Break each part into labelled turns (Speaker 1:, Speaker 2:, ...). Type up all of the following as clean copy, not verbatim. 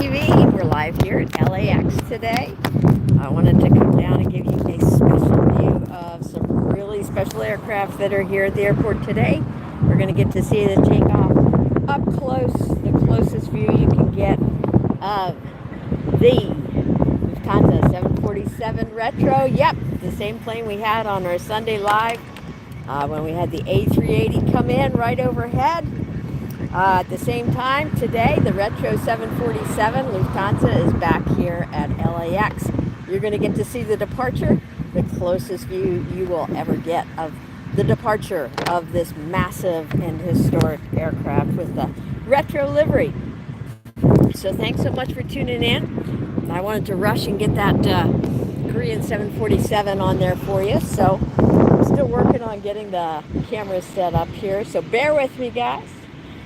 Speaker 1: AirshowTeamTV. We're live here at LAX today. I wanted to come down and give you a special view of some really special aircraft that are here at the airport today. We're going to get to see the takeoff up close, the closest view you can get of the Lufthansa 747 Retro. Yep, the same plane we had on our Sunday live when we had the A380 come in right overhead. At the same time, today, the Retro 747 Lufthansa is back here at LAX. You're going to get to see the departure, the closest view you will ever get of the departure of this massive and historic aircraft with the retro livery. So thanks so much for tuning in. I wanted to rush and get that Korean 747 on there for you. So I'm still working on getting the camera set up here. So bear with me, guys.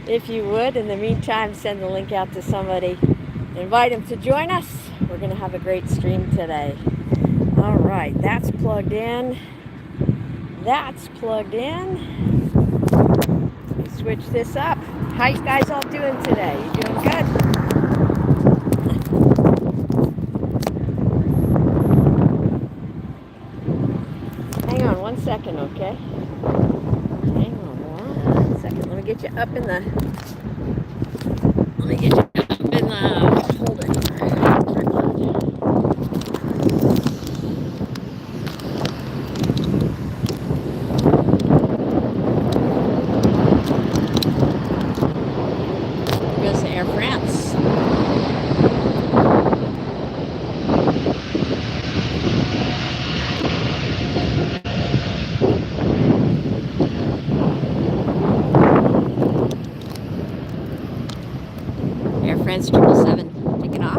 Speaker 1: If you would, in the meantime, send the link out to somebody. Invite them to join us. We're going to have a great stream today. All right, that's plugged in. That's plugged in. Let me switch this up. How you guys all doing today? You doing good? Hang on one second, okay? Hang on one second. Let me get you up in the... Hold it. Here goes to Air France. Air France 777 taking off.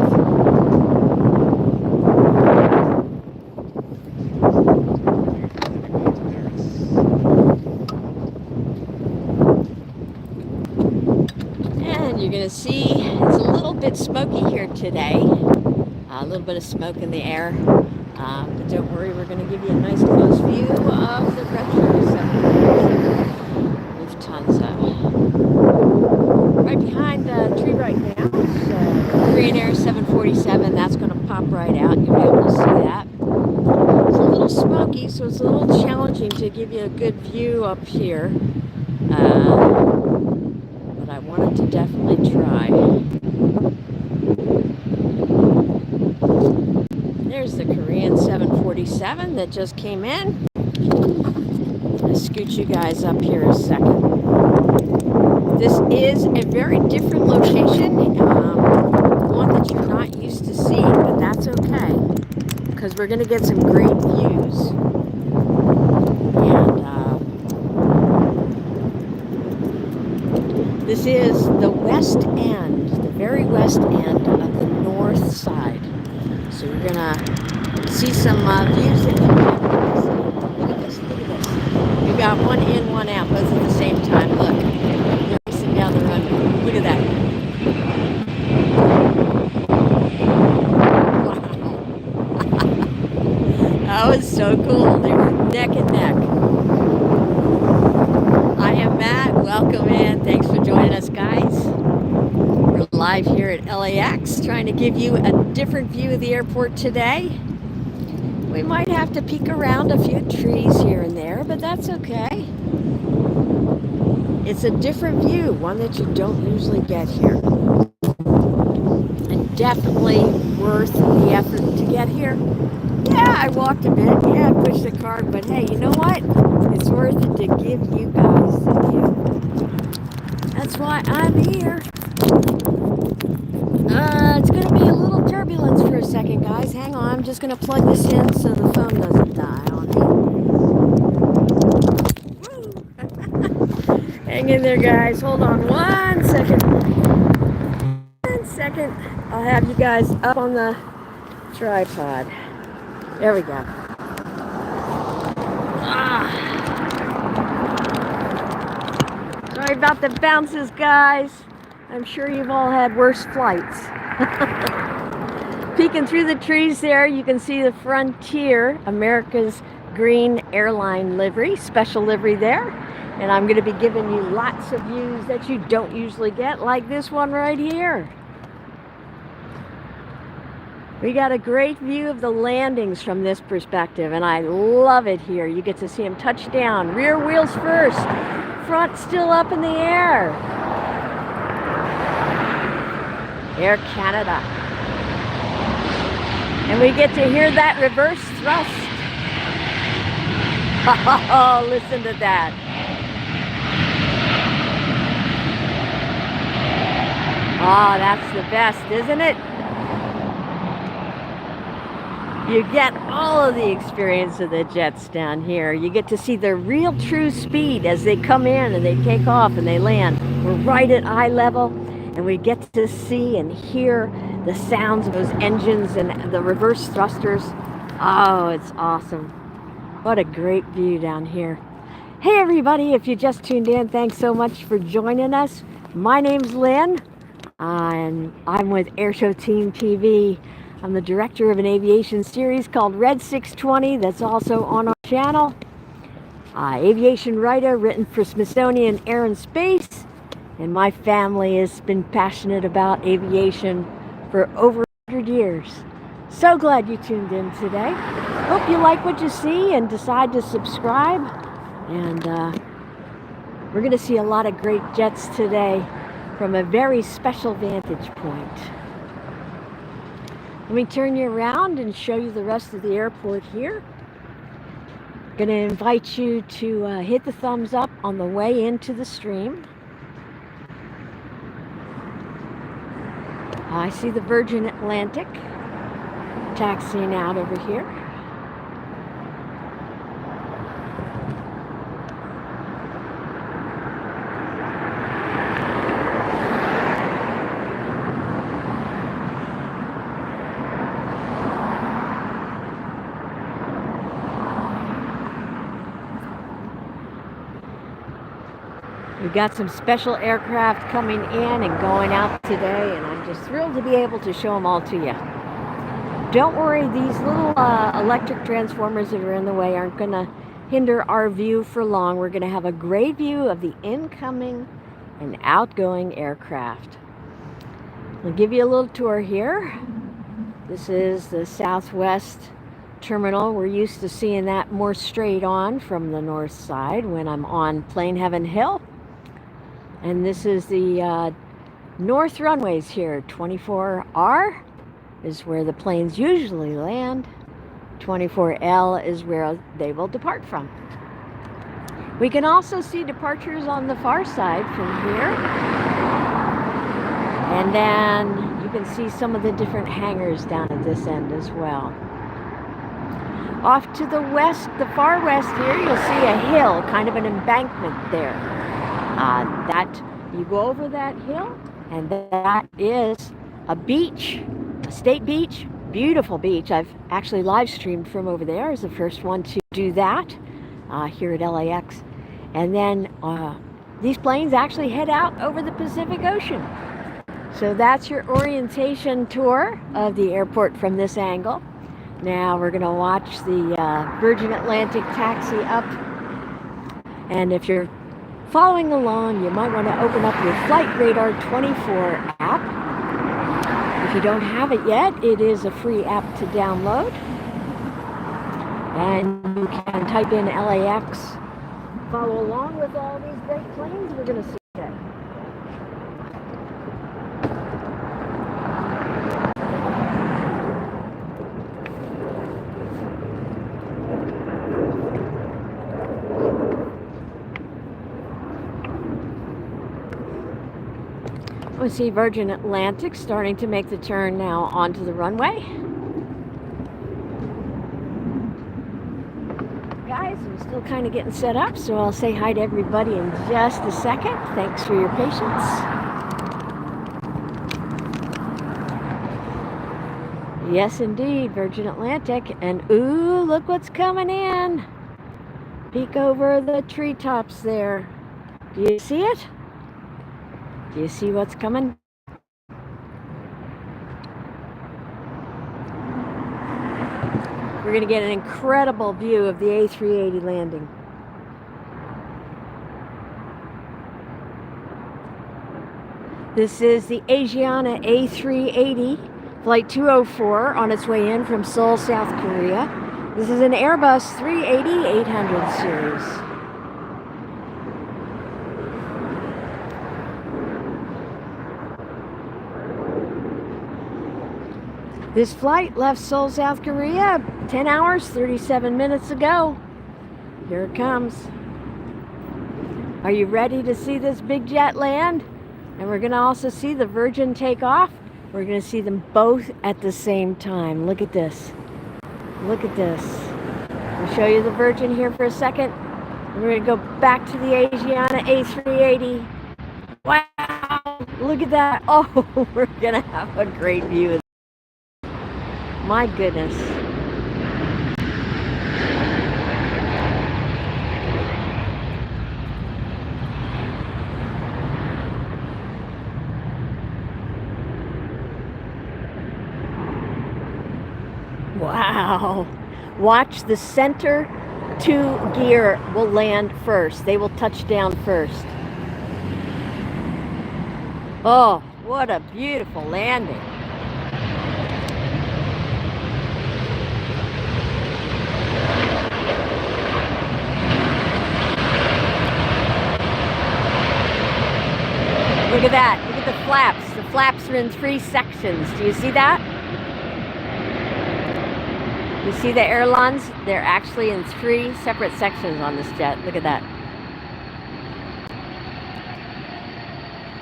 Speaker 1: And you're going to see it's a little bit smoky here today. A little bit of smoke in the air. But don't worry, we're going to give you a nice close view of the Retro 747 Lufthansa. Right behind the tree right now is Korean Air 747. That's going to pop right out. You'll be able to see that. It's a little smoky, so it's a little challenging to give you a good view up here. But I wanted to definitely try. There's the Korean 747 that just came in. I'll scoot you guys up here a second. This is a very different location, one that you're not used to seeing, but that's okay, because we're going to get some great views. And this is the west end, the very west end of the north side. So you're going to see some views that you'll never get to see. Look at this, look at this. We've got one in, one out, both at the same time. Look. Down the runway. Look at that. Wow. That was so cool. They were neck and neck. I am Matt. Welcome in. Thanks for joining us, guys. We're live here at LAX trying to give you a different view of the airport today. We might have to peek around a few trees here and there, but that's okay. It's a different view, one that you don't usually get here. And definitely worth the effort to get here. Yeah, I walked a bit. Yeah, I pushed the cart. But hey, you know what? It's worth it to give you guys the view. That's why I'm here. It's going to be a little turbulence for a second, guys. Hang on. I'm just going to plug this in so the phone doesn't die on me. Hang in there, guys. Hold on one second. 1 second. I'll have you guys up on the tripod. There we go. Sorry about the bounces, guys. I'm sure you've all had worse flights. Peeking through the trees there, you can see the Frontier, America's green airline livery, special livery there. And I'm going to be giving you lots of views that you don't usually get, like this one right here. We got a great view of the landings from this perspective, and I love it here. You get to see them touch down. Rear wheels first, front still up in the air. Air Canada. And we get to hear that reverse thrust. Oh, listen to that. Oh, that's the best, isn't it? You get all of the experience of the jets down here. You get to see the real true speed as they come in and they take off and they land. We're right at eye level, and we get to see and hear the sounds of those engines and the reverse thrusters. Oh, it's awesome. What a great view down here. Hey everybody, if you just tuned in, thanks so much for joining us. My name's Lynn, and I'm with AirshowTeamTV. I'm the director of an aviation series called Red 620 that's also on our channel. Aviation writer, written for Smithsonian Air Space, and my family has been passionate about aviation for over 100 years. So glad you tuned in today. Hope you like what you see and decide to subscribe. And we're going to see a lot of great jets today from a very special vantage point. Let me turn you around and show you the rest of the airport here. I'm going to invite you to hit the thumbs up on the way into the stream. I see the Virgin Atlantic taxiing out over here. We've got some special aircraft coming in and going out today, and I'm just thrilled to be able to show them all to you. Don't worry, these little electric transformers that are in the way aren't going to hinder our view for long. We're going to have a great view of the incoming and outgoing aircraft. I'll give you a little tour here. This is the Southwest terminal. We're used to seeing that more straight on from the north side when I'm on Plane Heaven Hill. And this is the north runways here. 24R is where the planes usually land. 24L is where they will depart from. We can also see departures on the far side from here. And then you can see some of the different hangars down at this end as well. Off to the west, the far west here, you'll see a hill, kind of an embankment there. That you go over that hill, and that is a beach, a state beach, beautiful beach. I've actually live streamed from over there as the first one to do that here at LAX. And then these planes actually head out over the Pacific Ocean. So that's your orientation tour of the airport from this angle. Now we're going to watch the Virgin Atlantic taxi up. And if you're following along, you might want to open up your Flight Radar 24 app. If you don't have it yet, it is a free app to download. And you can type in LAX. Follow along with all these great planes we're going to see today. We see Virgin Atlantic starting to make the turn now onto the runway. Guys, I'm still kind of getting set up, so I'll say hi to everybody in just a second. Thanks for your patience. Yes, indeed, Virgin Atlantic. And ooh, look what's coming in. Peek over the treetops there. Do you see it? Do you see what's coming? We're going to get an incredible view of the A380 landing. This is the Aviation A380 Flight 204 on its way in from Seoul, South Korea. This is an Airbus 380-800 series. This flight left Seoul, South Korea 10 hours, 37 minutes ago. Here it comes. Are you ready to see this big jet land? And we're going to also see the Virgin take off. We're going to see them both at the same time. Look at this. Look at this. I'll show you the Virgin here for a second. We're going to go back to the Asiana A380. Wow! Look at that. Oh, we're going to have a great view of this. My goodness. Wow. Watch, the center two gear will land first. They will touch down first. Oh, what a beautiful landing. Look at that. Look at the flaps. The flaps are in 3 sections. Do you see that? You see the ailerons? They're actually in 3 separate sections on this jet. Look at that.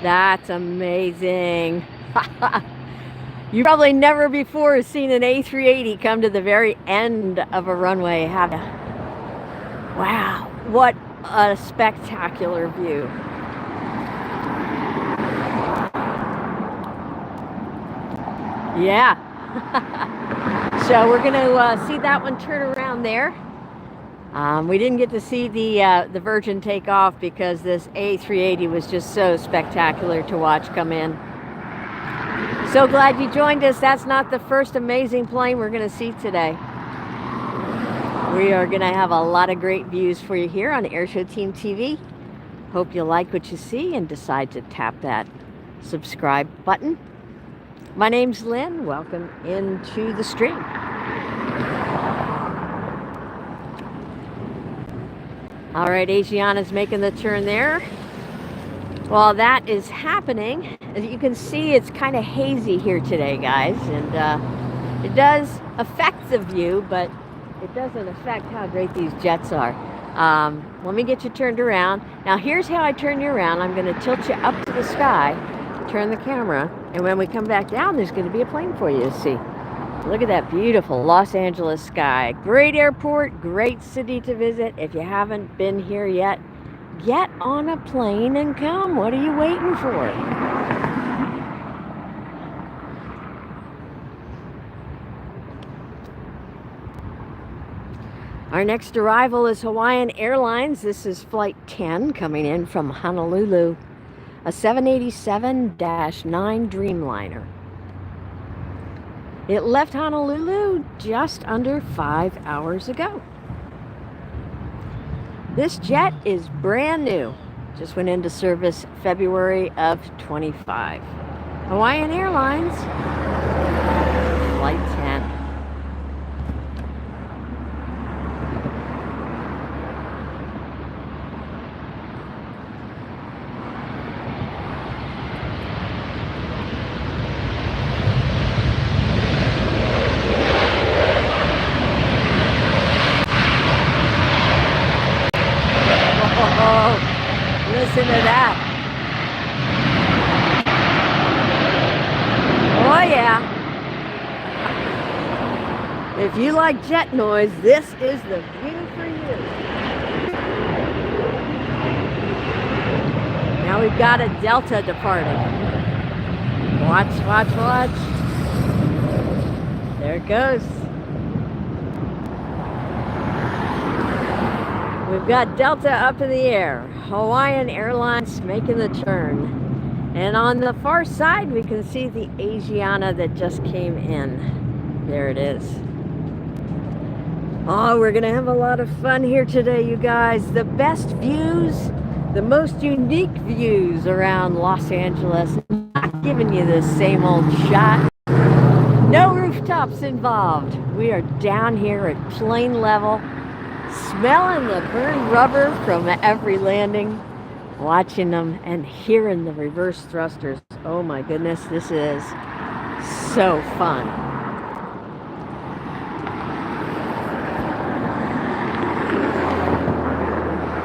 Speaker 1: That's amazing. You probably never before seen an A380 come to the very end of a runway, have you? Wow, what a spectacular view. Yeah. So we're going to see that one turn around there. We didn't get to see the Virgin take off because this A380 was just so spectacular to watch come in. So glad you joined us. That's not the first amazing plane we're going to see today. We are going to have a lot of great views for you here on AirshowTeam TV. Hope you like what you see and decide to tap that subscribe button. My name's Lynn. Welcome into the stream. All right, Asiana's making the turn there. While that is happening, as you can see, it's kind of hazy here today, guys, and it does affect the view, but it doesn't affect how great these jets are. Let me get you turned around. Now, here's how I turn you around. I'm going to tilt you up to the sky, turn the camera, and when we come back down, there's going to be a plane for you to see. Look at that beautiful Los Angeles sky. Great airport, great city to visit. If you haven't been here yet, get on a plane and come. What are you waiting for? Our next arrival is Hawaiian Airlines. This is Flight 10 coming in from Honolulu. A 787-9 Dreamliner. It left Honolulu just under 5 hours ago. This jet is brand new. Just went into service February of 25. Hawaiian Airlines, Flight 10. Listen to that. Oh yeah. If you like jet noise, this is the view for you. Now we've got a Delta departing. Watch, watch, watch. There it goes. We've got Delta up in the air. Hawaiian Airlines making the turn. And on the far side, we can see the Asiana that just came in. There it is. Oh, we're going to have a lot of fun here today, you guys. The best views, the most unique views around Los Angeles. Not giving you the same old shot. No rooftops involved. We are down here at plane level, smelling the burned rubber from every landing, watching them and hearing the reverse thrusters. Oh my goodness, this is so fun.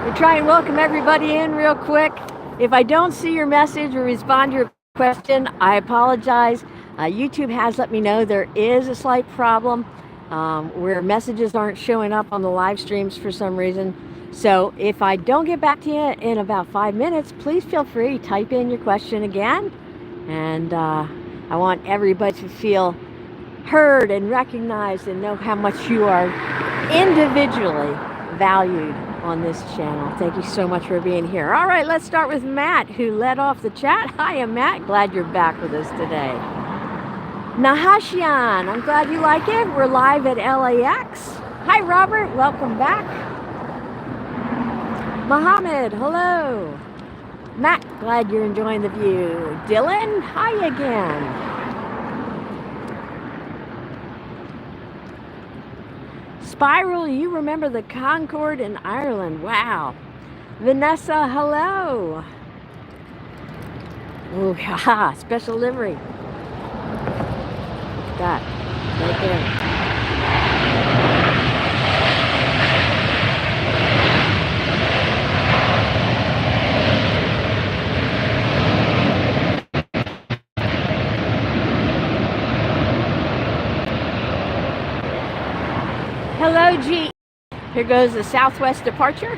Speaker 1: We try and welcome everybody in real quick. If I don't see your message or respond to your question, I apologize. YouTube has let me know there is a slight problem where messages aren't showing up on the live streams for some reason. So if I don't get back to you in about 5 minutes, please feel free to type in your question again. And I want everybody to feel heard and recognized and know how much you are individually valued on this channel. Thank you so much for being here. All right, let's start with Matt, who led off the chat. Hiya, Matt. Glad you're back with us today. Nahashian, I'm glad you like it. We're live at LAX. Hi, Robert. Welcome back. Mohammed, hello. Matt, glad you're enjoying the view. Dylan, hi again. Spiral, you remember the Concorde in Ireland. Wow. Vanessa, hello. Ooh, haha, special livery. That right there. Hello, G. Here goes the Southwest departure.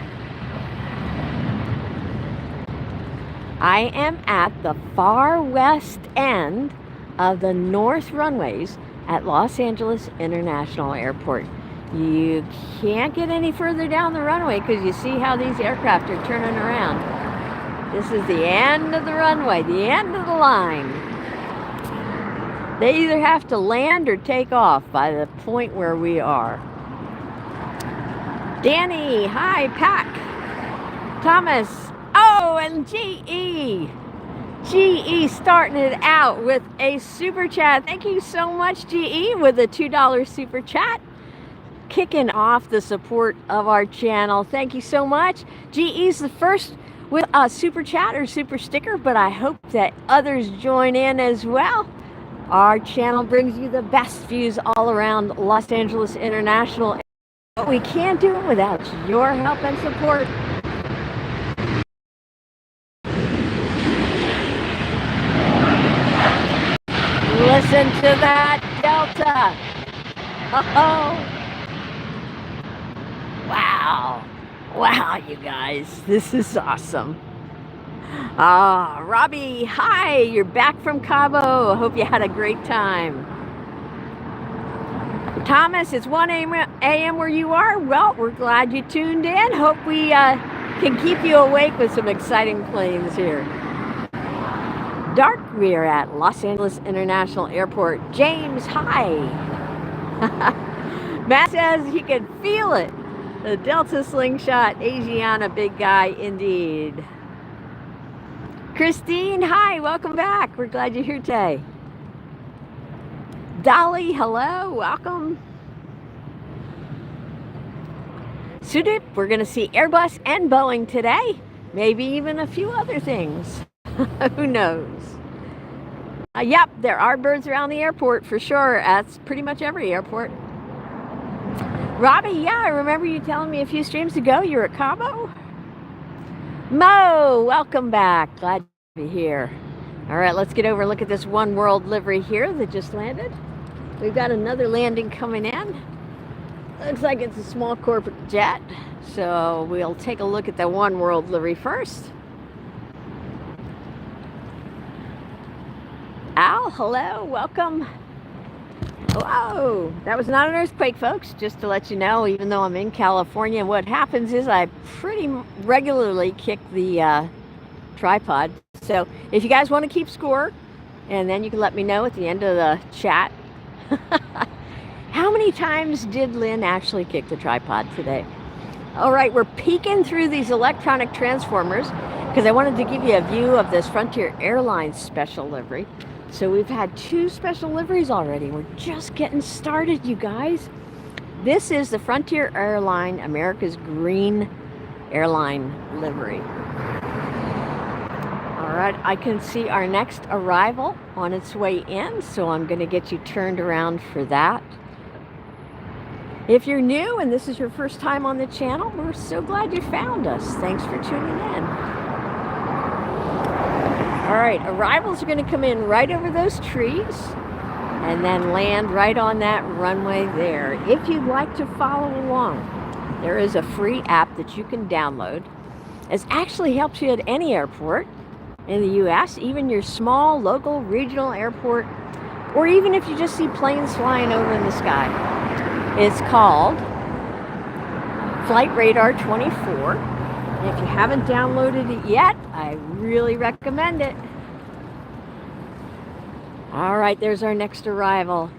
Speaker 1: I am at the far west end of the north runways at Los Angeles International Airport. You can't get any further down the runway because you see how these aircraft are turning around. This is the end of the runway, the end of the line. They either have to land or take off by the point where we are. Danny, hi, Pack. Thomas, oh, and GE. GE starting it out with a super chat. Thank you so much, GE, with a $2 super chat. Kicking off the support of our channel. Thank you so much. GE's the first with a super chat or super sticker, but I hope that others join in as well. Our channel brings you the best views all around Los Angeles International. But we can't do it without your help and support. Listen to that Delta. Oh, wow. Wow, you guys, this is awesome. Robbie, hi, you're back from Cabo. Hope you had a great time. Thomas, it's 1 a.m. where you are. Well, we're glad you tuned in. Hope we can keep you awake with some exciting planes here. Dark, we are at Los Angeles International Airport. James, hi. Matt says he can feel it. The Delta slingshot, Asiana, big guy indeed. Christine, hi, welcome back. We're glad you're here today. Dolly, hello, welcome. Sudip, we're going to see Airbus and Boeing today. Maybe even a few other things. Who knows? Yep, there are birds around the airport for sure. That's pretty much every airport. Robbie, yeah, I remember you telling me a few streams ago you were at Cabo. Mo, welcome back. Glad to be here. All right, let's get over and look at this One World livery here that just landed. We've got another landing coming in. Looks like it's a small corporate jet. So we'll take a look at the One World livery first. Al, hello, welcome. Hello. That was not an earthquake, folks, just to let you know, even though I'm in California, what happens is I pretty regularly kick the tripod. So if you guys want to keep score, and then you can let me know at the end of the chat. How many times did Lynn actually kick the tripod today? All right, we're peeking through these electronic transformers because I wanted to give you a view of this Frontier Airlines special livery. So we've had 2 special liveries already. We're just getting started, you guys. This is the Frontier Airline America's Green Airline livery. All right, I can see our next arrival on its way in, so I'm going to get you turned around for that. If you're new and this is your first time on the channel, we're so glad you found us. Thanks for tuning in. All right, arrivals are going to come in right over those trees and then land right on that runway there. If you'd like to follow along, there is a free app that you can download. It actually helps you at any airport in the US, even your small, local, regional airport, or even if you just see planes flying over in the sky. It's called Flight Radar 24. And if you haven't downloaded it yet, I really recommend it. All right, there's our next arrival.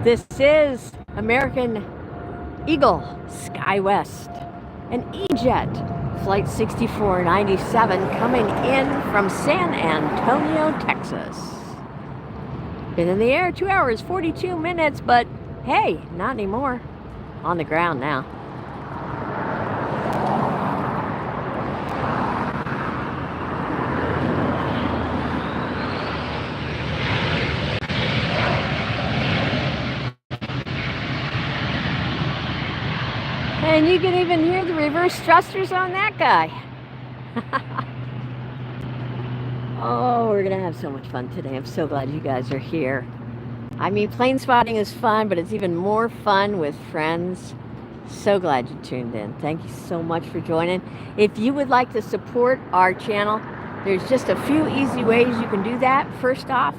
Speaker 1: This is American Eagle SkyWest, an E-Jet Flight 6497 coming in from San Antonio, Texas. Been in the air 2 hours, 42 minutes, but hey, not anymore. On the ground now. And you can even hear the reverse thrusters on that guy. Oh, we're gonna have so much fun today. I'm so glad you guys are here. I mean, plane spotting is fun, but it's even more fun with friends. So glad you tuned in. Thank you so much for joining. If you would like to support our channel, there's just a few easy ways you can do that. First off,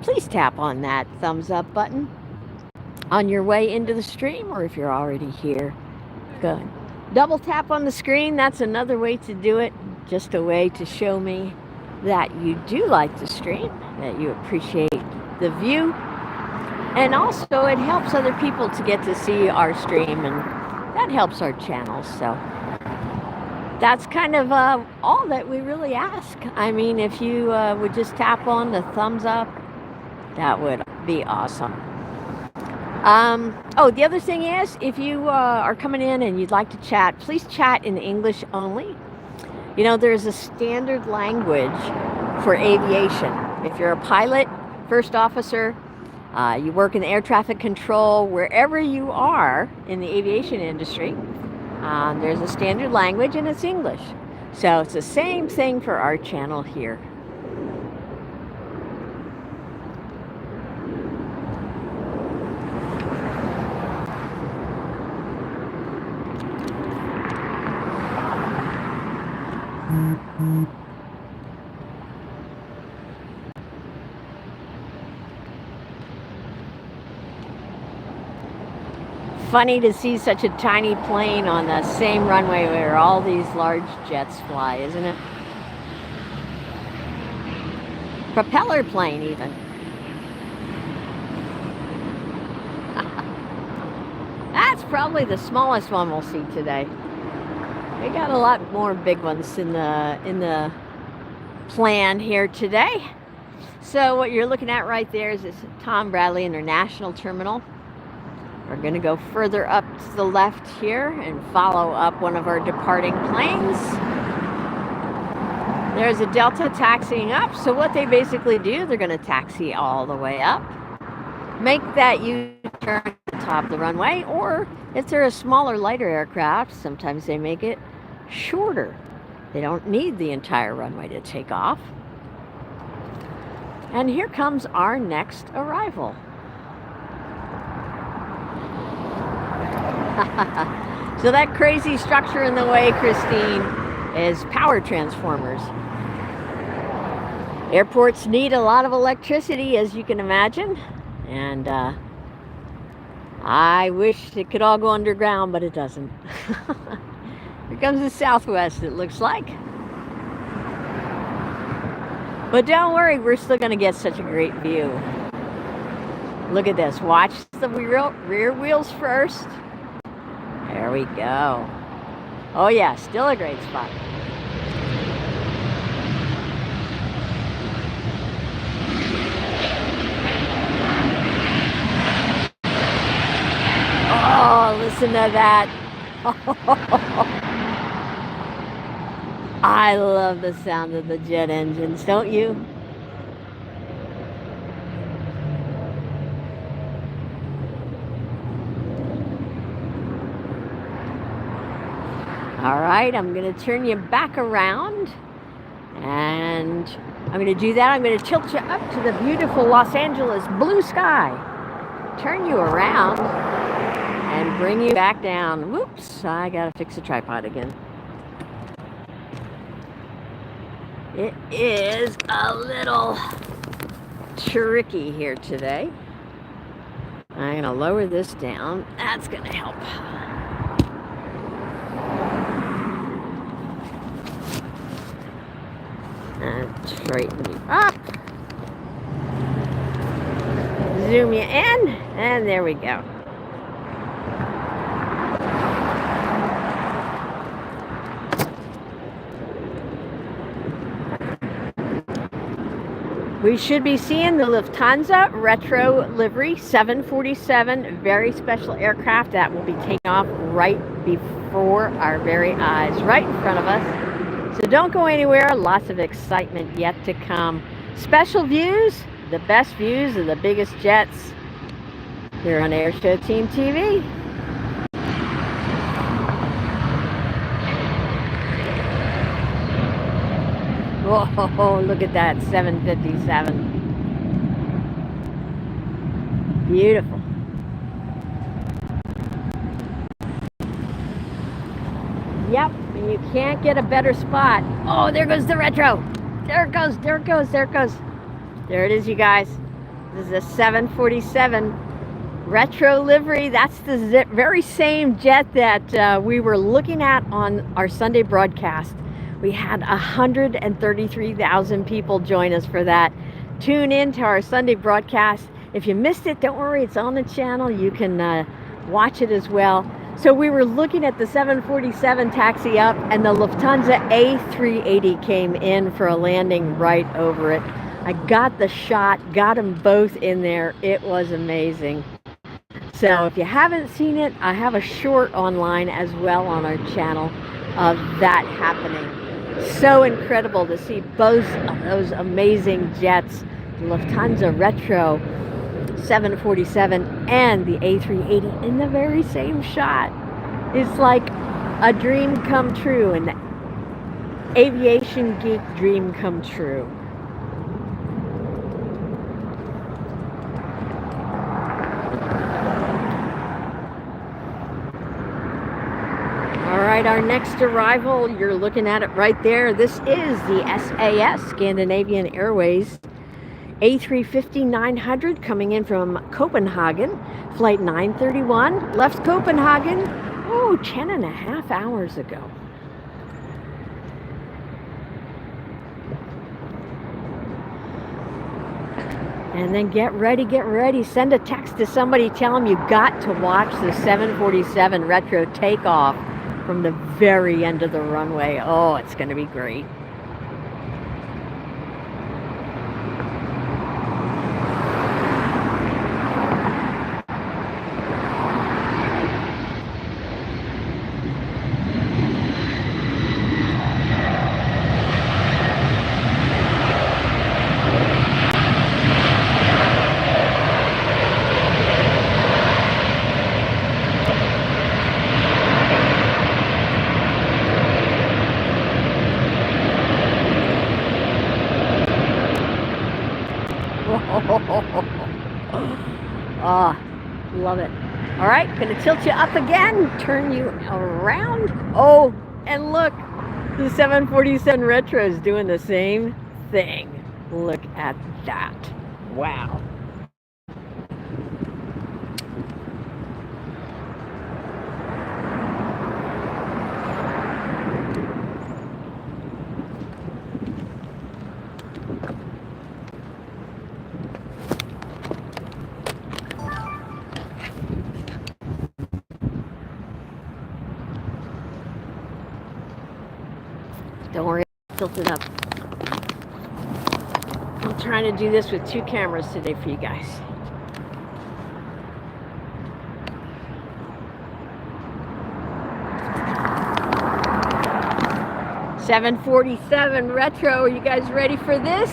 Speaker 1: please tap on that thumbs up button on your way into the stream, or if you're already here. Good. Double tap on the screen. That's another way to do it. Just a way to show me that you do like the stream, that you appreciate the view, and also it helps other people to get to see our stream, and that helps our channel. So that's kind of all that we really ask. I mean, if you would just tap on the thumbs up, that would be awesome. Oh, the other thing is, if you are coming in and you'd like to chat, please chat in English only. You know, there's a standard language for aviation. If you're a pilot, first officer, you work in air traffic control, wherever you are in the aviation industry, there's a standard language and it's English. So it's the same thing for our channel here. Funny to see such a tiny plane on the same runway where all these large jets fly, isn't it? Propeller plane even. That's probably the smallest one we'll see today. We got a lot more big ones in the plan here today. So what you're looking at right there is this Tom Bradley International Terminal. We're going to go further up to the left here and follow up one of our departing planes. There's a Delta taxiing up. So what they basically do, they're going to taxi all the way up, make that U-turn at the top of the runway, or if they're a smaller, lighter aircraft, sometimes they make it shorter. They don't need the entire runway to take off. And here comes our next arrival. So that crazy structure in the way, Christine, is power transformers. Airports need a lot of electricity, as you can imagine, and I wish it could all go underground, but it doesn't. Here comes the Southwest, it looks like. But don't worry, we're still going to get such a great view. Look at this. Watch the rear wheels first. we go. Oh yeah, still a great spot. Oh, listen to that. I love the sound of the jet engines, don't you? All right, I'm going to turn you back around, and I'm going to do that. I'm going to tilt you up to the beautiful Los Angeles blue sky, turn you around, and bring you back down. Whoops, I got to fix the tripod again. It is a little tricky here today. I'm going to lower this down. That's going to help. And straighten you up. Zoom you in, and there we go. We should be seeing the Lufthansa retro livery 747, very special aircraft that will be taking off right before our very eyes, right in front of us. So don't go anywhere, lots of excitement yet to come. Special views, the best views of the biggest jets here on AirshowTeam TV. Whoa, look at that 757. Beautiful. Yep, and you can't get a better spot. Oh, there goes the retro. There it goes, there it goes, there it goes. There it is, you guys. This is a 747 retro livery. That's the very same jet that we were looking at on our Sunday broadcast. We had 133,000 people join us for that. Tune in to our Sunday broadcast. If you missed it, don't worry, it's on the channel. You can watch it as well. So we were looking at the 747 taxi up, and the Lufthansa A380 came in for a landing right over it. I got the shot, got them both in there. It was amazing. So if you haven't seen it, I have a short online as well on our channel of that happening. So incredible to see both of those amazing jets, the Lufthansa retro 747 and the A380 in the very same shot. It's like a dream come true, an aviation geek dream come true. All right, our next arrival, you're looking at it right there. This is the SAS, Scandinavian Airways A350-900 coming in from Copenhagen. Flight 931, left Copenhagen, 10.5 hours ago. And then get ready. Send a text to somebody, tell them you got to watch the 747 retro takeoff from the very end of the runway. Oh, it's going to be great. Oh, love it. All right, gonna tilt you up again, turn you around. Oh, and look, the 747 retro is doing the same thing. Look at that. Wow. Don't worry, I'll tilt it up. I'm trying to do this with 2 cameras today for you guys. $747 retro. Are you guys ready for this?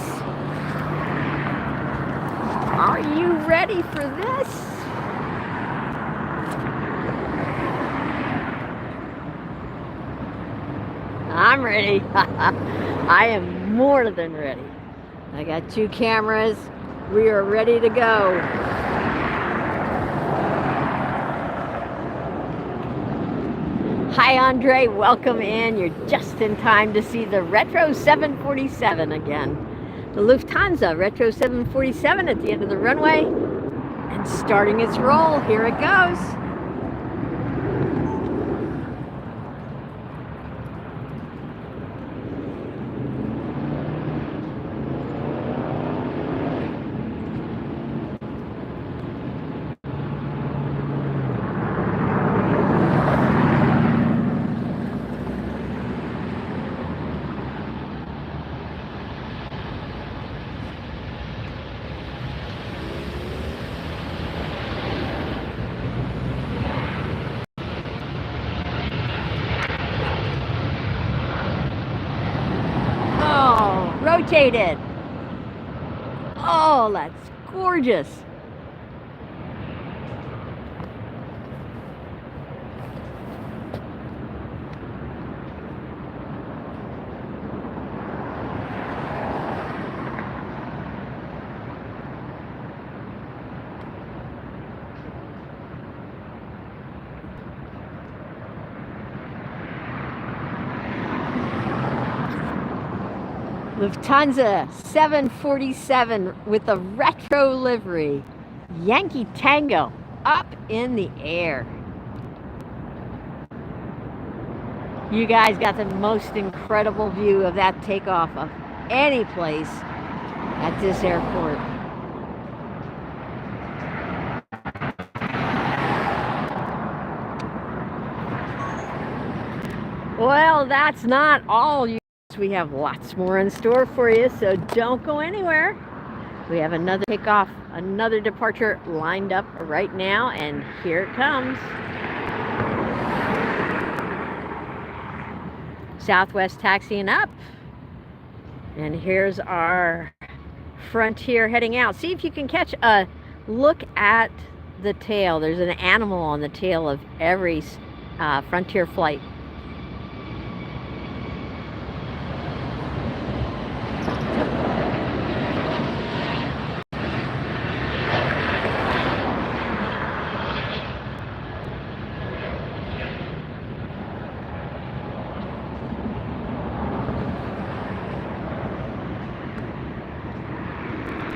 Speaker 1: Are you ready for this? I'm ready. I am more than ready. I got 2 cameras. We are ready to go. Hi, Andre. Welcome in. You're just in time to see the Retro 747 again. The Lufthansa Retro 747 at the end of the runway and starting its roll. Here it goes. Rotated. Oh, that's gorgeous. Lufthansa 747 with a retro livery. Yankee Tango up in the air. You guys got the most incredible view of that takeoff of any place at this airport. Well, that's not all. We have lots more in store for you, so don't go anywhere. We have another takeoff, another departure lined up right now, and here it comes. Southwest taxiing up, and here's our Frontier heading out. See if you can catch a look at the tail. There's an animal on the tail of every Frontier flight.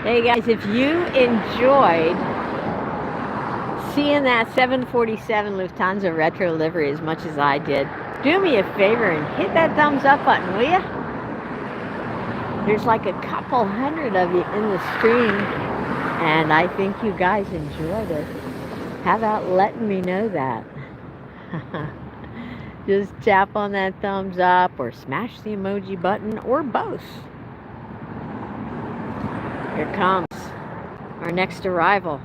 Speaker 1: Hey guys, if you enjoyed seeing that 747 Lufthansa retro livery as much as I did, do me a favor and hit that thumbs up button, will ya? There's like a couple hundred of you in the stream, and I think you guys enjoyed it. How about letting me know that? Just tap on that thumbs up or smash the emoji button or both. Here comes our next arrival.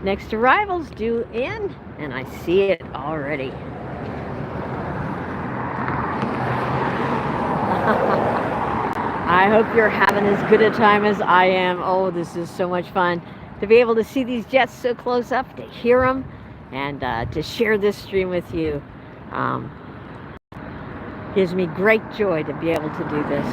Speaker 1: Next arrival's due in, and I see it already. I hope you're having as good a time as I am. Oh, this is so much fun to be able to see these jets so close up, to hear them, and to share this stream with you. Gives me great joy to be able to do this.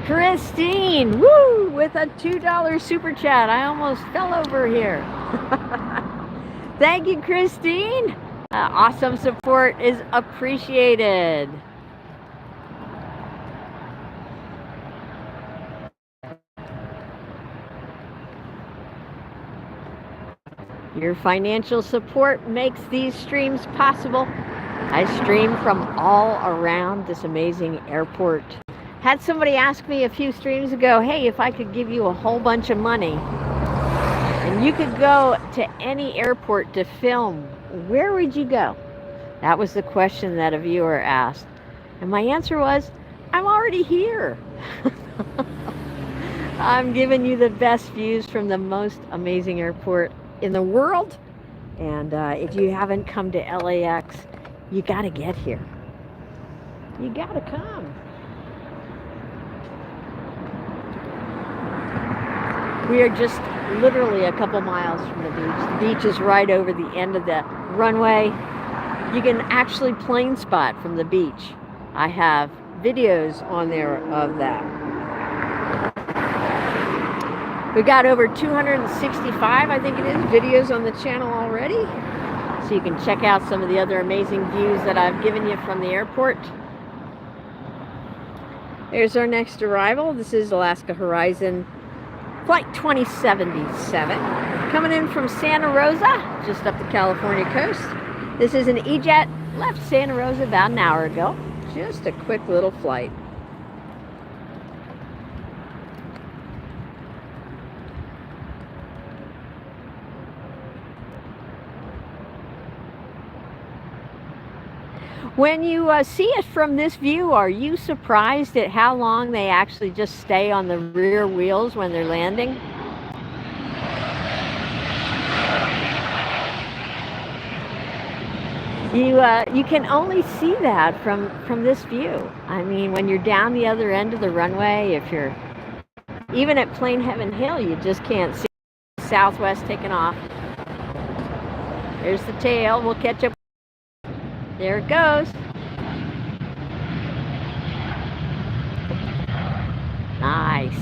Speaker 1: Christine, woo, with a $2 super chat. I almost fell over here. Thank you, Christine. Awesome support is appreciated. Your financial support makes these streams possible. I stream from all around this amazing airport. Had somebody ask me a few streams ago, hey, if I could give you a whole bunch of money and you could go to any airport to film, where would you go? That was the question that a viewer asked. And my answer was, I'm already here. I'm giving you the best views from the most amazing airport in the world. And if you haven't come to LAX, you got to get here. You got to come. We are just literally a couple miles from the beach. The beach is right over the end of the runway. You can actually plane spot from the beach. I have videos on there of that. We got over 265, I think it is, videos on the channel already. So you can check out some of the other amazing views that I've given you from the airport. There's our next arrival. This is Alaska Horizon Flight 2077, coming in from Santa Rosa, just up the California coast. This is an E-Jet, left Santa Rosa about an hour ago. Just a quick little flight. When you see it from this view, are you surprised at how long they actually just stay on the rear wheels when they're landing? You can only see that from this view. I mean, when you're down the other end of the runway, if you're even at Plane Heaven Hill, you just can't see Southwest taking off. There's the tail. We'll catch up. There it goes. Nice.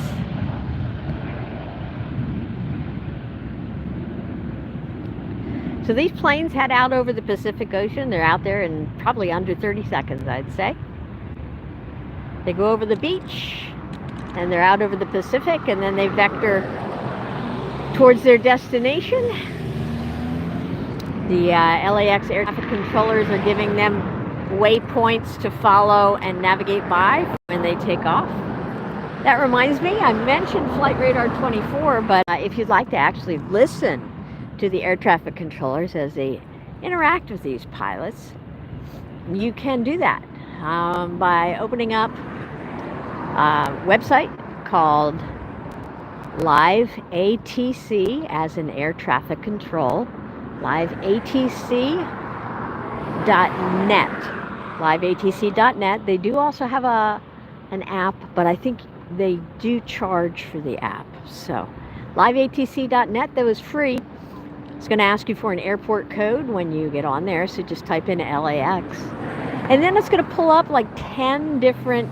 Speaker 1: So these planes head out over the Pacific Ocean. They're out there in probably under 30 seconds, I'd say. They go over the beach, and they're out over the Pacific, and then they vector towards their destination. The LAX air traffic controllers are giving them waypoints to follow and navigate by when they take off. That reminds me, I mentioned Flight Radar 24, but if you'd like to actually listen to the air traffic controllers as they interact with these pilots, you can do that by opening up a website called Live ATC, as in air traffic control. liveatc.net. liveatc.net. They do also have an app, but I think they do charge for the app. So liveatc.net, that was free. It's going to ask you for an airport code when you get on there, so just type in LAX. And then it's going to pull up like 10 different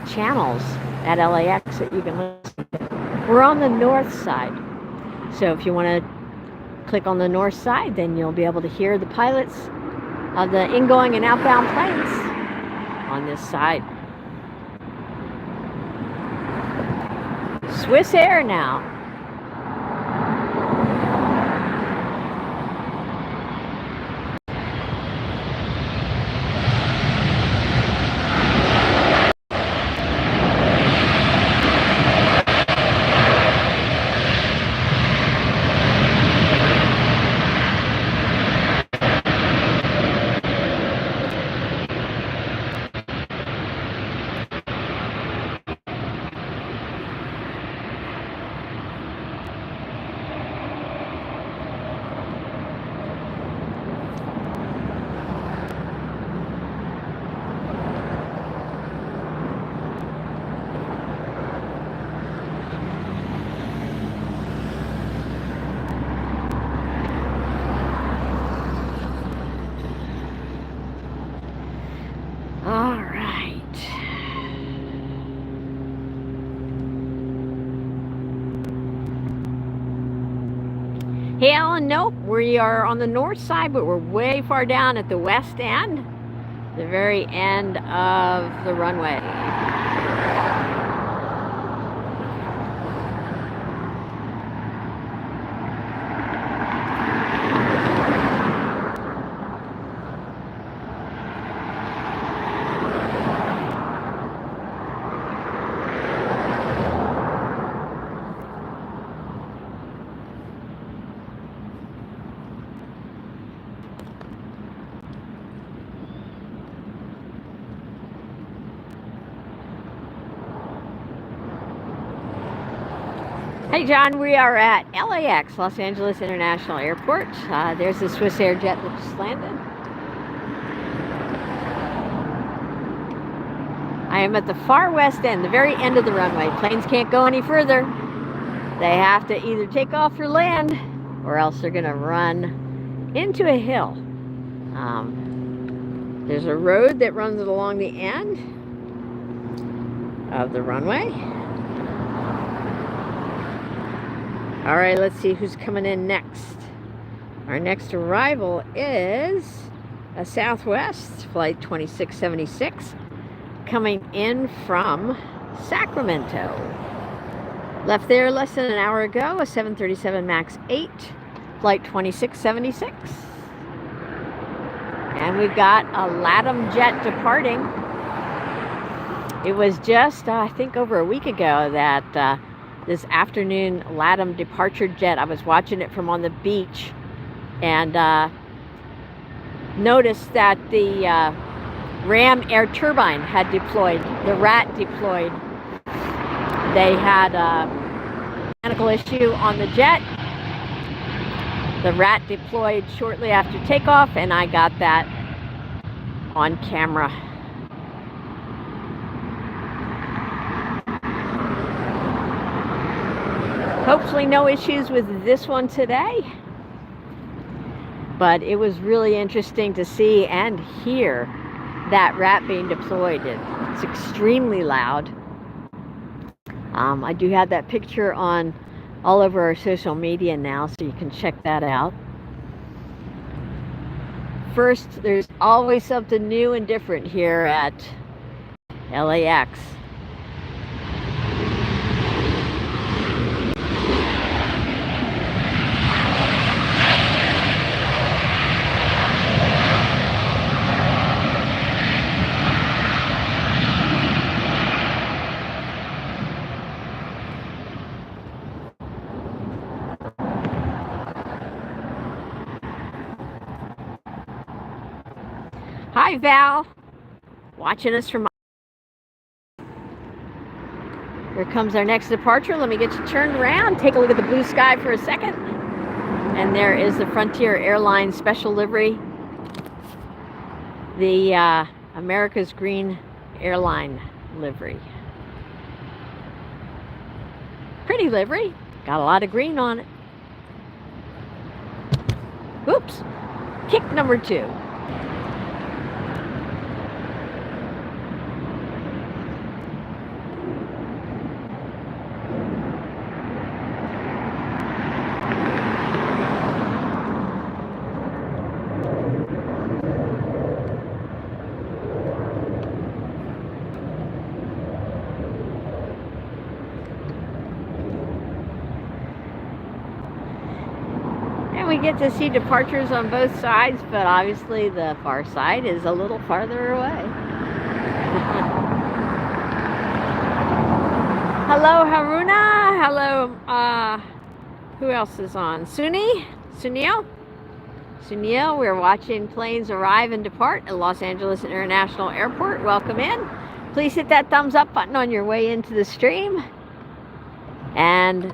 Speaker 1: channels at LAX that you can listen to. We're on the north side, so if you want to click on the north side, then you'll be able to hear the pilots of the ingoing and outbound planes on this side. Swiss Air now. All right. Hey, Alan, nope. We are on the north side, but we're way far down at the west end, the very end of the runway. Hey John, we are at LAX, Los Angeles International Airport. There's the Swiss Air jet that just landed. I am at the far west end, the very end of the runway. Planes can't go any further. They have to either take off or land, or else they're gonna run into a hill. There's a road that runs along the end of the runway. All right, let's see who's coming in next. Our next arrival is a Southwest Flight 2676 coming in from Sacramento. Left there less than an hour ago, a 737 MAX 8, Flight 2676. And we've got a LATAM jet departing. It was just, I think, over a week ago that this afternoon LATAM departure jet, I was watching it from on the beach and noticed that the ram air turbine had deployed, the rat deployed. They had a mechanical issue on the jet. The rat deployed shortly after takeoff, and I got that on camera. Hopefully no issues with this one today, but it was really interesting to see and hear that rat being deployed. It's extremely loud. I do have that picture on all over our social media now, so you can check that out. First, there's always something new and different here at LAX. Hi, Val. Watching us from... Here comes our next departure. Let me get you turned around. Take a look at the blue sky for a second. And there is the Frontier Airlines special livery. The America's Green Airline livery. Pretty livery. Got a lot of green on it. Oops. Kick number 2. get to see departures on both sides, but obviously the far side is a little farther away. Hello, Haruna. Hello, who else is on? Sunil, we're watching planes arrive and depart at Los Angeles International Airport. Welcome in. Please hit that thumbs up button on your way into the stream. And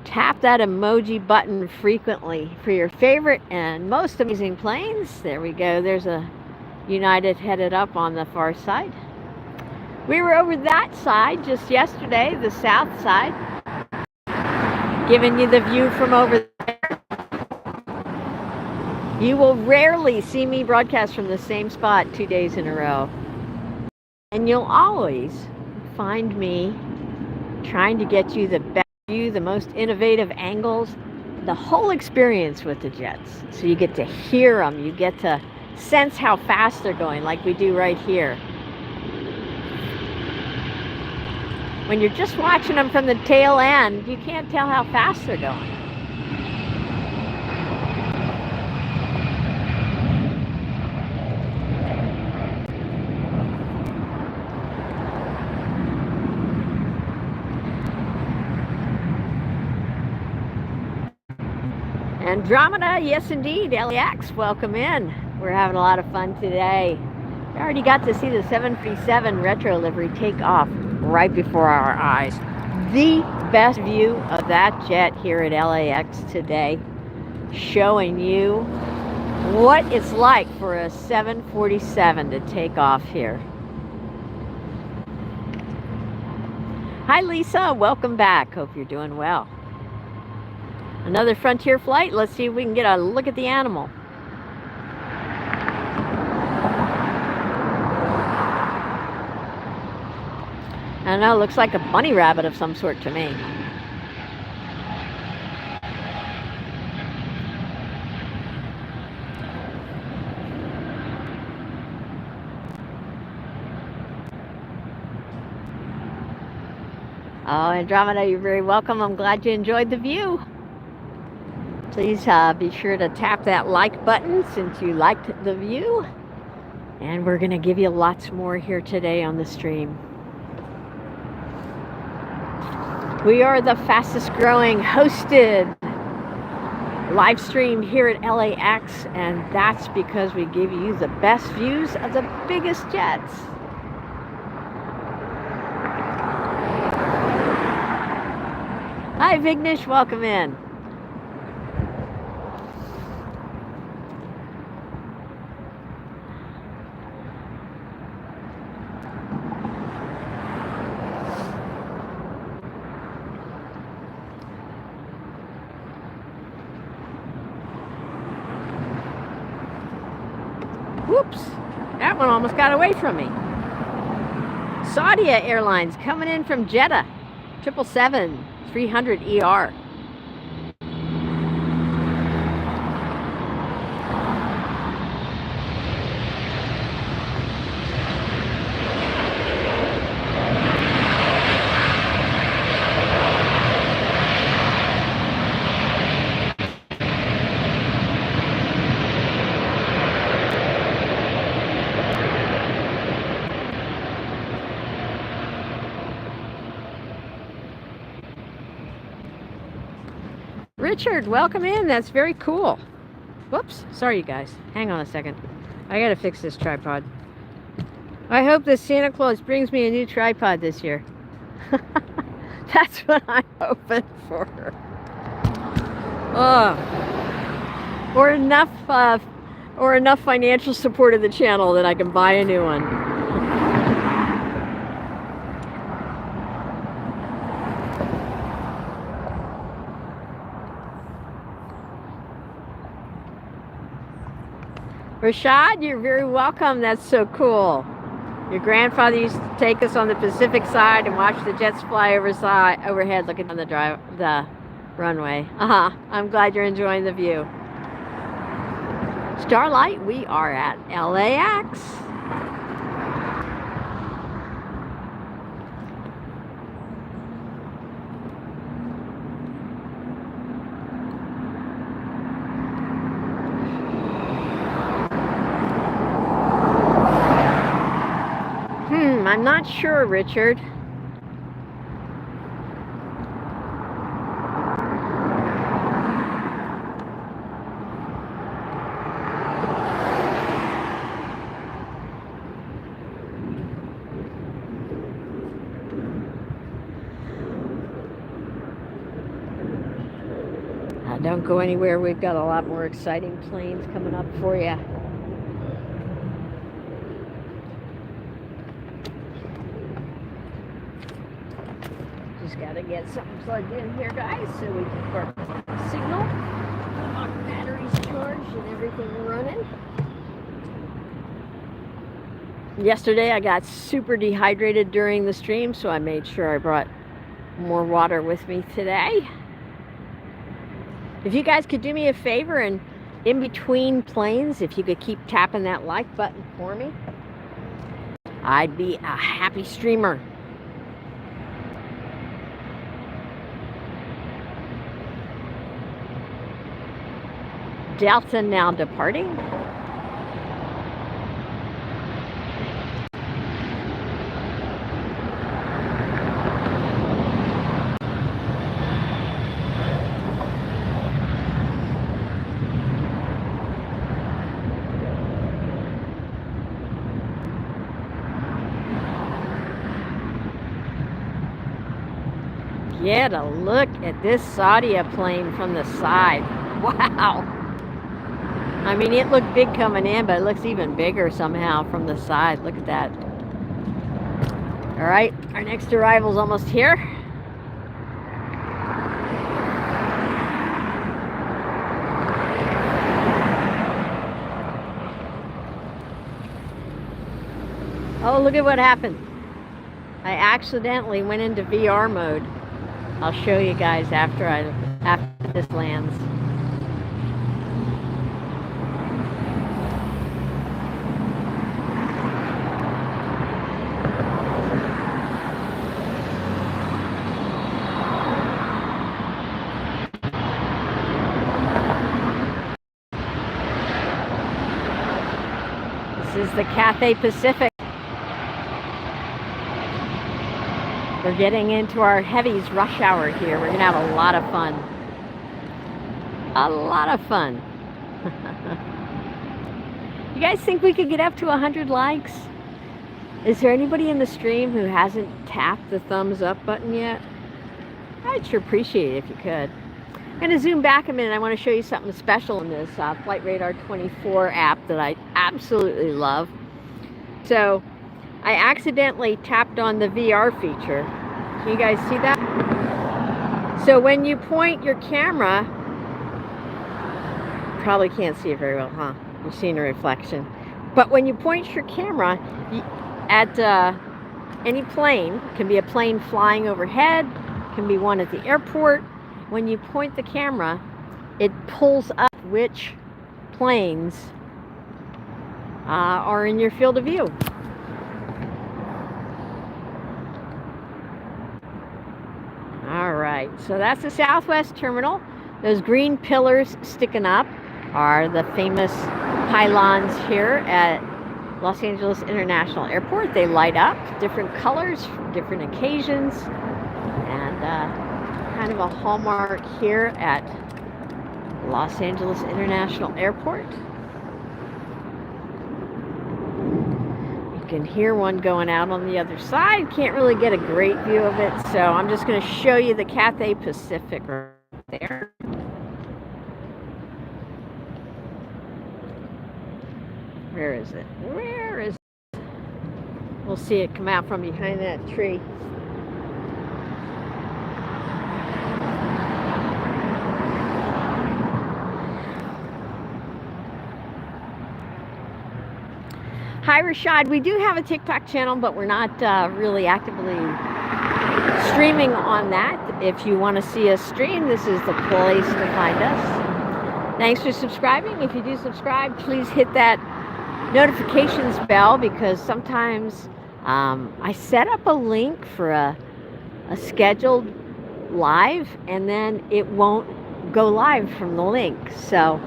Speaker 1: tap that emoji button frequently for your favorite and most amazing planes. There we go. There's a United headed up on the far side. We were over that side just yesterday, the south side, giving you the view from over there. You will rarely see me broadcast from the same spot 2 days in a row. And you'll always find me trying to get you the best view, the most innovative angles, the whole experience with the jets. So you get to hear them, you get to sense how fast they're going, like we do right here. When you're just watching them from the tail end, you can't tell how fast they're going. Andromeda, yes indeed, LAX, welcome in. We're having a lot of fun today. We already got to see the 737 retro livery take off right before our eyes. The best view of that jet here at LAX today, showing you what it's like for a 747 to take off here. Hi Lisa, welcome back. Hope you're doing well. Another Frontier flight. Let's see if we can get a look at the animal. I don't know, looks like a bunny rabbit of some sort to me. Oh, Andromeda, you're very welcome. I'm glad you enjoyed the view. Please be sure to tap that like button since you liked the view. And we're going to give you lots more here today on the stream. We are the fastest growing hosted live stream here at LAX, and that's because we give you the best views of the biggest jets. Hi Vignesh, welcome in. Whoops, that one almost got away from me. Saudia Airlines coming in from Jeddah, 777-300 ER. Richard, welcome in. That's very cool. Whoops. Sorry, you guys. Hang on a second. I gotta fix this tripod. I hope that Santa Claus brings me a new tripod this year. That's what I'm hoping for. Oh. Or enough financial support of the channel that I can buy a new one. Rashad, you're very welcome. That's so cool. Your grandfather used to take us on the Pacific side and watch the jets fly overhead looking on the runway. I'm glad you're enjoying the view. Starlight, we are at LAX. I'm not sure, Richard. Don't go anywhere. We've got a lot more exciting planes coming up for you. Just got to get something plugged in here, guys, so we can start the signal. Our batteries charged and everything running. Yesterday I got super dehydrated during the stream, so I made sure I brought more water with me today. If you guys could do me a favor and in between planes, if you could keep tapping that like button for me, I'd be a happy streamer. Delta now departing. Get a look at this Saudia plane from the side. Wow. I mean, it looked big coming in, but it looks even bigger somehow from the side. Look at that. All right, our next arrival is almost here. Oh, look at what happened. I accidentally went into VR mode. I'll show you guys after this lands. This is the Cathay Pacific. We're getting into our heavies rush hour here. We're going to have a lot of fun. A lot of fun. You guys think we could get up to 100 likes? Is there anybody in the stream who hasn't tapped the thumbs up button yet? I'd sure appreciate it if you could. I'm going to zoom back a minute. I want to show you something special in this Flight Radar 24 app that I absolutely love. So I accidentally tapped on the VR feature. Can you guys see that? So when you point your camera, probably can't see it very well, huh? You're seeing a reflection. But when you point your camera at any plane, can be a plane flying overhead, can be one at the airport. When you point the camera, it pulls up which planes are in your field of view. All right, so that's the Southwest Terminal. Those green pillars sticking up are the famous pylons here at Los Angeles International Airport. They light up different colors for different occasions, and kind of a hallmark here at Los Angeles International Airport. You can hear one going out on the other side. Can't really get a great view of it, so I'm just going to show you the Cathay Pacific right there. Where is it? Where is it? We'll see it come out from behind that tree. Hi Rashad, we do have a TikTok channel, but we're not really actively streaming on that. If you want to see us stream, this is the place to find us. Thanks for subscribing. If you do subscribe, please hit that notifications bell, because sometimes I set up a link for a scheduled live and then it won't go live from the link. So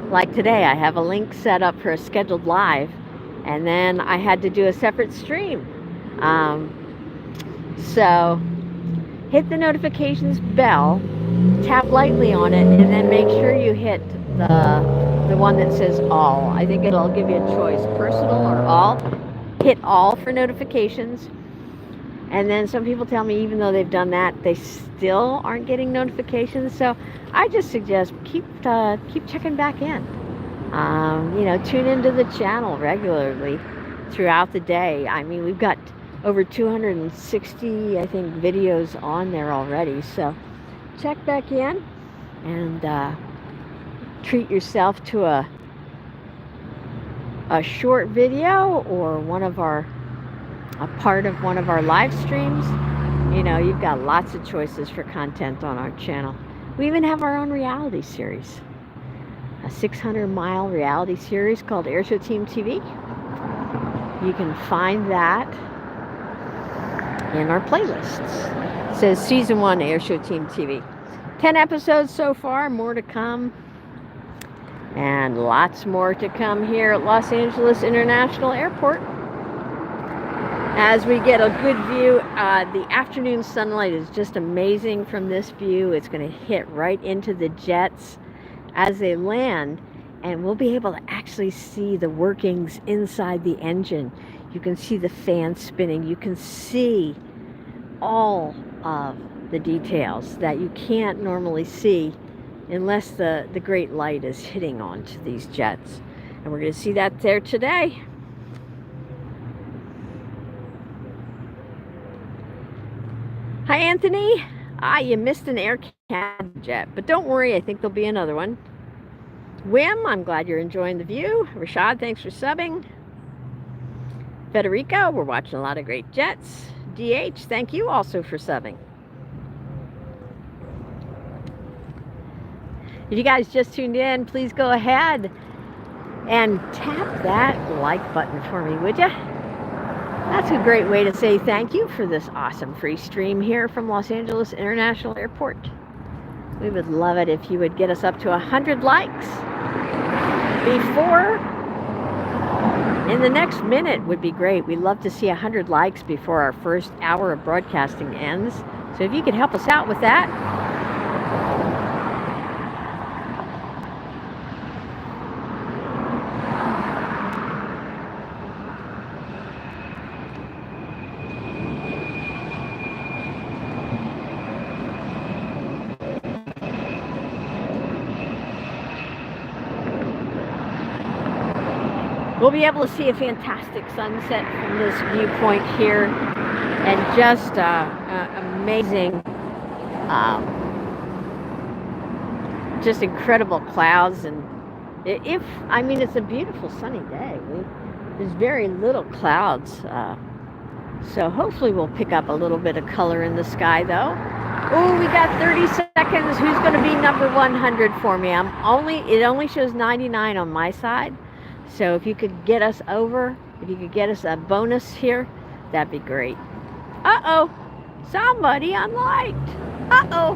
Speaker 1: like today, I have a link set up for a scheduled live, and then I had to do a separate stream So hit the notifications bell, tap lightly on it, and then make sure you hit the one that says all. I think it'll give you a choice, personal or all. Hit all for notifications. And then some people tell me even though they've done that, they still aren't getting notifications. So I just suggest keep checking back in. Tune into the channel regularly throughout the day. I mean, we've got over 260, I think, videos on there already. So check back in and treat yourself to a short video or a part of one of our live streams. You've got lots of choices for content on our channel. We even have our own reality series, a 600-mile reality series called AirshowTeamTV. You can find that in our playlists. It says Season 1 AirshowTeamTV. 10 episodes so far, more to come. And lots more to come here at Los Angeles International Airport. As we get a good view, the afternoon sunlight is just amazing from this view. It's going to hit right into the jets as they land, and we'll be able to actually see the workings inside the engine. You can see the fan spinning. You can see all of the details that you can't normally see unless the great light is hitting onto these jets. And we're going to see that there today. Hi, Anthony. You missed an Air Canada jet, but don't worry, I think there'll be another one. Wim, I'm glad you're enjoying the view. Rashad, thanks for subbing. Federico, we're watching a lot of great jets. DH, thank you also for subbing. If you guys just tuned in, please go ahead and tap that like button for me, would you? That's a great way to say thank you for this awesome free stream here from Los Angeles International Airport. We would love it if you would get us up to 100 likes before, in the next minute would be great. We'd love to see 100 likes before our first hour of broadcasting ends. So if you could help us out with that. We'll be able to see a fantastic sunset from this viewpoint here, and just amazing, just incredible clouds. And it's a beautiful sunny day. There's very little clouds, so hopefully we'll pick up a little bit of color in the sky, though. Oh, we got 30 seconds. Who's going to be number 100 for me? It only shows 99 on my side. So if you could get us over, if you could get us a bonus here, that'd be great. Uh-oh, somebody unliked. Uh-oh.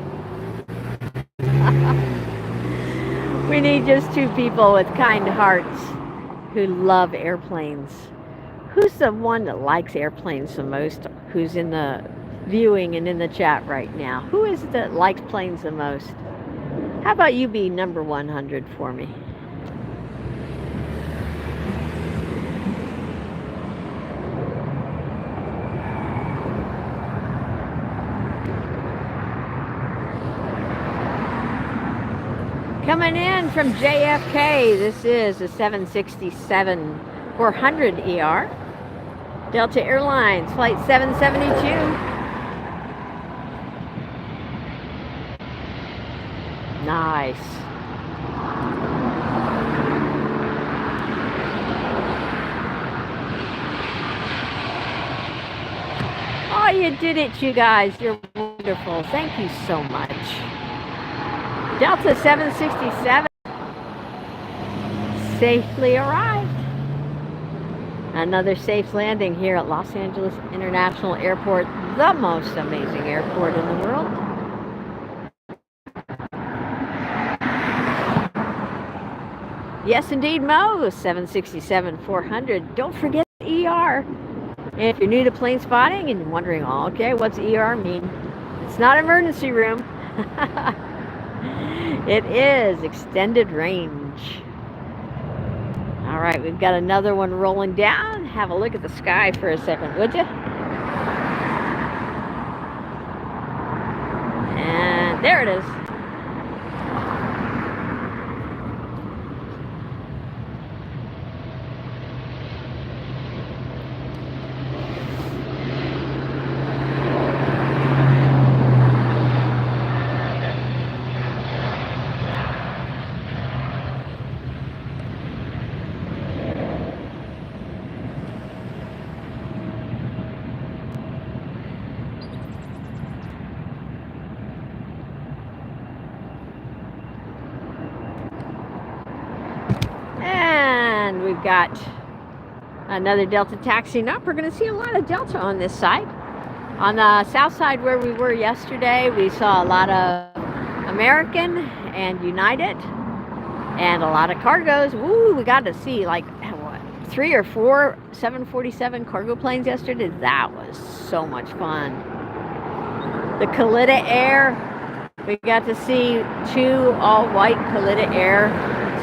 Speaker 1: We need just 2 people with kind hearts who love airplanes. Who's the one that likes airplanes the most? Who's in the viewing and in the chat right now? Who is it that likes planes the most? How about you be number 100 for me? Coming in from JFK, this is a 767-400 ER. Delta Airlines, flight 772. Nice. Oh, you did it, you guys. You're wonderful. Thank you so much. Delta 767 safely arrived. Another safe landing here at Los Angeles International Airport, the most amazing airport in the world. Yes, indeed, Mo, 767-400. Don't forget the ER. If you're new to plane spotting and you're wondering, oh, okay, what's ER mean? It's not emergency room. It is extended range. All right, we've got another one rolling down. Have a look at the sky for a second, would you? And there it is. And we've got another Delta taxiing up. We're going to see a lot of Delta on this side. On the south side where we were yesterday, we saw a lot of American and United and a lot of cargos. Woo, we got to see like what, 3 or 4 747 cargo planes yesterday. That was so much fun. The Kalitta Air, we got to see 2 all-white Kalitta Air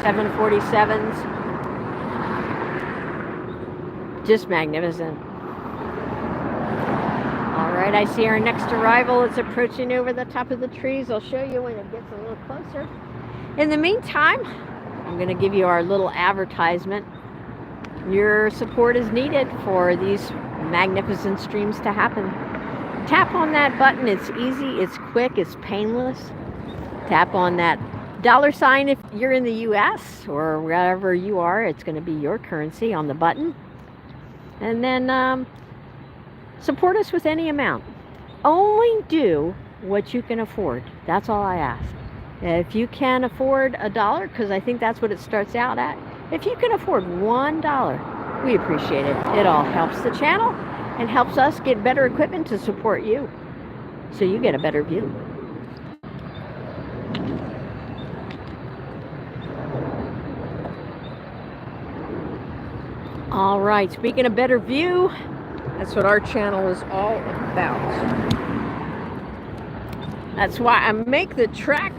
Speaker 1: 747s. Just magnificent. All right, I see our next arrival. It's approaching over the top of the trees. I'll show you when it gets a little closer. In the meantime, I'm going to give you our little advertisement. Your support is needed for these magnificent streams to happen. Tap on that button. It's easy, it's quick, it's painless. Tap on that $sign if you're in the US or wherever you are. It's going to be your currency on the button. And then support us with any amount. Only do what you can afford. That's all I ask. If you can afford $1, because I think that's what it starts out at. If you can afford $1, we appreciate it. It all helps the channel and helps us get better equipment to support you, so you get a better view. All right, speaking of better view, that's what our channel is all about. That's why I make the trek,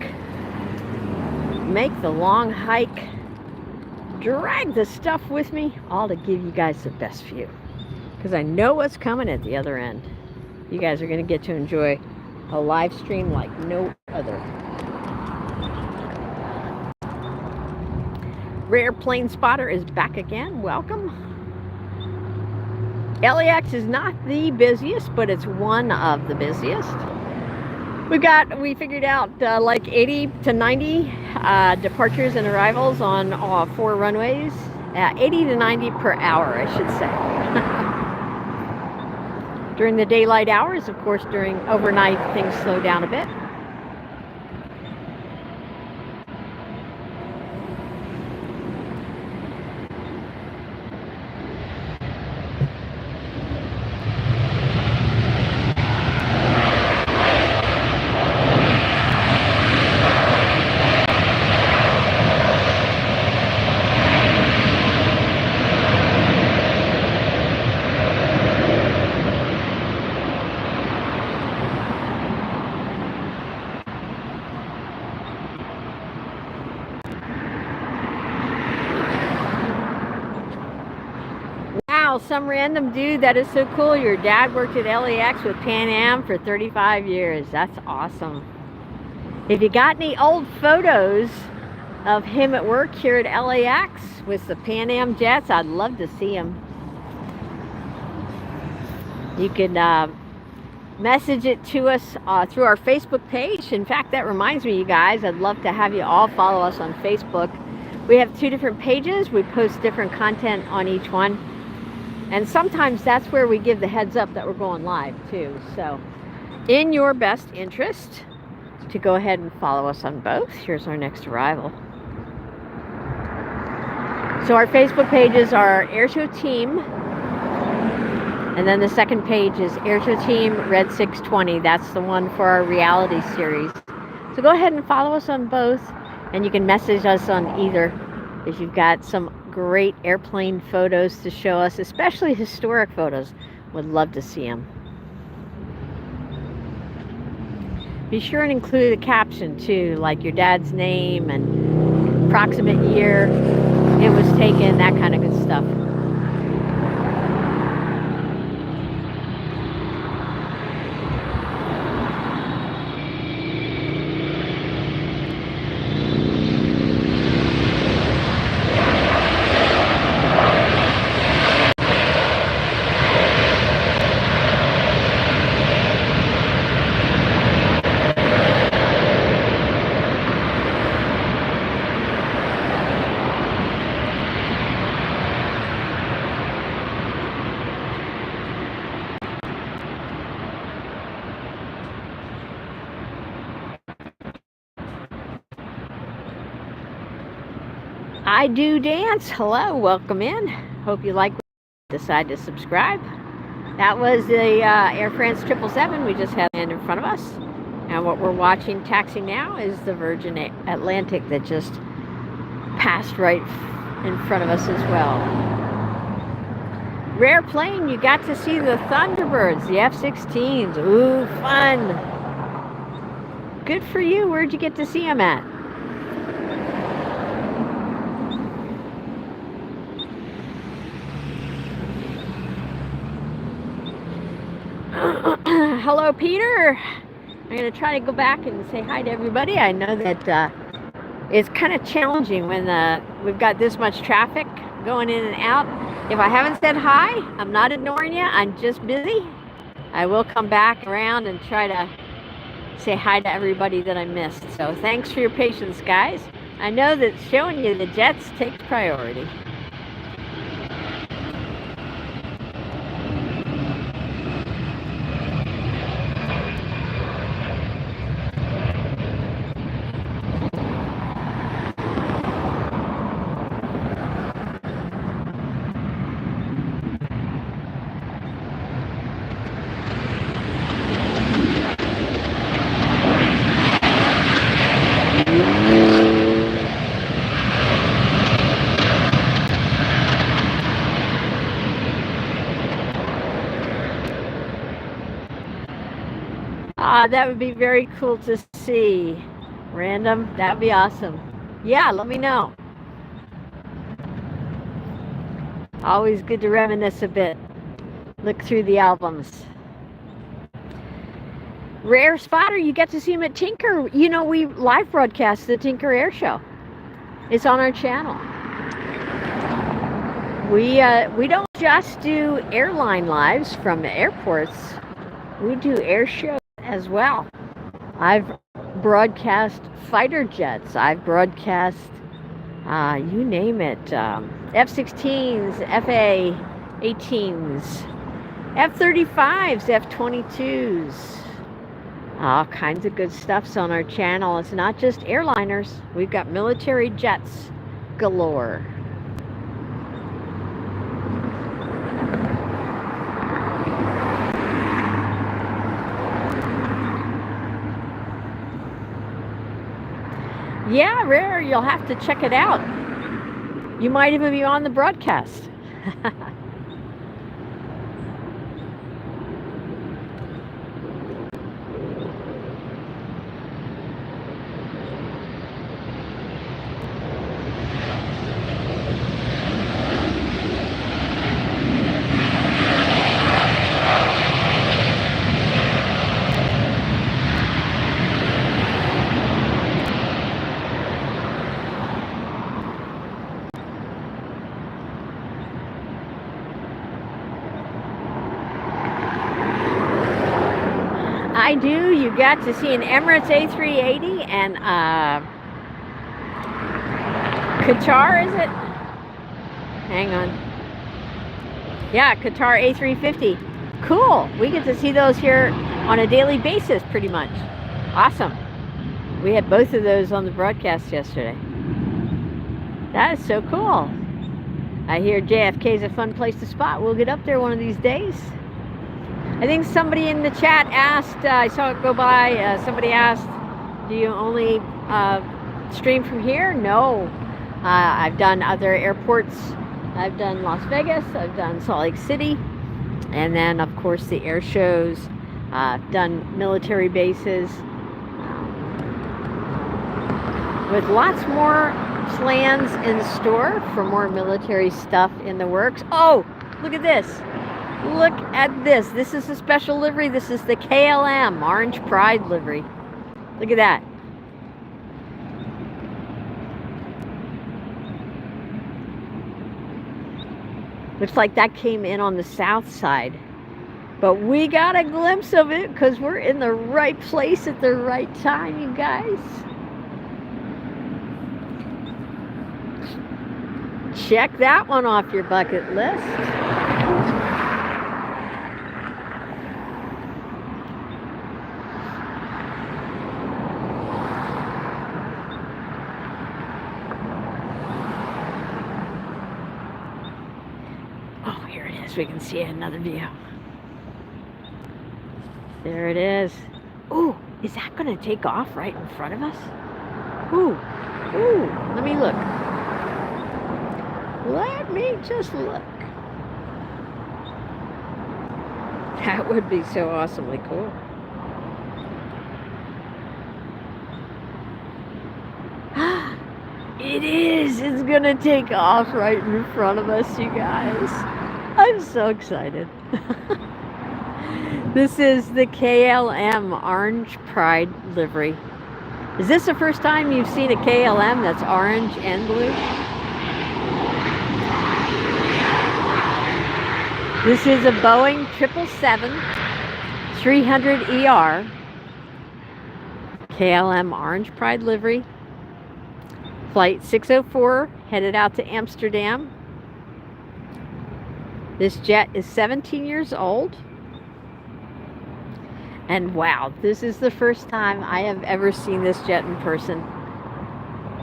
Speaker 1: make the long hike, drag the stuff with me, all to give you guys the best view. Because I know what's coming at the other end. You guys are going to get to enjoy a live stream like no other. Rare Plane Spotter is back again. Welcome. LAX is not the busiest, but it's one of the busiest. We figured out like 80 to 90 departures and arrivals on 4 runways. 80 to 90 per hour, I should say. During the daylight hours, of course, during overnight, things slow down a bit. Some random dude, that is so cool. Your dad worked at LAX with Pan Am for 35 years. That's awesome. If you got any old photos of him at work here at LAX with the Pan Am jets, I'd love to see them. You can message it to us through our Facebook page. In fact, that reminds me, you guys, I'd love to have you all follow us on Facebook. We have 2 different pages. We post different content on each one. And sometimes that's where we give the heads up that we're going live too. So in your best interest to go ahead and follow us on both. Here's our next arrival. So our Facebook pages are AirshowTeam, and then the second page is AirshowTeam Red 620. That's the one for our reality series. So go ahead and follow us on both, and you can message us on either if you've got some great airplane photos to show us, especially historic photos. Would love to see them. Be sure and include a caption too, like your dad's name and approximate year it was taken, that kind of good stuff. I do dance. Hello, welcome in. Hope you like. Decide to subscribe. That was the Air France 777 we just had in front of us, and what we're watching taxi now is the Virgin Atlantic that just passed right in front of us as well. Rare plane. You got to see the Thunderbirds, the F-16s. Ooh, fun. Good for you. Where'd you get to see them at? Hello, Peter. I'm going to try to go back and say hi to everybody. I know that it's kind of challenging when we've got this much traffic going in and out. If I haven't said hi, I'm not ignoring you. I'm just busy. I will come back around and try to say hi to everybody that I missed. So thanks for your patience, guys. I know that showing you the jets takes priority. That would be very cool to see. Random, that would be awesome. Yeah, let me know. Always good to reminisce a bit. Look through the albums. Rare spotter, you get to see him at Tinker. You know, we live broadcast the Tinker Air Show. It's on our channel. We don't just do airline lives from the airports. We do air shows as well. I've broadcast fighter jets. I've broadcast, you name it, F-16s, FA-18s, F-35s, F-22s. All kinds of good stuff's on our channel. It's not just airliners. We've got military jets galore. Yeah, Rare, you'll have to check it out. You might even be on the broadcast. I do. You got to see an Emirates A380 and Qatar, is it? Hang on. Yeah, Qatar A350. Cool. We get to see those here on a daily basis, pretty much. Awesome. We had both of those on the broadcast yesterday. That is so cool. I hear JFK is a fun place to spot. We'll get up there one of these days. I think somebody in the chat asked, I saw it go by, somebody asked, do you only stream from here? No. I've done other airports. I've done Las Vegas. I've done Salt Lake City. And then, of course, the air shows. Done military bases. With lots more plans in store for more military stuff in the works. Oh, look at this. Look at this. This is a special livery. This is the KLM Orange Pride livery. Look at that. Looks like that came in on the south side. But we got a glimpse of it because we're in the right place at the right time, you guys. Check that one off your bucket list. Oh, here it is. We can see another view. There it is. Ooh, is that going to take off right in front of us? Ooh, let me look. Let me just look. That would be so awesomely cool. It is. It's going to take off right in front of us, you guys. I'm so excited. This is the KLM Orange Pride livery. Is this the first time you've seen a KLM that's orange and blue? This is a Boeing 777-300ER KLM Orange Pride livery. Flight 604 headed out to Amsterdam. This jet is 17 years old. And wow, this is the first time I have ever seen this jet in person.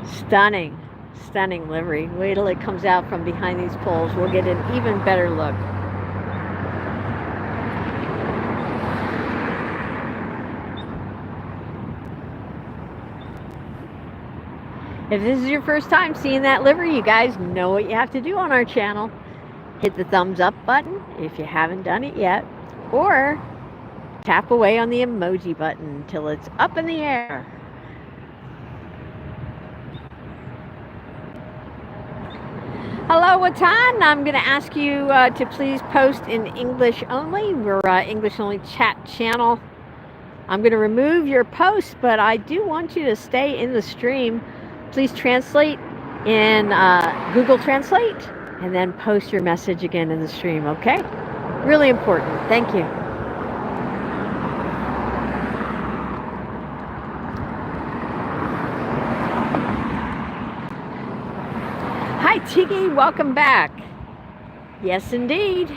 Speaker 1: Stunning, stunning livery. Wait till it comes out from behind these poles. We'll get an even better look. If this is your first time seeing that livery, you guys know what you have to do on our channel. Hit the thumbs up button if you haven't done it yet, or tap away on the emoji button until it's up in the air. Hello, Watan. I'm going to ask you to please post in English only. We're English only chat channel. I'm going to remove your post, but I do want you to stay in the stream. Please translate in Google Translate and then post your message again in the stream, okay? Really important. Thank you. Hi, Tiggy. Welcome back. Yes, indeed.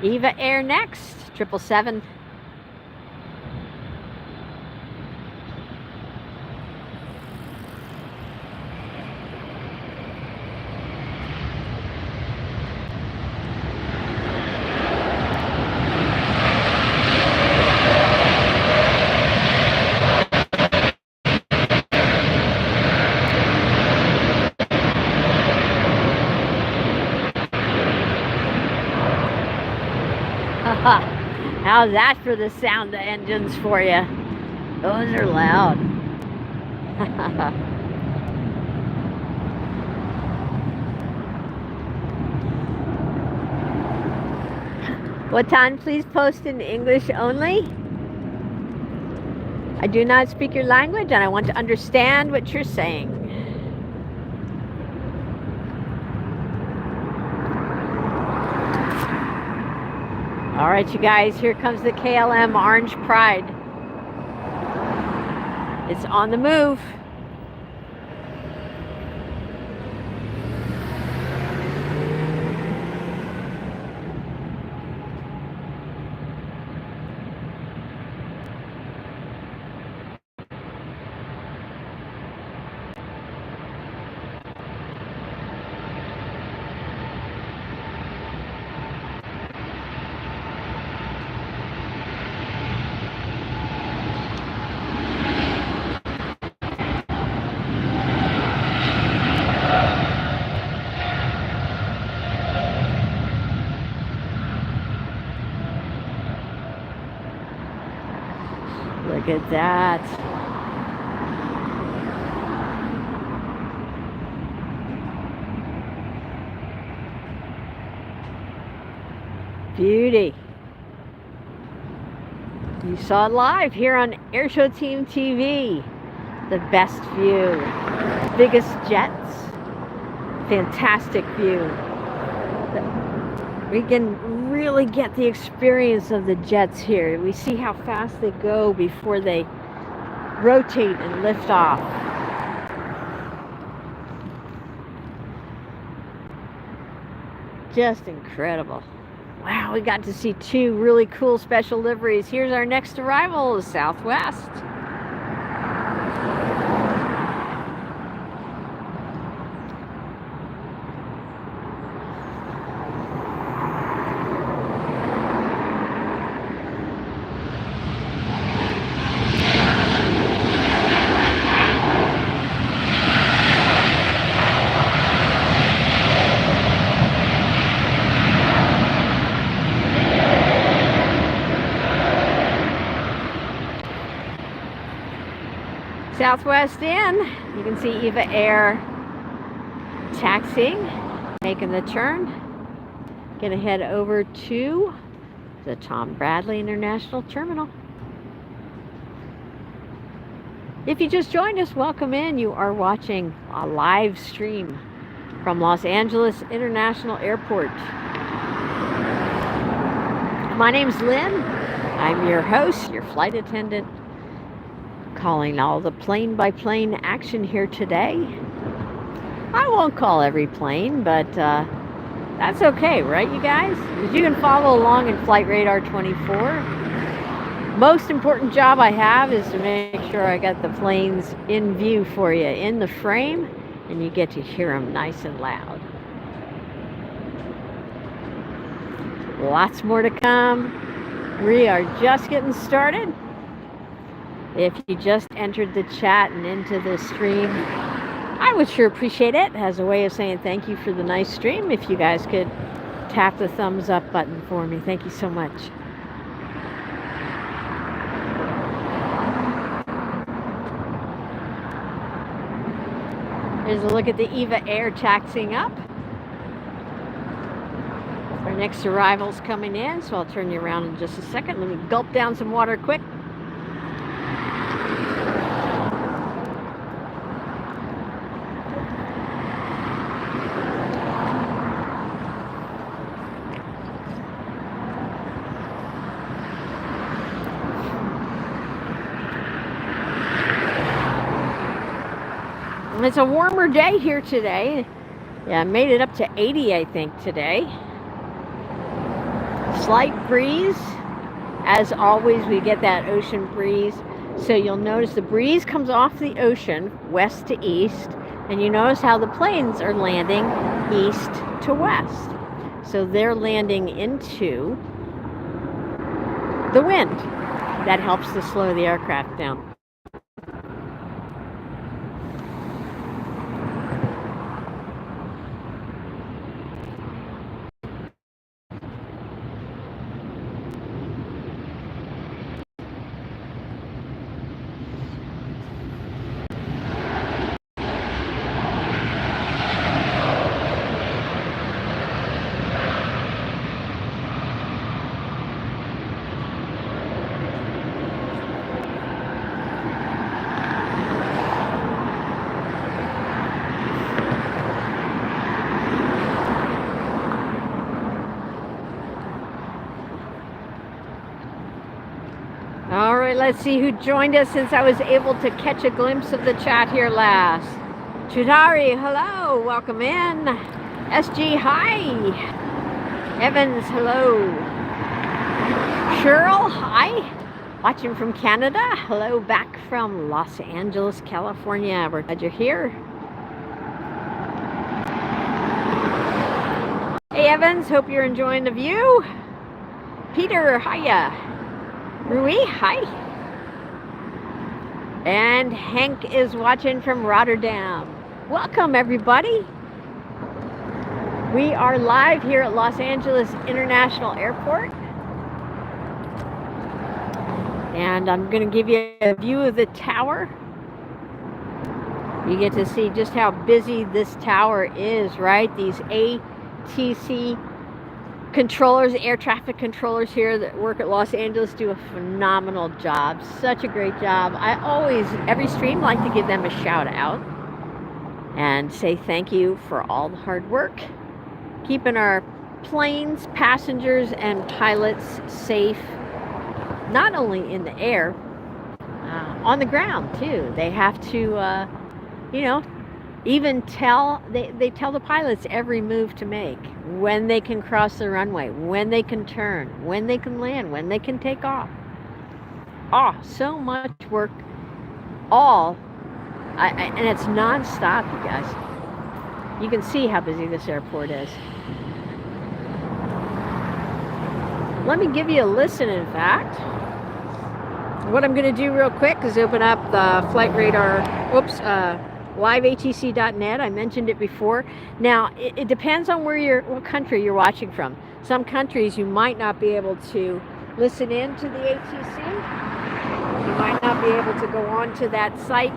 Speaker 1: Eva Air next, 777. How's that for the sound of engines for you? Those are loud. What time? Please post in English only. I do not speak your language and I want to understand what you're saying. All right, you guys, here comes the KLM Orange Pride. It's on the move. Look at that. Beauty. You saw it live here on AirshowTeamTV. The best view. Biggest jets. Fantastic view. We can really get the experience of the jets here. We see how fast they go before they rotate and lift off. Just incredible. Wow, we got to see two really cool special liveries. Here's our next arrival, Southwest. Southwest in, you can see Eva Air taxiing, making the turn. Gonna head over to the Tom Bradley International Terminal. If you just joined us, welcome in. You are watching a live stream from Los Angeles International Airport. My name's Lynn. I'm your host, your flight attendant, calling all the plane-by-plane action here today. I won't call every plane, but that's okay, right, you guys? Because you can follow along in Flight Radar 24. Most important job I have is to make sure I got the planes in view for you, in the frame, and you get to hear them nice and loud. Lots more to come. We are just getting started. If you just entered the chat and into the stream, I would sure appreciate it as a way of saying thank you for the nice stream. If you guys could tap the thumbs up button for me. Thank you so much. Here's a look at the Eva Air taxiing up. Our next arrival's coming in, so I'll turn you around in just a second. Let me gulp down some water quick. It's a warmer day here today. Yeah, I made it up to 80, I think, today. Slight breeze. As always, we get that ocean breeze. So you'll notice the breeze comes off the ocean, west to east, and you notice how the planes are landing east to west. So they're landing into the wind. That helps to slow the aircraft down. All right, let's see who joined us since I was able to catch a glimpse of the chat here last. Chudari, hello, welcome in. SG, hi. Evans, hello. Cheryl, hi. Watching from Canada. Hello, back from Los Angeles, California. We're glad you're here. Hey, Evans, hope you're enjoying the view. Peter, hiya. Rui, hi. And Hank is watching from Rotterdam. Welcome, everybody. We are live here at Los Angeles International Airport. And I'm going to give you a view of the tower. You get to see just how busy this tower is, right? These ATC controllers, air traffic controllers here that work at Los Angeles do a phenomenal job. Such a great job. I always, every stream, like to give them a shout out and say thank you for all the hard work, keeping our planes, passengers, and pilots safe, not only in the air, on the ground too. They have to, you know, even they tell the pilots every move to make, when they can cross the runway, when they can turn, when they can land, when they can take off. Oh, so much work, and it's non-stop, you guys. You can see how busy this airport is. Let me give you a listen, in fact. What I'm going to do real quick is open up the flight radar, liveatc.net. I mentioned it before. Now, it depends on what country you're watching from. Some countries you might not be able to listen in to the ATC. You might not be able to go on to that site.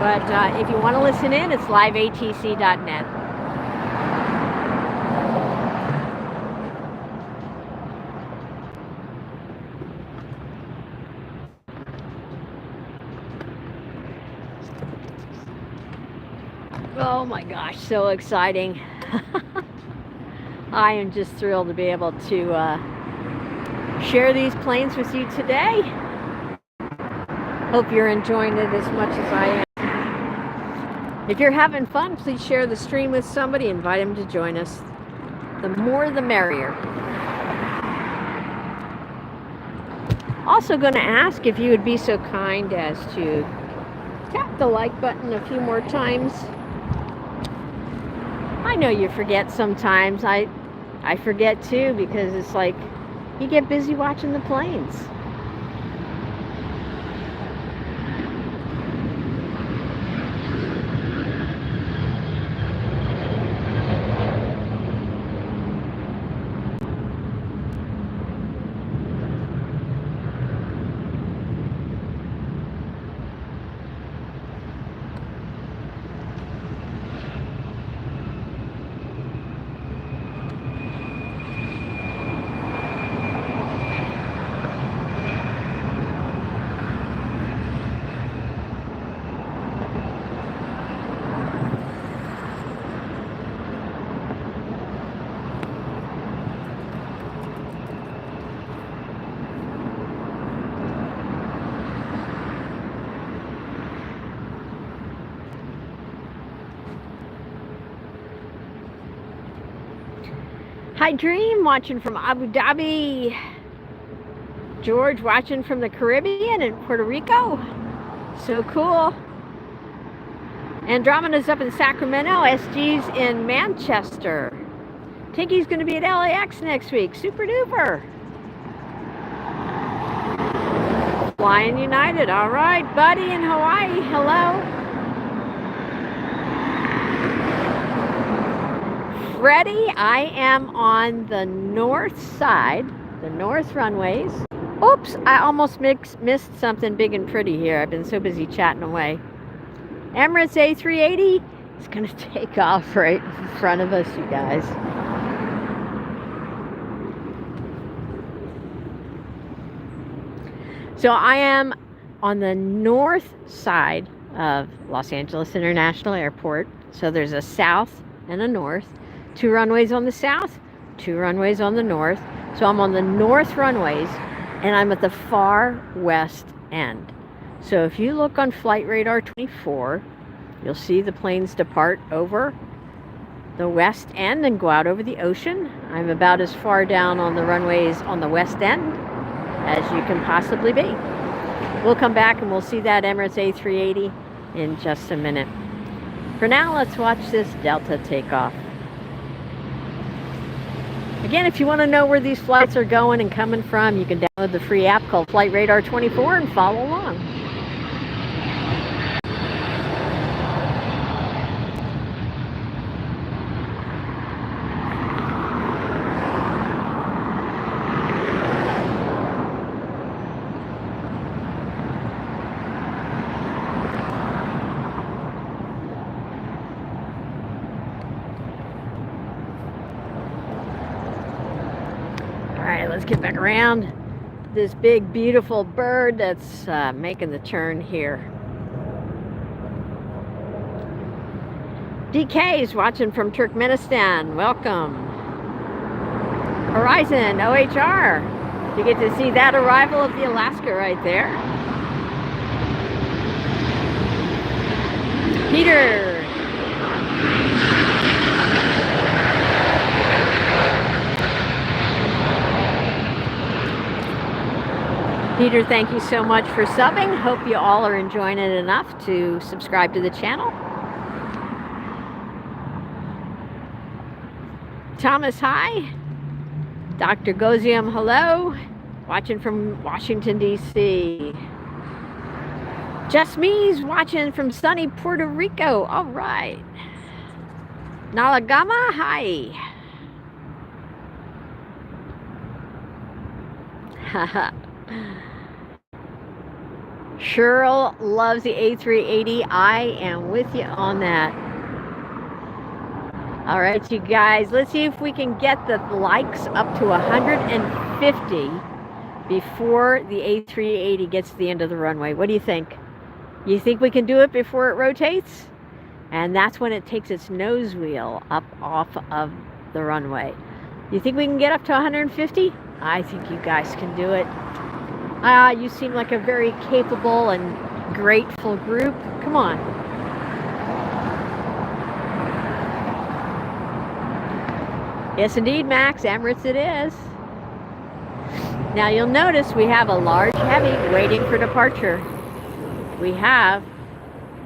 Speaker 1: But if you want to listen in, it's liveatc.net. Oh my gosh, so exciting. I am just thrilled to be able to share these planes with you today. Hope you're enjoying it as much as I am. If you're having fun, please share the stream with somebody, invite them to join us. The more the merrier. Also going to ask if you would be so kind as to tap the like button a few more times. I know you forget sometimes. I forget too, because it's like you get busy watching the planes. Hi Dream, watching from Abu Dhabi. George watching from the Caribbean and Puerto Rico. So cool. Andromeda's up in Sacramento. SG's in Manchester. Tinky's going to be at LAX next week. Super duper. Flying United. All right. Buddy in Hawaii. Hello. Freddie, I am on the north side, the north runways. Oops, I almost missed something big and pretty here. I've been so busy chatting away. Emirates A380 is going to take off right in front of us, you guys. So I am on the north side of Los Angeles International Airport. So there's a south and a north. 2 runways on the south, 2 runways on the north. So I'm on the north runways, and I'm at the far west end. So if you look on Flight Radar 24, you'll see the planes depart over the west end and go out over the ocean. I'm about as far down on the runways on the west end as you can possibly be. We'll come back and we'll see that Emirates A380 in just a minute. For now, let's watch this Delta takeoff. Again, if you want to know where these flights are going and coming from, you can download the free app called Flight Radar 24 and follow along. get back around this big, beautiful bird that's making the turn here. DK's watching from Turkmenistan. Welcome. Horizon, OHR. You get to see that arrival of the Alaska right there. Peter. Peter, thank you so much for subbing. Hope you all are enjoying it enough to subscribe to the channel. Thomas, hi. Dr. Gozium, hello. Watching from Washington, D.C. Just me's watching from sunny Puerto Rico. All right. Nalagama, hi. Haha. Cheryl loves the A380. I am with you on that. All right, you guys, let's see if we can get the likes up to 150 before the A380 gets to the end of the runway. What do you think? You think we can do it before it rotates? And that's when it takes its nose wheel up off of the runway. You think we can get up to 150? I think you guys can do it. You seem like a very capable and grateful group. Come on. Yes, indeed, Max. Emirates it is. Now, you'll notice we have a large heavy waiting for departure. We have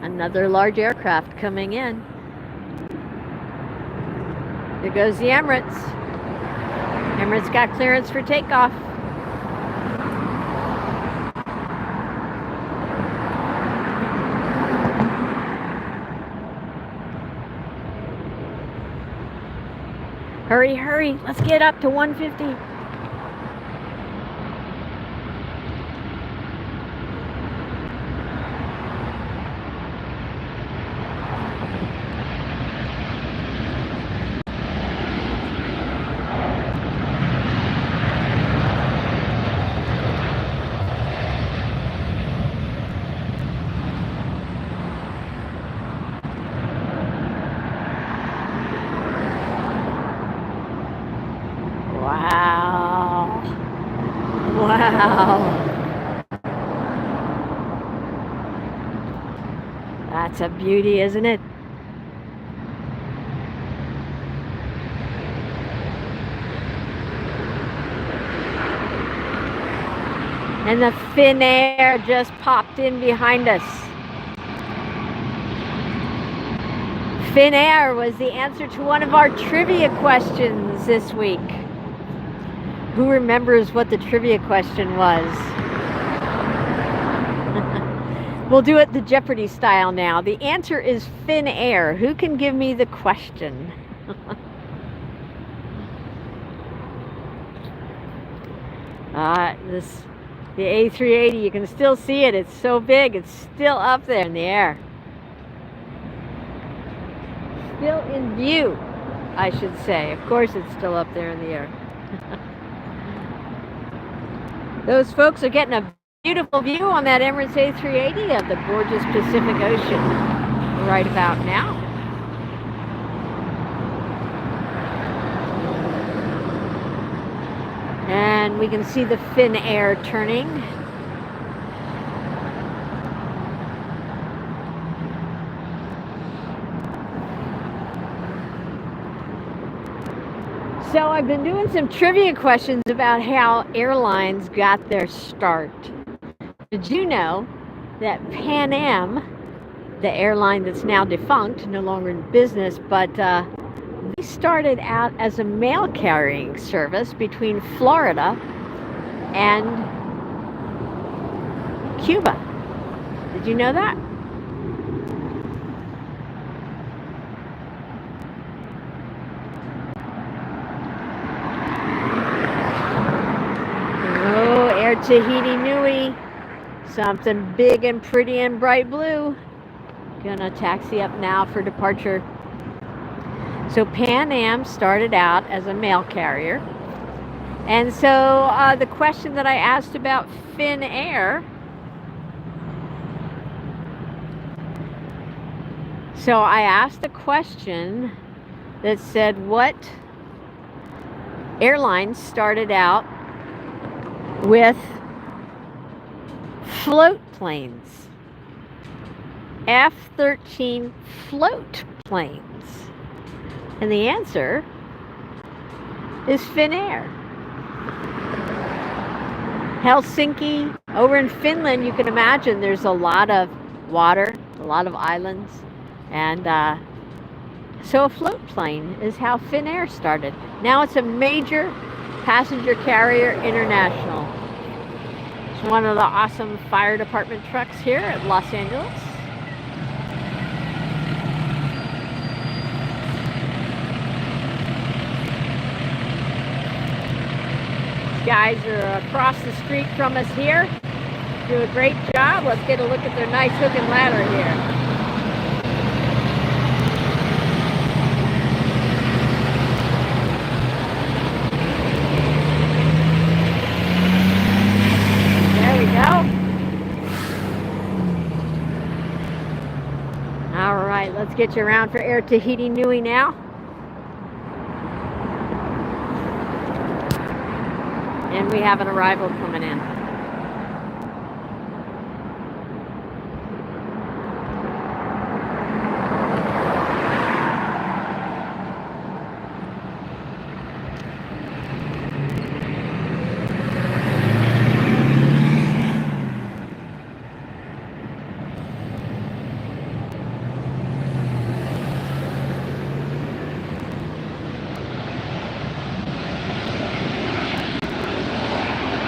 Speaker 1: another large aircraft coming in. There goes the Emirates. Emirates got clearance for takeoff. Hurry, hurry, let's get up to 150. That's a beauty, isn't it? And the Finnair just popped in behind us. Finnair was the answer to one of our trivia questions this week. Who remembers what the trivia question was? We'll do it the Jeopardy style now. The answer is Finnair. Who can give me the question? The A380, you can still see it. It's so big. It's still up there in the air. Still in view, I should say. Of course it's still up there in the air. Those folks are getting a beautiful view on that Emirates A380 of the gorgeous Pacific Ocean right about now. And we can see the Finnair turning. So I've been doing some trivia questions about how airlines got their start. Did you know that Pan Am, the airline that's now defunct, no longer in business, but they started out as a mail carrying service between Florida and Cuba. Did you know that? Oh, Air Tahiti Nui. Something big and pretty and bright blue. Gonna taxi up now for departure. So Pan Am started out as a mail carrier. And so the question that I asked about Finnair, so I asked a question that said, what airline started out with float planes? F-13 float planes. And the answer is Finnair. Helsinki, over in Finland, you can imagine there's a lot of water, a lot of islands, and so a float plane is how Finnair started. Now it's a major passenger carrier international. It's one of the awesome fire department trucks here at Los Angeles. These guys are across the street from us here. Do a great job. Let's get a look at their nice hook and ladder here. All right, let's get you around for Air Tahiti Nui now. And we have an arrival coming in.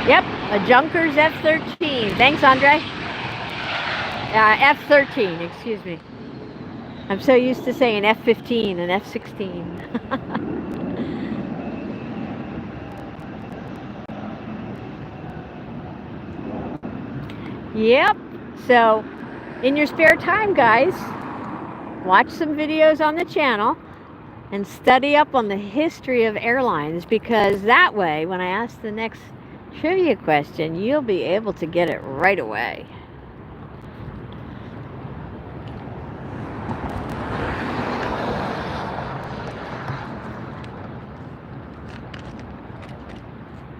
Speaker 1: Yep, a Junkers F-13. Thanks, Andre. F-13, excuse me. I'm so used to saying F-15 and F-16. Yep, so in your spare time, guys, watch some videos on the channel and study up on the history of airlines, because that way, when I ask the next trivia question, you'll be able to get it right away.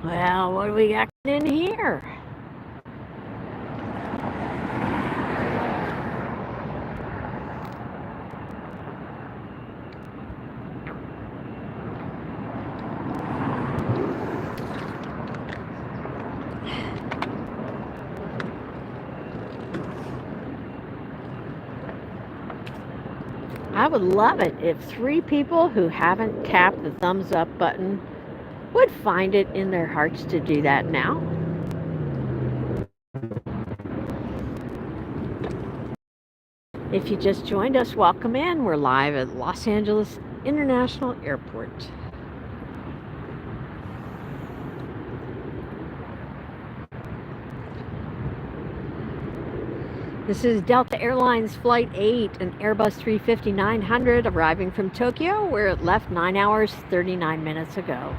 Speaker 1: Well, what do we got in here? I would love it if 3 people who haven't tapped the thumbs up button would find it in their hearts to do that now. If you just joined us, welcome in. We're live at Los Angeles International Airport. This is Delta Airlines Flight 8, an Airbus 350-900 arriving from Tokyo, where it left 9 hours, 39 minutes ago.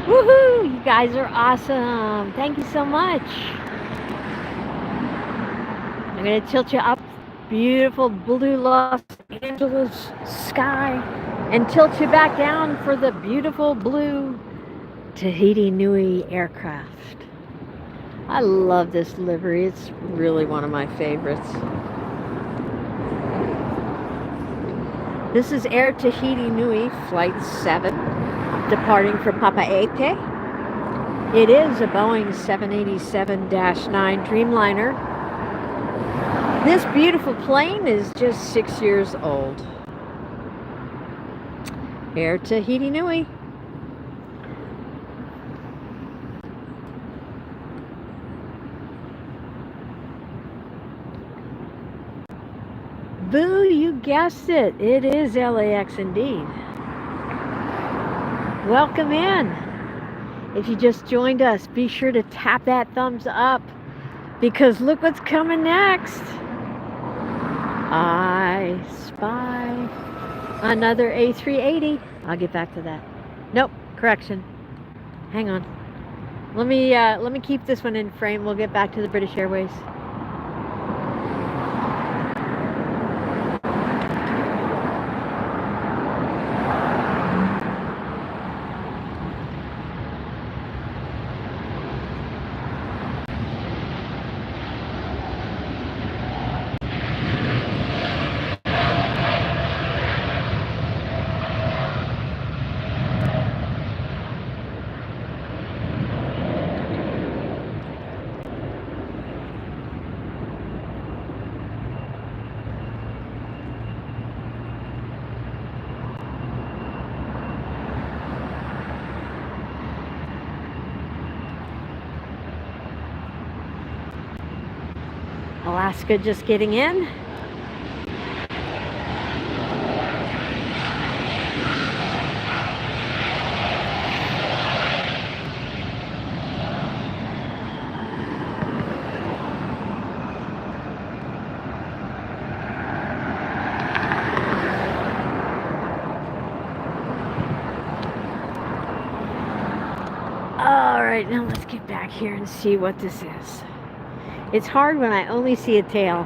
Speaker 1: Woohoo! You guys are awesome. Thank you so much. I'm going to tilt you up. Beautiful blue Los Angeles sky. And tilt you back down for the beautiful blue Tahiti Nui aircraft. I love this livery. It's really one of my favorites. This is Air Tahiti Nui Flight 7. Departing from Papeete. It is a Boeing 787-9 Dreamliner. This beautiful plane is just 6 years old. Air Tahiti Nui. guessed it. It is LAX indeed. Welcome in. If you just joined us, be sure to tap that thumbs up because look what's coming next. I spy another A380. I'll get back to that. Nope, correction. Hang on. Let me keep this one in frame. We'll get back to the British Airways. Alaska just getting in. All right, now let's get back here and see what this is. It's hard when I only see a tail,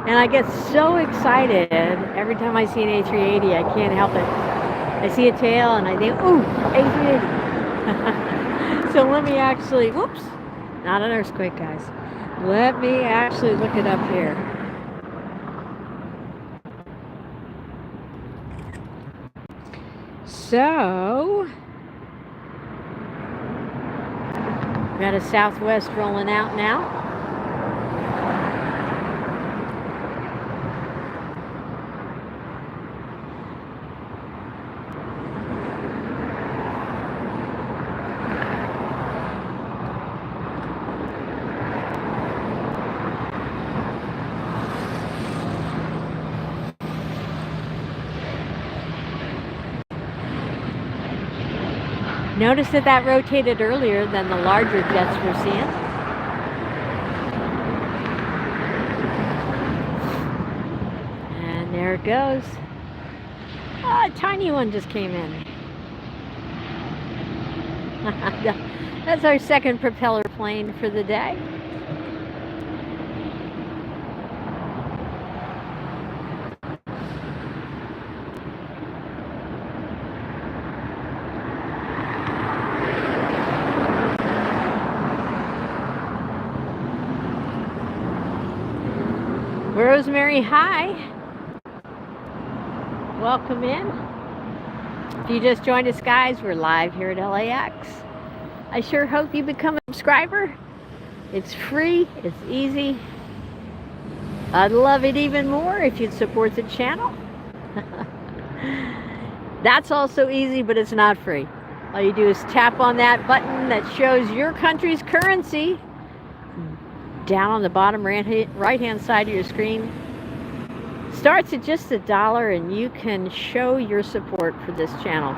Speaker 1: and I get so excited every time I see an A380. I can't help it. I see a tail and I think, ooh, A380. So let me actually, whoops, not an earthquake, guys. Let me actually look it up here. So, we got a Southwest rolling out now. Notice that rotated earlier than the larger jets we're seeing. And there it goes. Oh, a tiny one just came in. That's our second propeller plane for the day. Rosemary, hi. Welcome in. If you just joined us, guys, we're live here at LAX. I sure hope you become a subscriber. It's free, it's easy. I'd love it even more if you'd support the channel. That's also easy, but it's not free. All you do is tap on that button that shows your country's currency down on the bottom right-hand side of your screen. Starts at just $1 and you can show your support for this channel.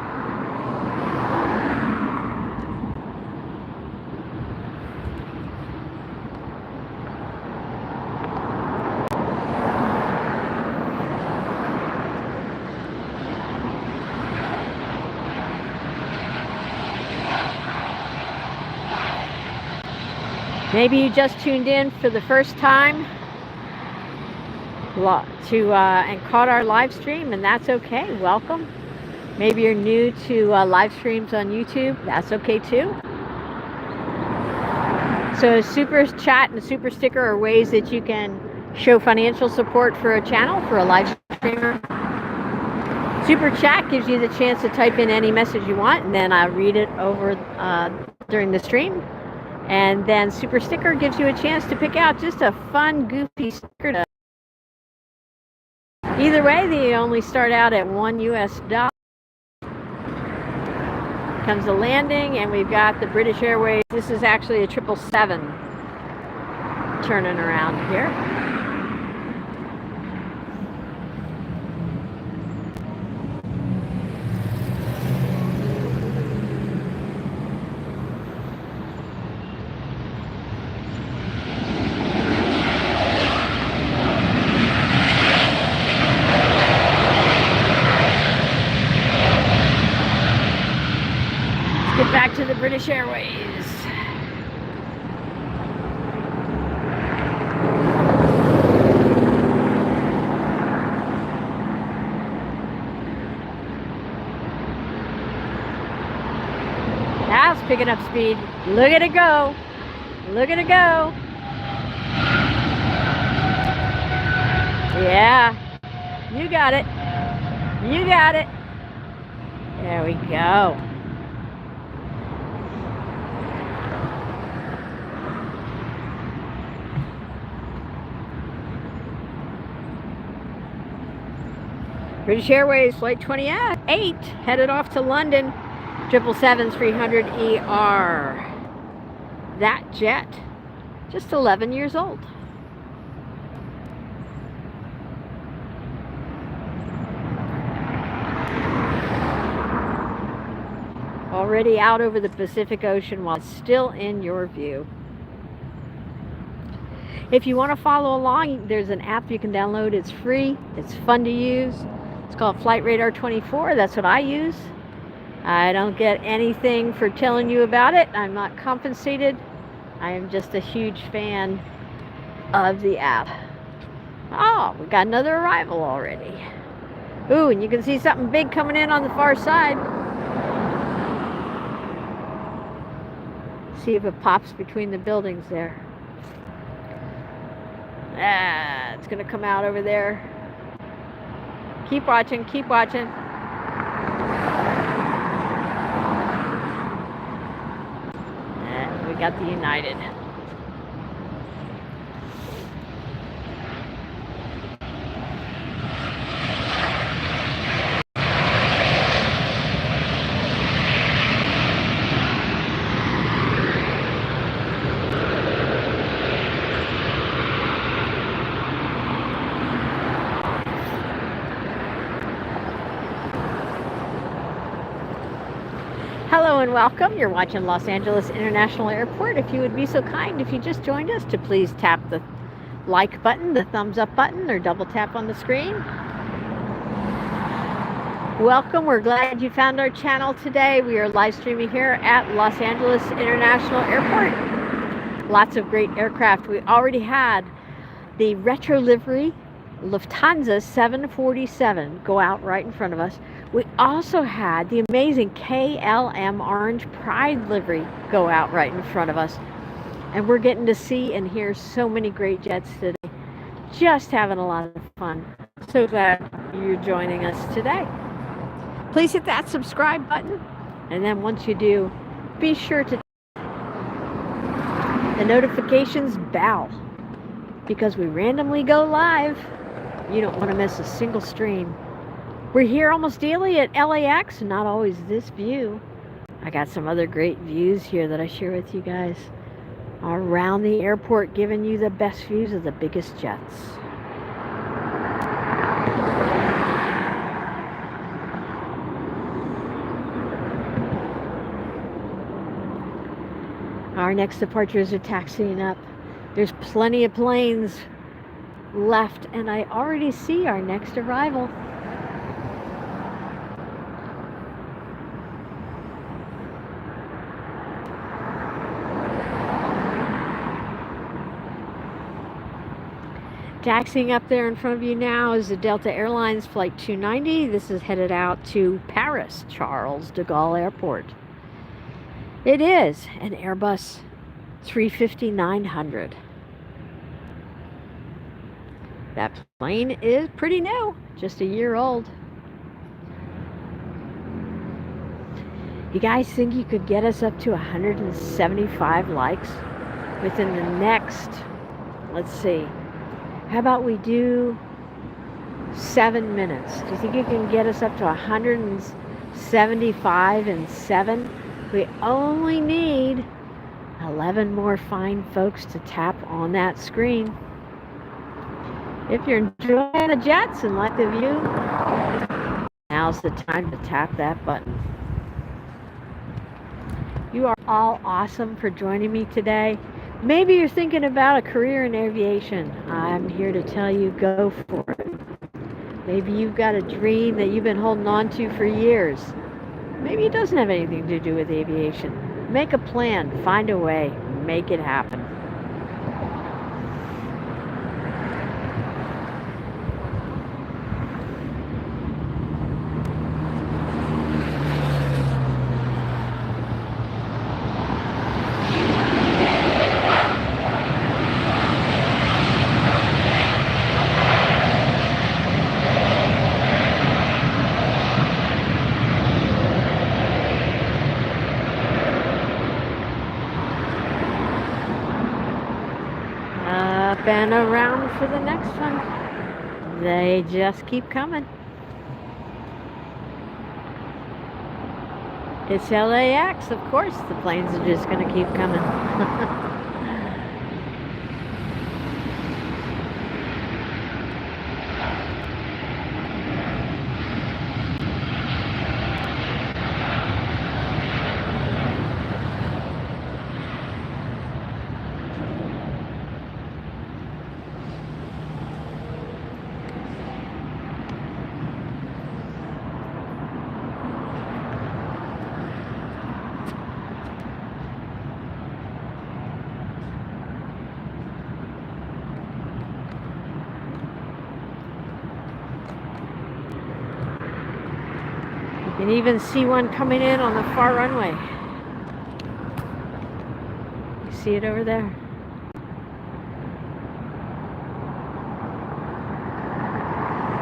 Speaker 1: Maybe you just tuned in for the first time and caught our live stream, and that's okay. Welcome. Maybe you're new to live streams on YouTube. That's okay too. So a super chat and a super sticker are ways that you can show financial support for a channel, for a live streamer. Super chat gives you the chance to type in any message you want, and then I'll read it over during the stream. And then super sticker gives you a chance to pick out just a fun, goofy sticker. Either way, they only start out at $1 US. Comes the landing, and we've got the British Airways. This is actually a 777 turning around here. British Airways. Now it's picking up speed. Look at it go. Look at it go. Yeah. You got it. You got it. There we go. British Airways Flight 28 headed off to London. 777-300ER. That jet, just 11 years old. Already out over the Pacific Ocean while it's still in your view. If you want to follow along, there's an app you can download. It's free. It's fun to use. It's called Flight Radar 24. That's what I use. I don't get anything for telling you about it. I'm not compensated. I am just a huge fan of the app. Oh, we got another arrival already. Ooh, and you can see something big coming in on the far side. See if it pops between the buildings there. Ah, it's gonna come out over there. Keep watching, keep watching. We got the United. Hello and welcome. You're watching Los Angeles International Airport. If you would be so kind, if you just joined us, to please tap the like button, the thumbs up button, or double tap on the screen. Welcome. We're glad you found our channel today. We are live streaming here at Los Angeles International Airport. Lots of great aircraft. We already had the retro livery Lufthansa 747 go out right in front of us. We also had the amazing KLM Orange Pride livery go out right in front of us. And we're getting to see and hear so many great jets today. Just having a lot of fun. So glad you're joining us today. Please hit that subscribe button. And then once you do, be sure to the notifications bell, because we randomly go live. You don't want to miss a single stream. We're here almost daily at LAX, not always this view. I got some other great views here that I share with you guys around the airport, giving you the best views of the biggest jets. Our next departures are taxiing up. There's plenty of planes left, and I already see our next arrival. Taxiing up there in front of you now is the Delta Airlines Flight 290. This is headed out to Paris, Charles de Gaulle Airport. It is an Airbus A380-900. That plane is pretty new, just a year old. You guys think you could get us up to 175 likes within the next, let's see, how about we do 7 minutes? Do you think you can get us up to 175 in 7? We only need 11 more fine folks to tap on that screen. If you're enjoying the jets and like the view, now's the time to tap that button. You are all awesome for joining me today. Maybe you're thinking about a career in aviation. I'm here to tell you, go for it. Maybe you've got a dream that you've been holding on to for years. Maybe it doesn't have anything to do with aviation. Make a plan, find a way, make it happen. Up and around for the next one. They just keep coming. It's LAX, of course. The planes are just going to keep coming. You can even see one coming in on the far runway. You see it over there?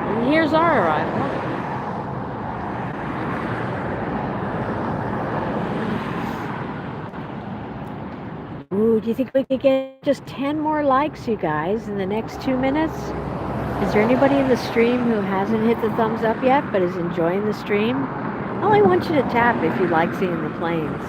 Speaker 1: And here's our arrival. Ooh, do you think we could get just 10 more likes, you guys, in the next 2 minutes? Is there anybody in the stream who hasn't hit the thumbs up yet but is enjoying the stream? I only want you to tap if you like seeing the planes.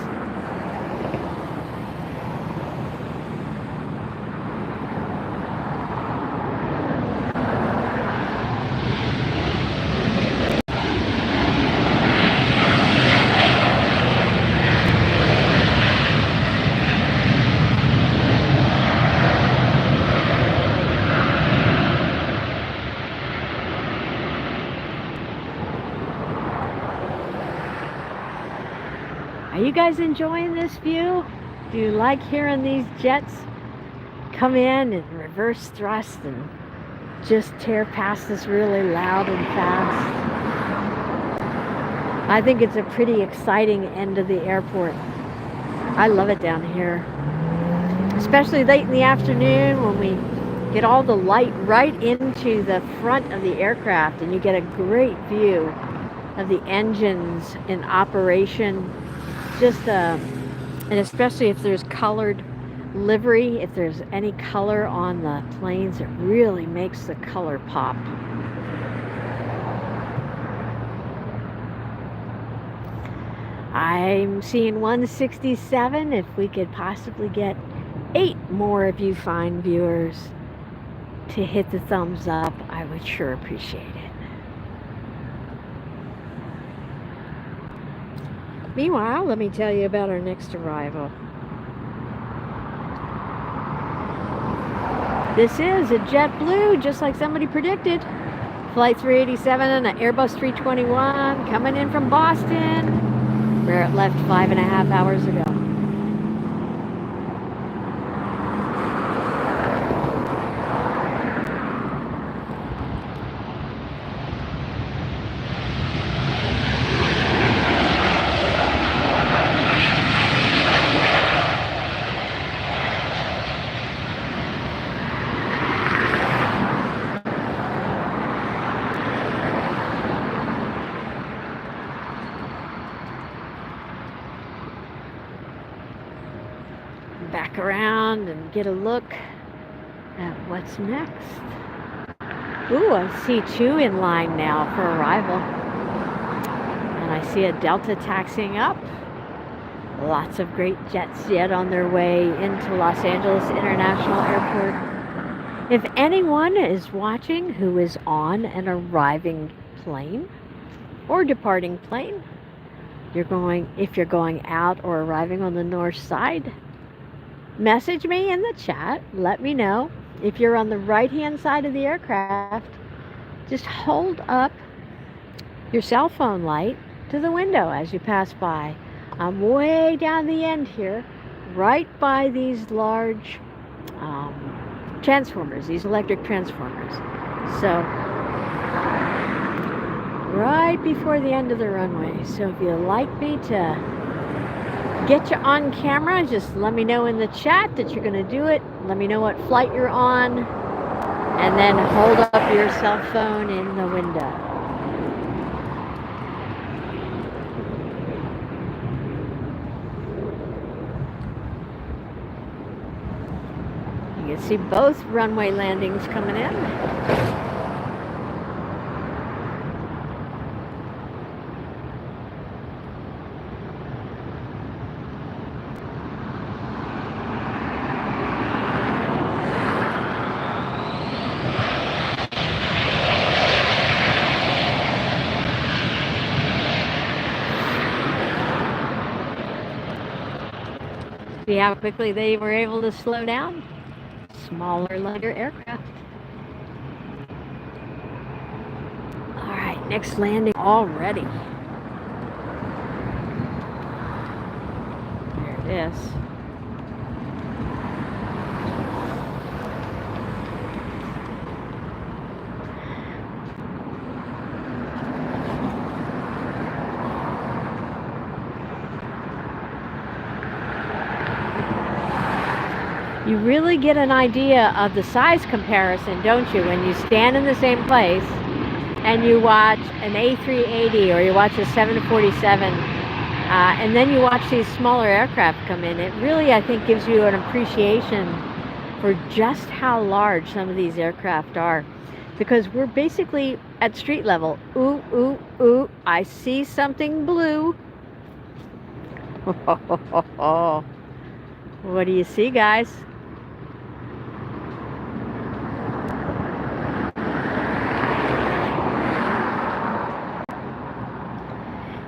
Speaker 1: Are you guys enjoying this view? Do you like hearing these jets come in and reverse thrust and just tear past us really loud and fast? I think it's a pretty exciting end of the airport. I love it down here, especially late in the afternoon when we get all the light right into the front of the aircraft and you get a great view of the engines in operation. Just and especially if there's colored livery, if there's any color on the planes, it really makes the color pop. I'm seeing 167. If we could possibly get 8 more of you fine viewers to hit the thumbs up, I would sure appreciate it. Meanwhile, let me tell you about our next arrival. This is a JetBlue, just like somebody predicted. Flight 387 and an Airbus 321 coming in from Boston, where it left 5.5 hours ago. Back around and get a look at what's next. Ooh, I see 2 in line now for arrival. And I see a Delta taxiing up. Lots of great jets yet on their way into Los Angeles International Airport. If anyone is watching who is on an arriving plane or departing plane, if you're going out or arriving on the north side, message me in the chat. Let me know. If you're on the right-hand side of the aircraft, just hold up your cell phone light to the window as you pass by. I'm way down the end here, right by these large transformers, these electric transformers. So, right before the end of the runway. So if you'd like me to get you on camera, just let me know in the chat that you're going to do it. Let me know what flight you're on, and then hold up your cell phone in the window. You can see both runway landings coming in. See how quickly they were able to slow down? Smaller, lighter aircraft. All right, next landing already. There it is. You really get an idea of the size comparison, don't you, when you stand in the same place and you watch an A380 or you watch a 747 and then you watch these smaller aircraft come in. It really, I think, gives you an appreciation for just how large some of these aircraft are, because we're basically at street level. Ooh, ooh, ooh, I see something blue. What do you see, guys?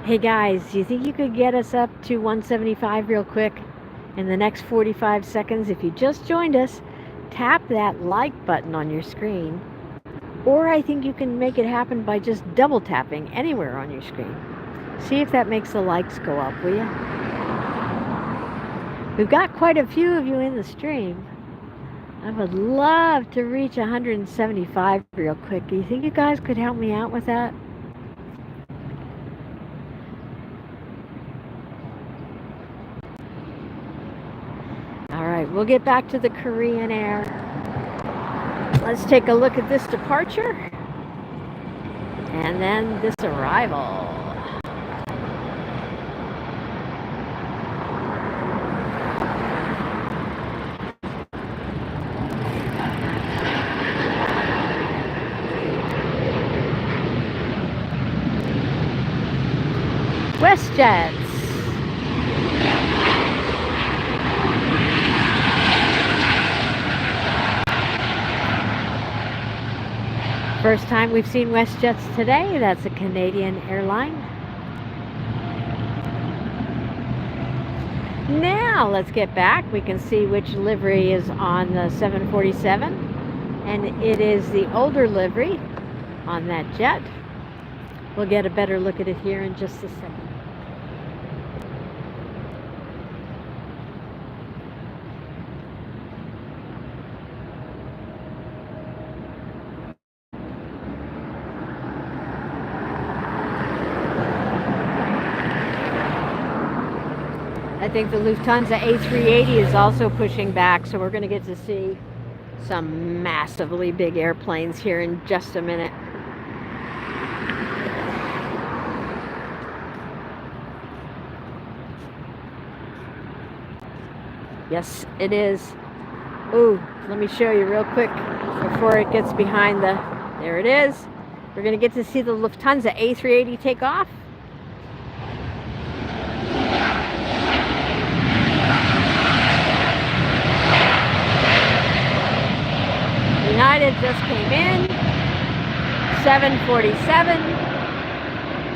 Speaker 1: Hey guys, do you think you could get us up to 175 real quick in the next 45 seconds? If you just joined us, tap that like button on your screen. Or I think you can make it happen by just double tapping anywhere on your screen. See if that makes the likes go up, will you? We've got quite a few of you in the stream. I would love to reach 175 real quick. Do you think you guys could help me out with that? All right, we'll get back to the Korean Air. Let's take a look at this departure and then this arrival. WestJets. First time we've seen WestJets today. That's a Canadian airline. Now let's get back. We can see which livery is on the 747, and it is the older livery on that jet. We'll get a better look at it here in just a second. I think the Lufthansa A380 is also pushing back, so we're going to get to see some massively big airplanes here in just a minute. Yes, it is. Ooh, let me show you real quick before it gets behind the... There it is. We're going to get to see the Lufthansa A380 take off. United just came in. 747.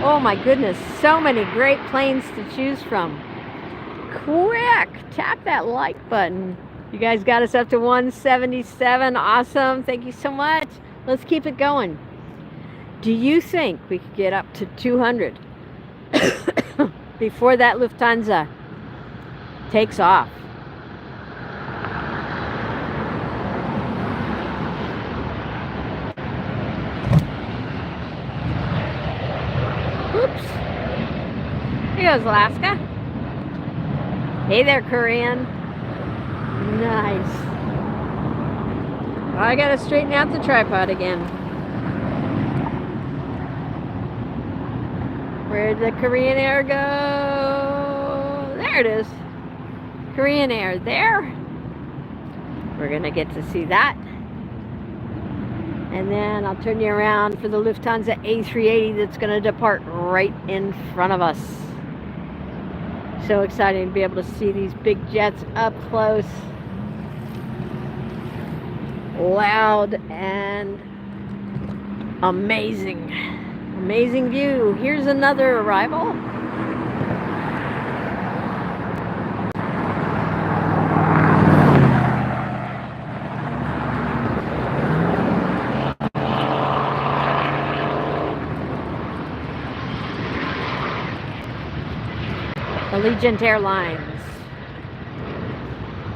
Speaker 1: Oh my goodness, so many great planes to choose from. Quick, tap that like button. You guys got us up to 177. Awesome. Thank you so much. Let's keep it going. Do you think we could get up to 200? before that Lufthansa takes off. Oops. Here goes Alaska. Hey there, Korean. Nice. I gotta straighten out the tripod again. Where'd the Korean Air go? There it is. Korean Air there. We're gonna get to see that. And then I'll turn you around for the Lufthansa A380 that's gonna depart right in front of us. So exciting to be able to see these big jets up close. Loud and amazing. Amazing view. Here's another arrival. Allegiant Airlines.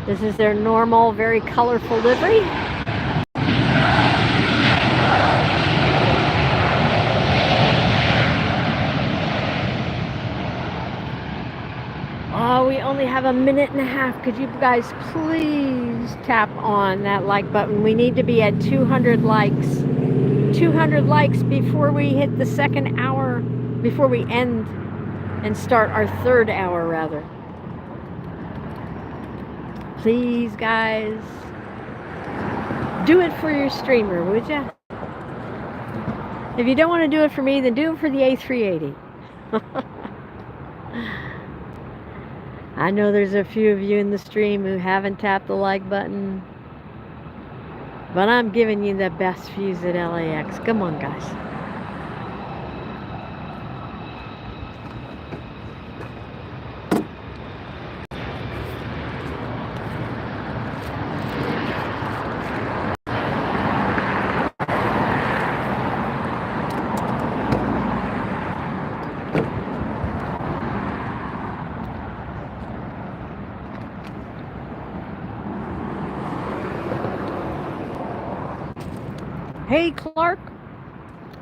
Speaker 1: This is their normal, very colorful livery. Oh, we only have a minute and a half. Could you guys please tap on that like button? We need to be at 200 likes. 200 likes before we hit the second hour, before we end and start our third hour, rather. Please, guys, do it for your streamer, would ya? If you don't want to do it for me, then do it for the A380. I know there's a few of you in the stream who haven't tapped the like button, but I'm giving you the best views at LAX. Come on, guys. Hey, Clark.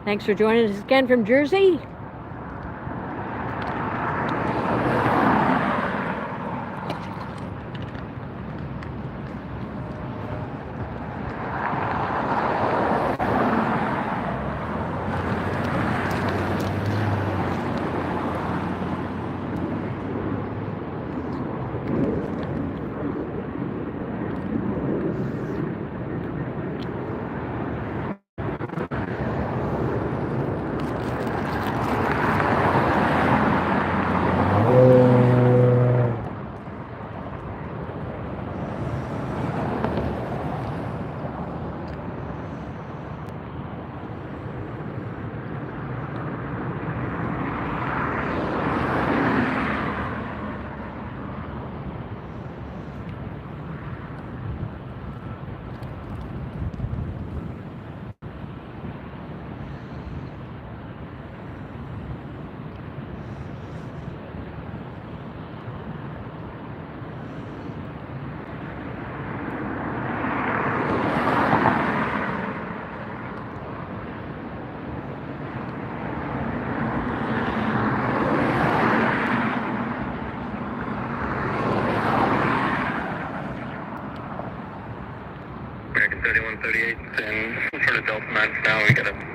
Speaker 1: Thanks for joining us again from Jersey.
Speaker 2: American 3138 in front of Delta 9 now. We got a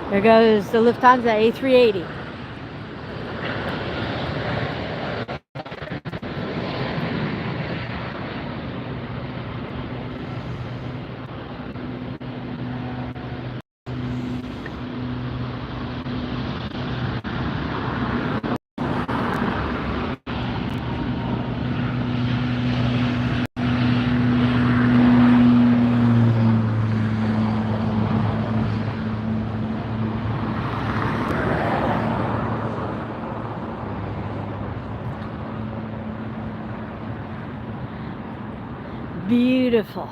Speaker 1: There goes the Lufthansa A380. beautiful.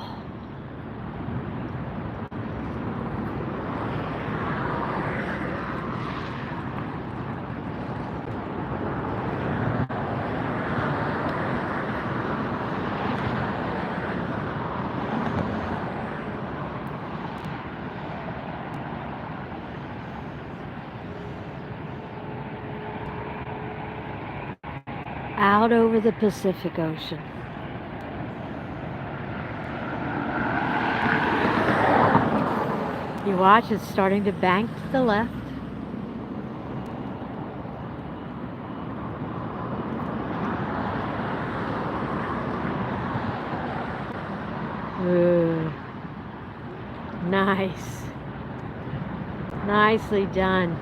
Speaker 1: Out over the Pacific Ocean. You watch, it's starting to bank to the left. Ooh. Nice. Nicely done.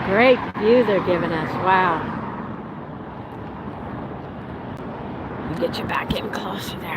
Speaker 1: Great view they're giving us. Wow. Let me get you back in closer there.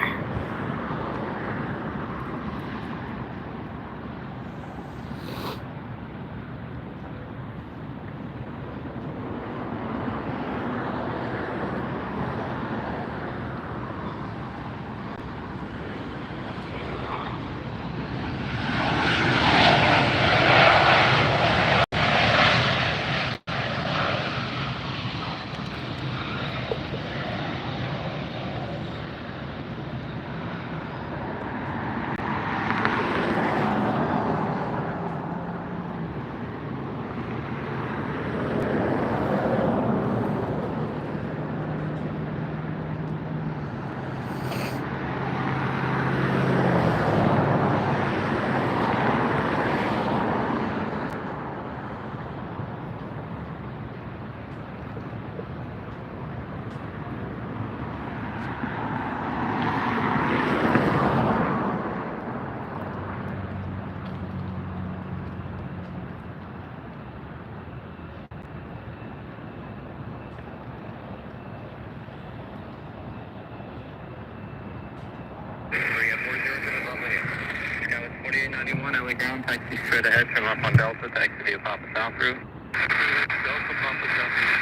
Speaker 2: LA ground, taxi straight ahead, turn left on Delta, taxi via Papa South route. Delta, Papa South route,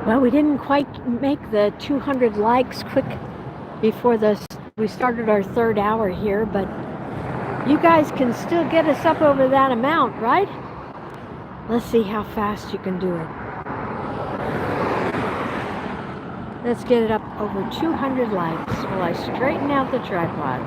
Speaker 2: 4891.
Speaker 1: Well, we didn't quite make the 200 likes quick before we started our third hour here, but you guys can still get us up over that amount, right? Let's see how fast you can do it. Let's get it up over 200 likes while I straighten out the tripod.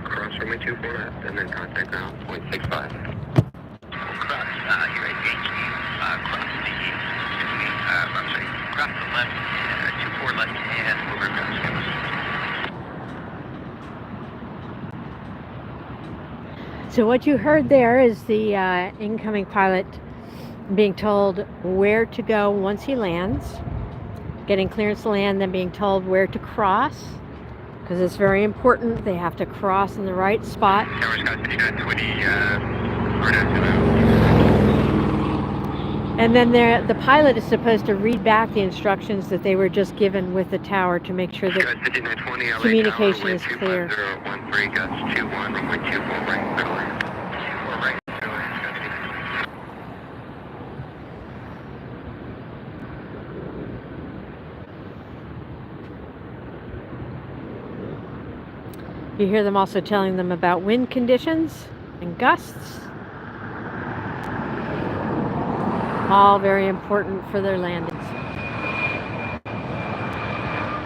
Speaker 2: Cross runway 24 left, and then contact ground 0.65. Cross, you're at Yankee, cross the, I'm sorry, cross the left, 24 left, and over ground scales.
Speaker 1: So what you heard there is the incoming pilot being told where to go once he lands, getting clearance to land, then being told where to cross. Because it's very important, they have to cross in the right spot. And then the pilot is supposed to read back the instructions that they were just given with the tower to make sure that communication is clear. You hear them also telling them about wind conditions and gusts. All very important for their landings.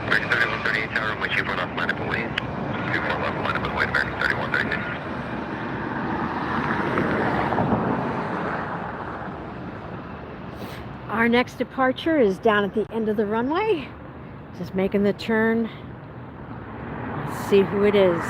Speaker 2: American 3138 tower, runway 24 left, line up and wait. 24 left, line up and wait, American 3138.
Speaker 1: Our next departure is down at the end of the runway. Just making the turn. Let's see who it is.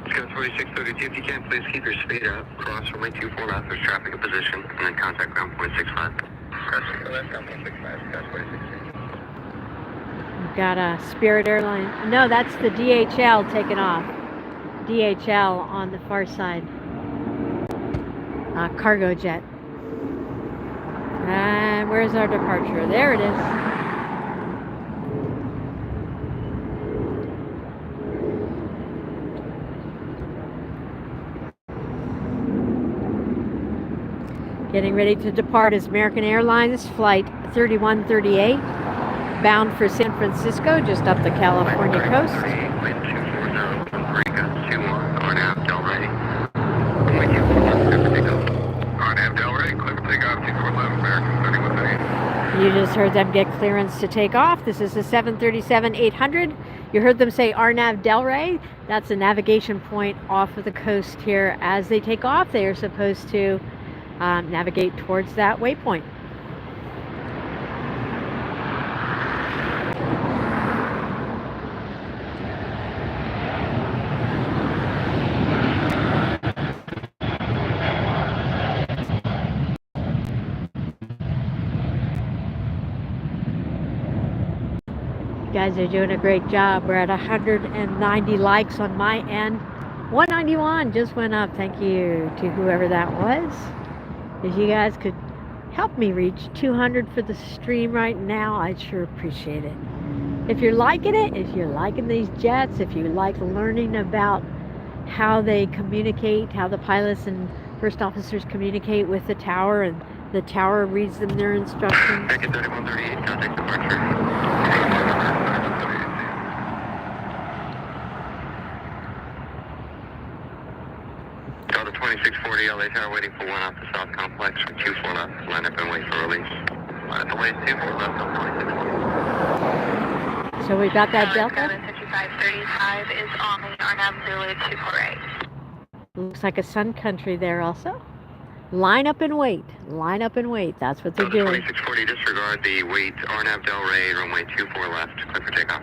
Speaker 2: Scout 4632, if you can, please keep your speed up. Cross runway 24 left, there's traffic in position, and then contact ground point 65. Cross left, ground point 65, Scout 4632.
Speaker 1: We've got a Spirit Airline. No, that's the DHL taking off. DHL on the far side. Cargo jet. And where's our departure? There it is. Getting ready to depart is American Airlines Flight 3138, bound for San Francisco, just up the California coast.
Speaker 2: Wind 240, gusts 21, RNAV Delray. Runway 24 left, clear for takeoff. RNAV Delray, clear for takeoff, 24 left, American 3138.
Speaker 1: You just heard them get clearance to take off. This is the 737-800. You heard them say RNAV Delray. That's a navigation point off of the coast here. As they take off, they are supposed to navigate towards that waypoint. You guys are doing a great job. We're at 190 likes on my end. 191 just went up. Thank you to whoever that was. If you guys could help me reach 200 for the stream right now, I'd sure appreciate it. If you're liking it, if you're liking these jets, if you like learning about how they communicate, how the pilots and first officers communicate with the tower, and the tower reads them their instructions.
Speaker 2: American 3138, contact departure. Delta 2640, LA Tower waiting for one off the south complex for 24 left. Line up and wait for release. Line up and wait, 24 left on 2640.
Speaker 1: So we've got that Delta.
Speaker 3: 5535 is on the RNAV Zulu 248.
Speaker 1: Looks like a Sun Country there also. Line up and wait. Line up and wait. That's what they're
Speaker 2: Delta
Speaker 1: doing.
Speaker 2: 2640, disregard the wait. RNAV Delray, runway 24 left, clear for takeoff.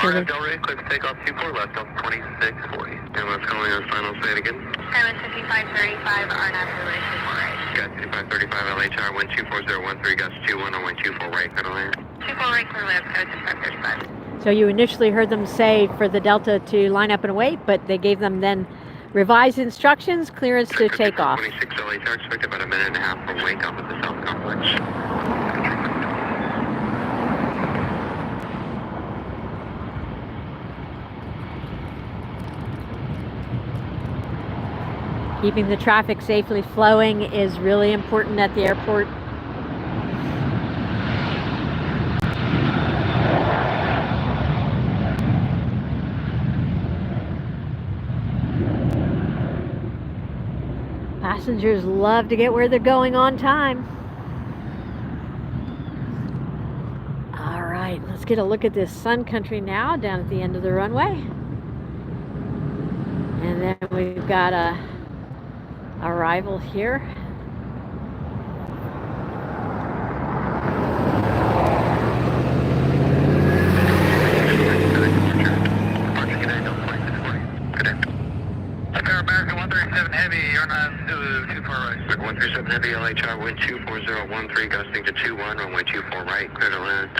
Speaker 1: So
Speaker 2: RNAV Delray, clear for takeoff, 24 left, Delta 2640. And what's going on final, say it again.
Speaker 3: Skyline 5535, RNAV Zulu 248.
Speaker 2: Got 5535 LA Tower, wind 24013, gusts 21, runway 24 right, clear to land.
Speaker 3: 24 right, clear left, code 5535.
Speaker 1: So you initially heard them say for the Delta to line up and wait, but they gave them then revised instructions, clearance to take off.
Speaker 2: 26 LA Tower, expect about a minute and a half for wake up at the south complex.
Speaker 1: Keeping the traffic safely flowing is really important at the airport. Passengers love to get where they're going on time. All right, let's get a look at this Sun Country now down at the end of the runway. And then we've got a arrival here.
Speaker 2: American 137 Heavy, you're not too far right. 137 Heavy, LHR, wind 24013, gusting to 21, runway 24 right, clear to land.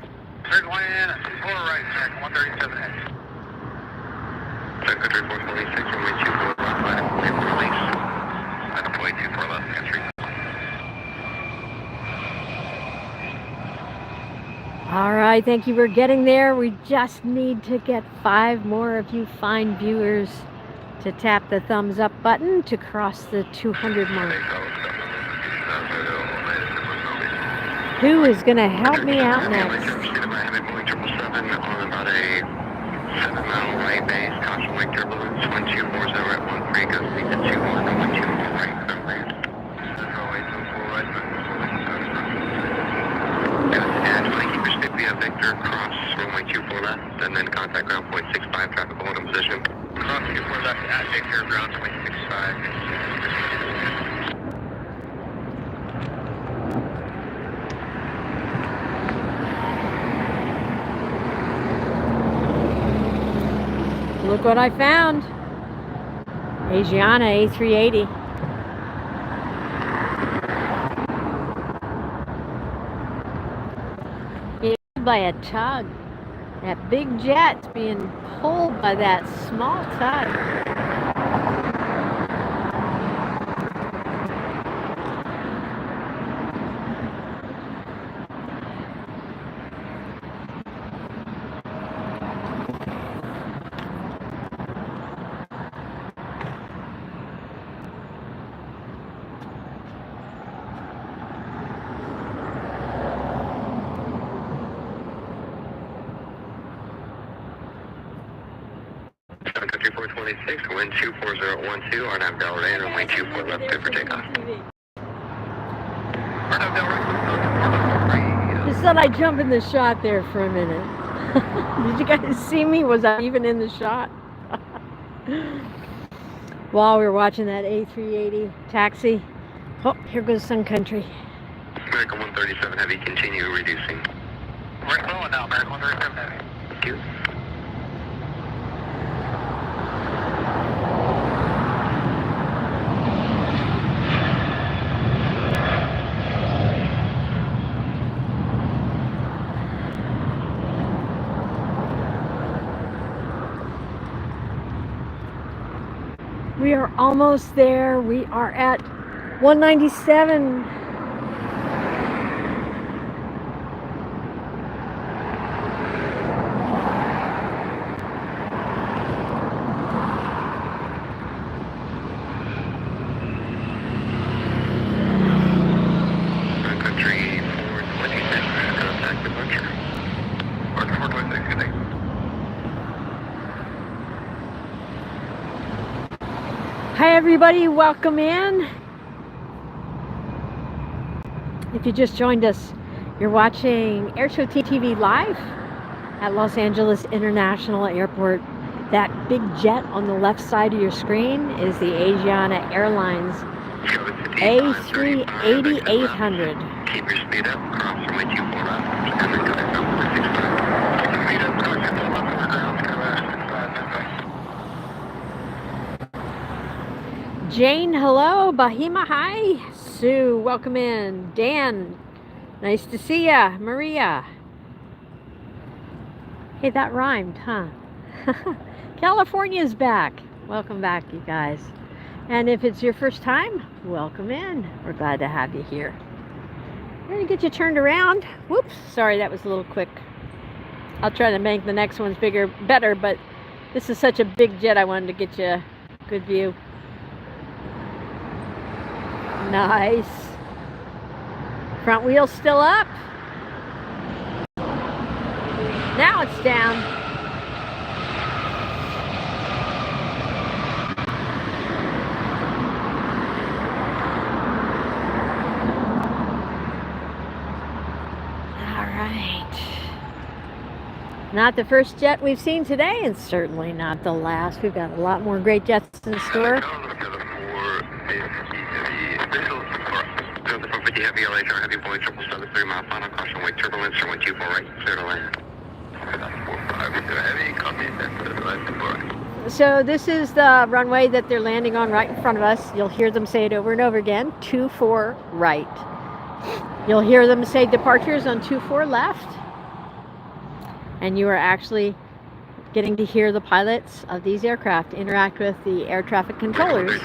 Speaker 2: Clear to land, 24 right, American 137 Heavy. Country 426, runway 24 left, line up, wait for release. Line up, wait 24 left, country.
Speaker 1: All right, thank you for getting there. We just need to get 5 more of you fine viewers to tap the thumbs up button to cross the 200 mark. Who is going to help me out next?
Speaker 2: On about a 7-mile right base, caution wake turbulence, 1240 at 13, gusting to 21, and 124 right, clear land. Keep your stick via Victor, cross runway 24 left, and then contact ground point 65, traffic hold in position. Cross 24 left at Victor, ground point 65.
Speaker 1: Look what I found. Aviation A380. It's by a tug. That big jet's being pulled by that small tug.
Speaker 2: Country 426, wind 24012, RNAV Delray, runway 24 left, clear for takeoff. RNAV Delray,
Speaker 1: Just thought I'd jump in the shot there for a minute. Did you guys see me? Was I even in the shot? While we were watching that A380 taxi. Oh, here goes Sun Country.
Speaker 2: American 137 Heavy, continue reducing. We're slowing now, American 137 Heavy. Thank you.
Speaker 1: We are almost there. We are at 197.
Speaker 2: Country 426, contact departure. Or 426, good day.
Speaker 1: Hi everybody, welcome in. If you just joined us, you're watching AirshowTeam live at Los Angeles International Airport. That big jet on the left side of your screen is the Aviation Airlines A380 800.
Speaker 2: Keep your speed up, cross runway 24 left, and then contact ground point 65. Keep your speed up, cross your left over ground,
Speaker 1: Jane, hello. Bahima, hi. Sue, welcome in. Dan, nice to see ya. Maria. Hey, that rhymed, huh? California's back. Welcome back, you guys. And if it's your first time, welcome in. We're glad to have you here. We're gonna get you turned around. Whoops, sorry, that was a little quick. I'll try to make the next ones better, but this is such a big jet, I wanted to get you a good view. Nice. Front wheel's still up. Now it's down. All right. Not the first jet we've seen today, and certainly not the last. We've got a lot more great jets in store.
Speaker 2: Heavy LHR, heavy boy, 773 mile final, caution wake turbulence, runway 24 right, clear to land. Heavy, copy,
Speaker 1: so this is the runway that they're landing on right in front of us. You'll hear them say it over and over again, 24 right. You'll hear them say departures on 24 left. And you are actually getting to hear the pilots of these aircraft interact with the air traffic controllers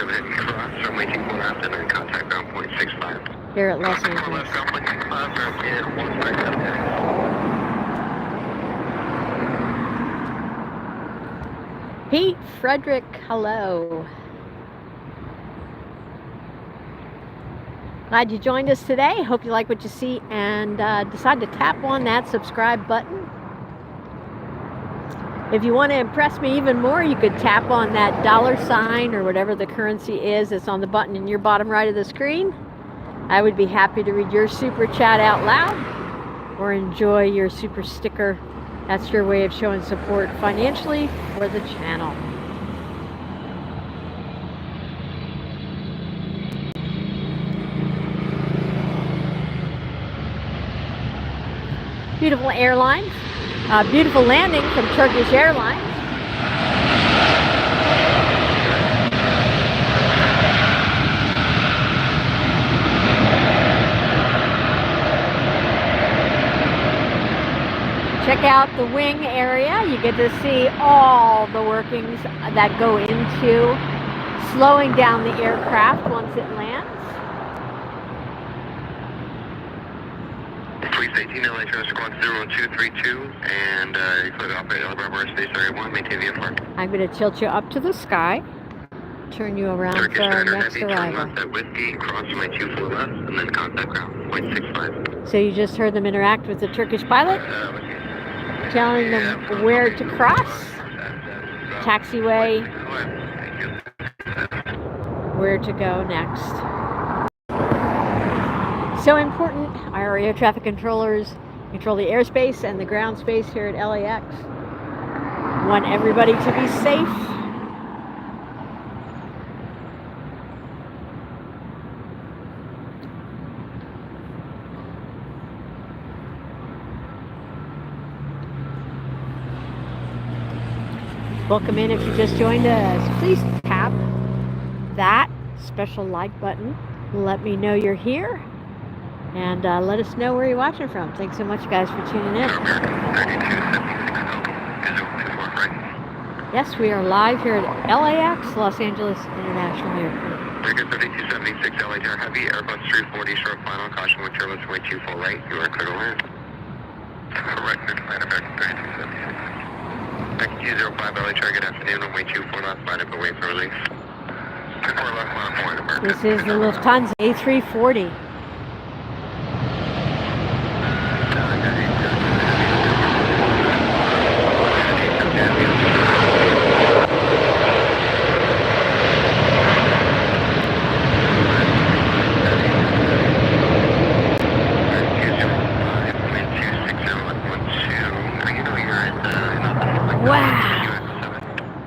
Speaker 1: here at Los Angeles. Pete Frederick, hello. Glad you joined us today. Hope you like what you see and decide to tap on that subscribe button. If you want to impress me even more, you could tap on that $sign or whatever the currency is that's on the button in your bottom right of the screen. I would be happy to read your super chat out loud or enjoy your super sticker. That's your way of showing support financially for the channel. Beautiful airline. Beautiful landing from Turkish Airlines. Check out the wing area. You get to see all the workings that go into slowing down the aircraft once it lands.
Speaker 2: Police 18 LA Squad 0232 and you cleared off at Emirates A380, maintain VFR.
Speaker 1: I'm going to tilt you up to the sky, turn you around
Speaker 2: Turkish
Speaker 1: for our
Speaker 2: Standard
Speaker 1: next
Speaker 2: Heavy, turn
Speaker 1: arrival.
Speaker 2: left at Whiskey, cross my 24 left, and then contact ground, 0.65.
Speaker 1: So you just heard them interact with the Turkish pilot, telling them where to cross, taxiway, where to go next. So important, our air traffic controllers control the airspace and the ground space here at LAX. Want everybody to be safe. Welcome in if you just joined us. Please tap that special like button. Let me know you're here. And let us know where you're watching from. Thanks so much, guys, for tuning in. Yes, we are live here at LAX, Los Angeles International Airport.
Speaker 2: American 3276 LA Heavy, Airbus 340, short final, caution with turbulence, way 24 right, you are clear to land. Correct, Midland, American 3276. 205 LA, good afternoon, runway 24 left, line up away for release. 24 left, line up away, American.
Speaker 1: This is the Lufthansa A380.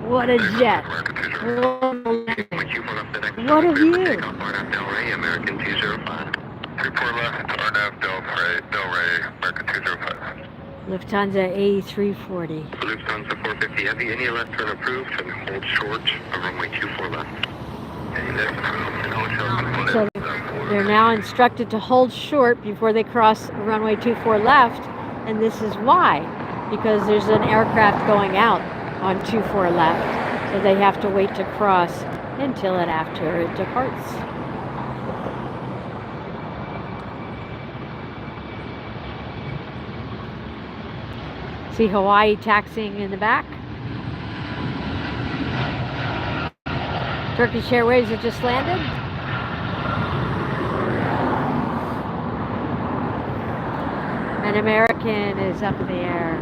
Speaker 1: What a jet. What a view.
Speaker 2: American 205. 34 left, RNAV Delray, American 205.
Speaker 1: Lufthansa A340.
Speaker 2: Lufthansa 450 Heavy, any left turn approved and hold short of runway 24 left. Any left approved and hold short.
Speaker 1: So they're now instructed to hold short before they cross runway 24 left, and this is why. Because there's an aircraft going out on 24 left, so they have to wait to cross until it after it departs. See Hawaii taxiing in the back. Turkish Airways have just landed. An American is up in the air.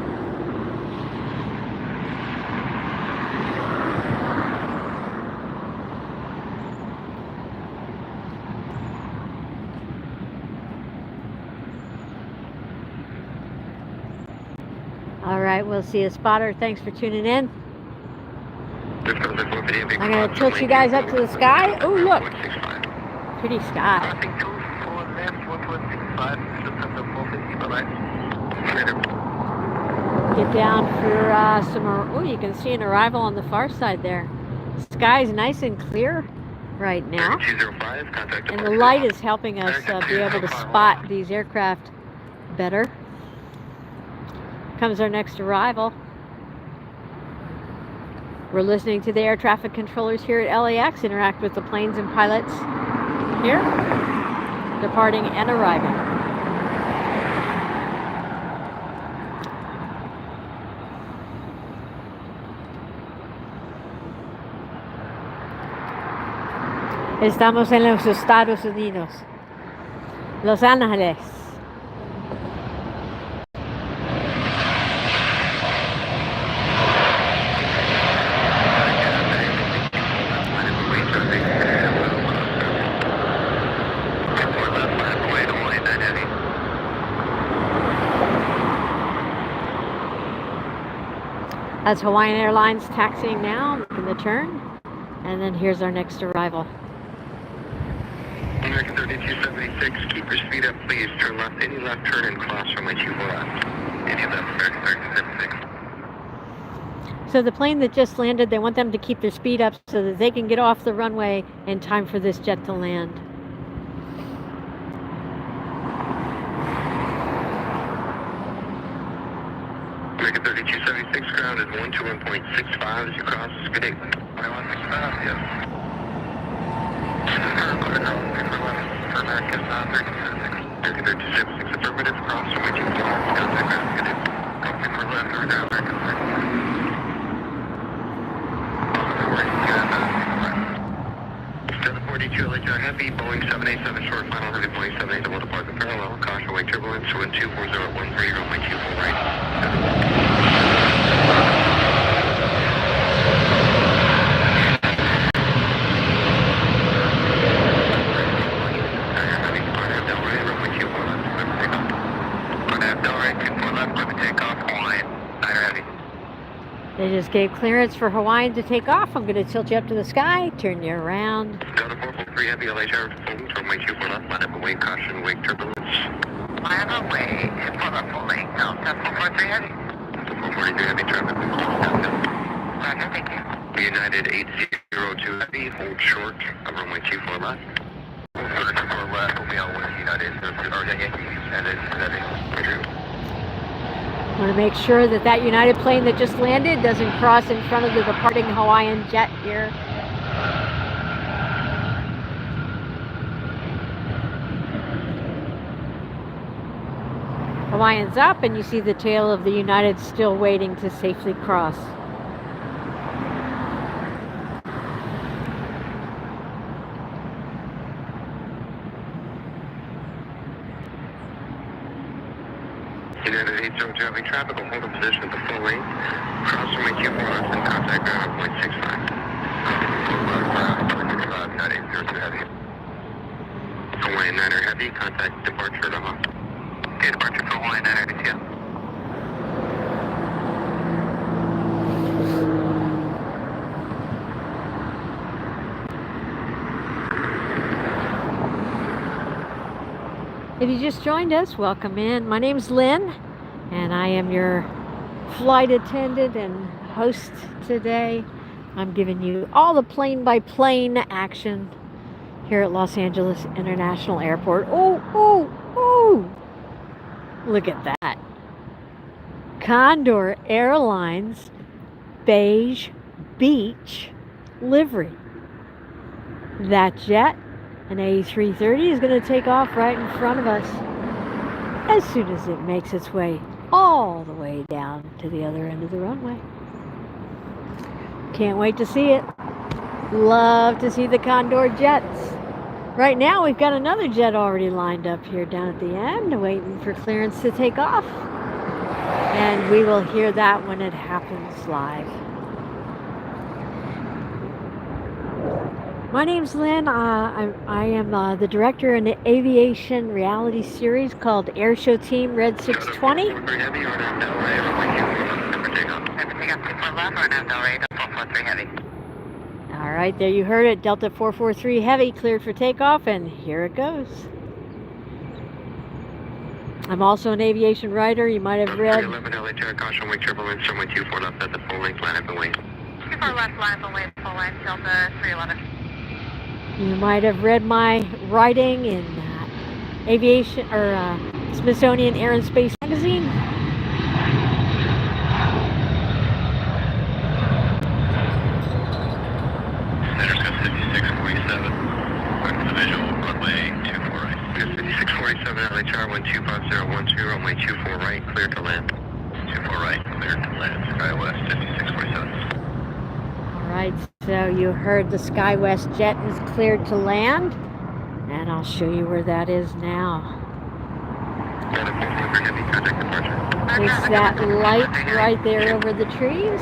Speaker 1: All right, we'll see a spotter. Thanks for tuning in. I'm going to tilt you guys up to the sky. Oh, look. Pretty sky. Get down for some, oh, you can see an arrival on the far side there. Sky's nice and clear right now. And the light is helping us be able to spot these aircraft better. Comes our next arrival. We're listening to the air traffic controllers here at LAX interact with the planes and pilots here, departing and arriving. Estamos en los Estados Unidos. Los Angeles. That's Hawaiian Airlines taxiing now, making the turn. And then here's our next arrival.
Speaker 2: American 3276, keep your speed up, please. Turn left, any left turn and cross runway 24 left. Any left, American 3276.
Speaker 1: So the plane that just landed, they want them to keep their speed up so that they can get off the runway in time for this jet to land.
Speaker 2: American 3276, ground is 121.65 as you cross. Good day. 2165, yes. For American 3276, affirmative, cross runway 24 left. Contact ground, good day. Crossing for left, or down American 742 LHR Heavy, Boeing 787 short, final heavy Boeing 787 will depart the parallel. Caution wake turbulence, wind 24013, runway 24 right.
Speaker 1: They just gave clearance for Hawaiian to take off. I'm going to tilt you up to the sky, turn you around.
Speaker 2: Delta 443 Heavy, LHR, full, runway 24 left, line up and wake, caution, wake turbulence. Line up, wake, for the full length, Delta 443 Heavy. 443 Heavy, traffic, thank you. United 802 Heavy, hold short, runway 24 left. Hold 24 left, will be on with United, or United,
Speaker 1: I want to make sure that that United plane that just landed doesn't cross in front of the departing Hawaiian jet here. Hawaiian's up, and you see the tail of the United still waiting to safely cross.
Speaker 2: United 802 Heavy, traffic will hold a position at the full length. Cross runway 24 left and contact ground at 0.65. United 802 Heavy. Hawaiian 9er Heavy, contact departure to Hawk. Okay, departure for Hawaiian 9er to you.
Speaker 1: If you just joined us, welcome in. My name's Lynn, and I am your flight attendant and host today. I'm giving you all the plane-by-plane action here at Los Angeles International Airport. Oh! Look at that. Condor Airlines beige beach livery. That jet, an A380, is going to take off right in front of us as soon as it makes its way all the way down to the other end of the runway. Can't wait to see it. Love to see the Condor jets. Right now we've got another jet already lined up here down at the end, waiting for clearance to take off. And we will hear that when it happens live. My name's Lynn. I am the director in the Aviation reality series called AirshowTeam Red 620. All right, there you heard it. Delta 443 Heavy cleared for takeoff, and here it goes. I'm also an aviation writer. You might have read.
Speaker 2: 11 LHR, caution, wake turbulence, runway 24 left at the full length, line up and wait.
Speaker 3: 24 left, line up and wait, full length, Delta 311.
Speaker 1: You might have read my writing in Aviation or Smithsonian Air Space magazine.
Speaker 2: Center's got 5647. Back to the visual, runway 24 right. 5647 LHR 125012, runway 24 right, clear to land. 24 right, clear to land. SkyWest 5647.
Speaker 1: All right, so you heard the SkyWest jet is cleared to land. And I'll show you where that is now. It's that light right there over the trees.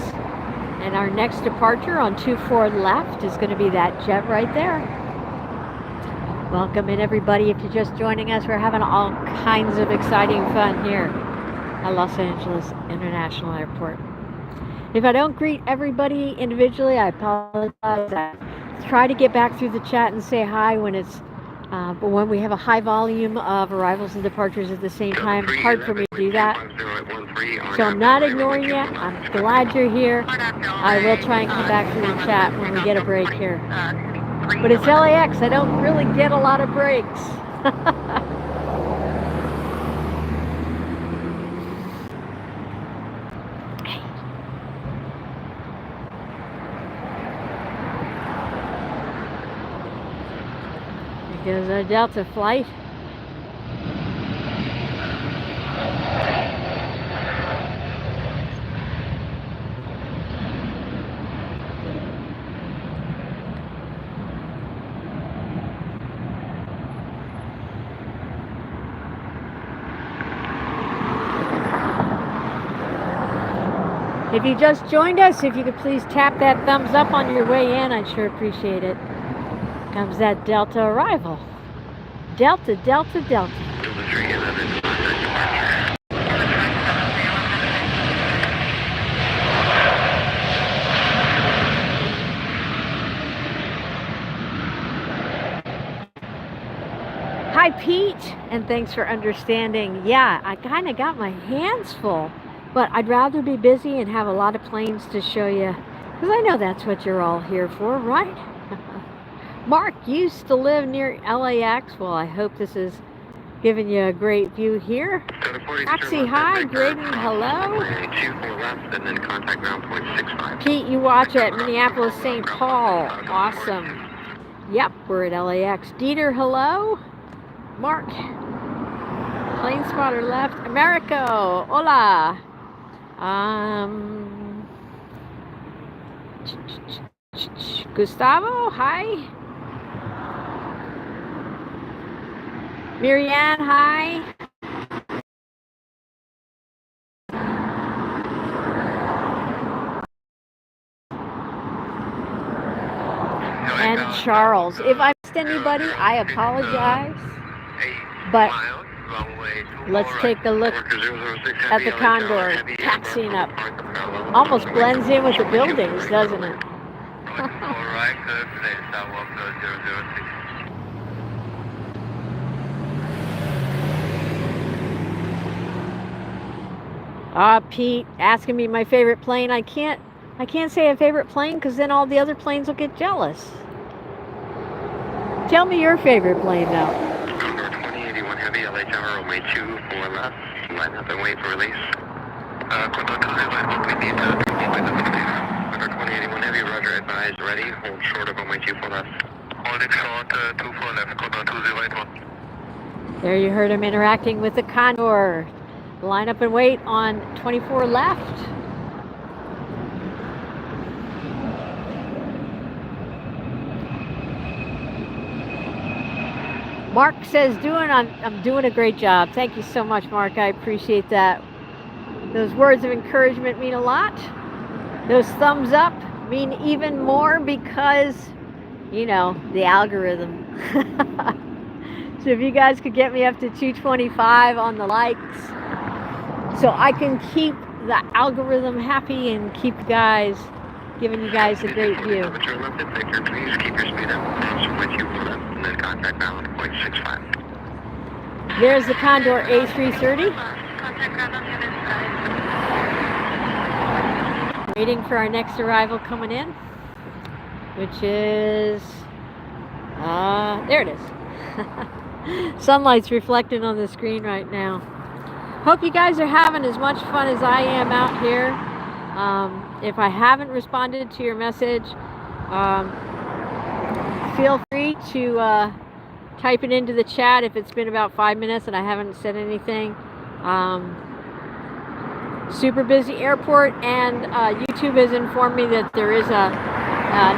Speaker 1: And our next departure on 24 left is going to be that jet right there. Welcome in, everybody. If you're just joining us, we're having all kinds of exciting fun here at Los Angeles International Airport. If I don't greet everybody individually, I apologize. I try to get back through the chat and say hi when it's but when we have a high volume of arrivals and departures at the same time, it's hard for me to do that. So I'm not ignoring you. I'm glad you're here. I will try and come back through the chat when we get a break here. But it's LAX. I don't really get a lot of breaks. Here goes our Delta flight. If you just joined us, if you could please tap that thumbs up on your way in, I'd sure appreciate it. Comes that Delta arrival. Delta, Delta, Delta. Hi, Pete, and thanks for understanding. Yeah, I kind of got my hands full. But I'd rather be busy and have a lot of planes to show you, because I know that's what you're all here for, right? Mark used to live near LAX. Well, I hope this is giving you a great view here. Taxi, hi. Graydon, hello. Pete, you watch at Minneapolis, St. Paul. Awesome. Yep, we're at LAX. Dieter, hello. Mark. Plane spotter left. Americo, hola. Gustavo, hi. Marianne, hi. And Charles. If I missed anybody, I apologize. But let's take a look at the Condor taxiing up. Almost blends in with the buildings, doesn't it? Pete asking me my favorite plane. I can't say a favorite plane because then all the other planes will get jealous. Tell me your favorite plane now.
Speaker 2: Heavy, LA Tower, runway 24 left, line up and wait for release. Condor 2081 Heavy, roger, advise, ready, hold short of runway 24 left. Holding short, 24 left, Condor 2081.
Speaker 1: There you heard him interacting with the Condor. Line up and wait on 24 left. Mark says, I'm doing a great job. Thank you so much, Mark. I appreciate that. Those words of encouragement mean a lot. Those thumbs up mean even more because, you know, the algorithm. So if you guys could get me up to 225 on the likes so I can keep the algorithm happy and keep guys, giving you guys a great view.
Speaker 2: Please keep your speed up. And then contact ground 0.65.
Speaker 1: There's the Condor A330. Waiting for our next arrival coming in, which is, there it is. Sunlight's reflecting on the screen right now. Hope you guys are having as much fun as I am out here. If I haven't responded to your message, feel free to type it into the chat if it's been about 5 minutes and I haven't said anything. Super busy airport, and YouTube has informed me that there is a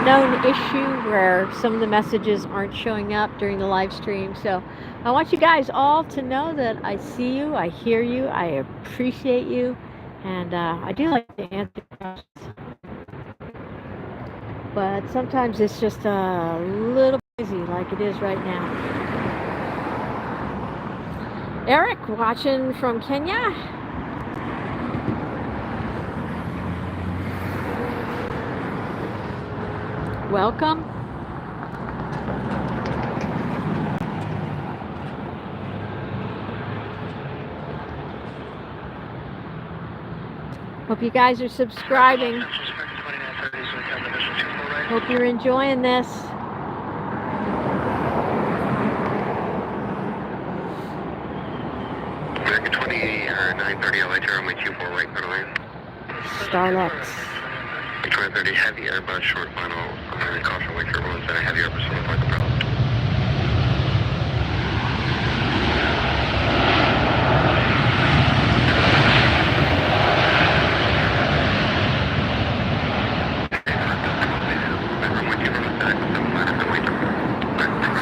Speaker 1: known issue where some of the messages aren't showing up during the live stream. So I want you guys all to know that I see you, I hear you, I appreciate you, and I do like to answer questions. But sometimes it's just a little busy like it is right now. Eric, watching from Kenya. Welcome. Hope you guys are subscribing. Hope you're enjoying this.
Speaker 2: American 20 or 930 LH runway 24 right, clear to land.
Speaker 1: Starlux.
Speaker 2: 2030 heavy Airbus short final, caution wake turbulence, and a heavy Airbus on the flight control.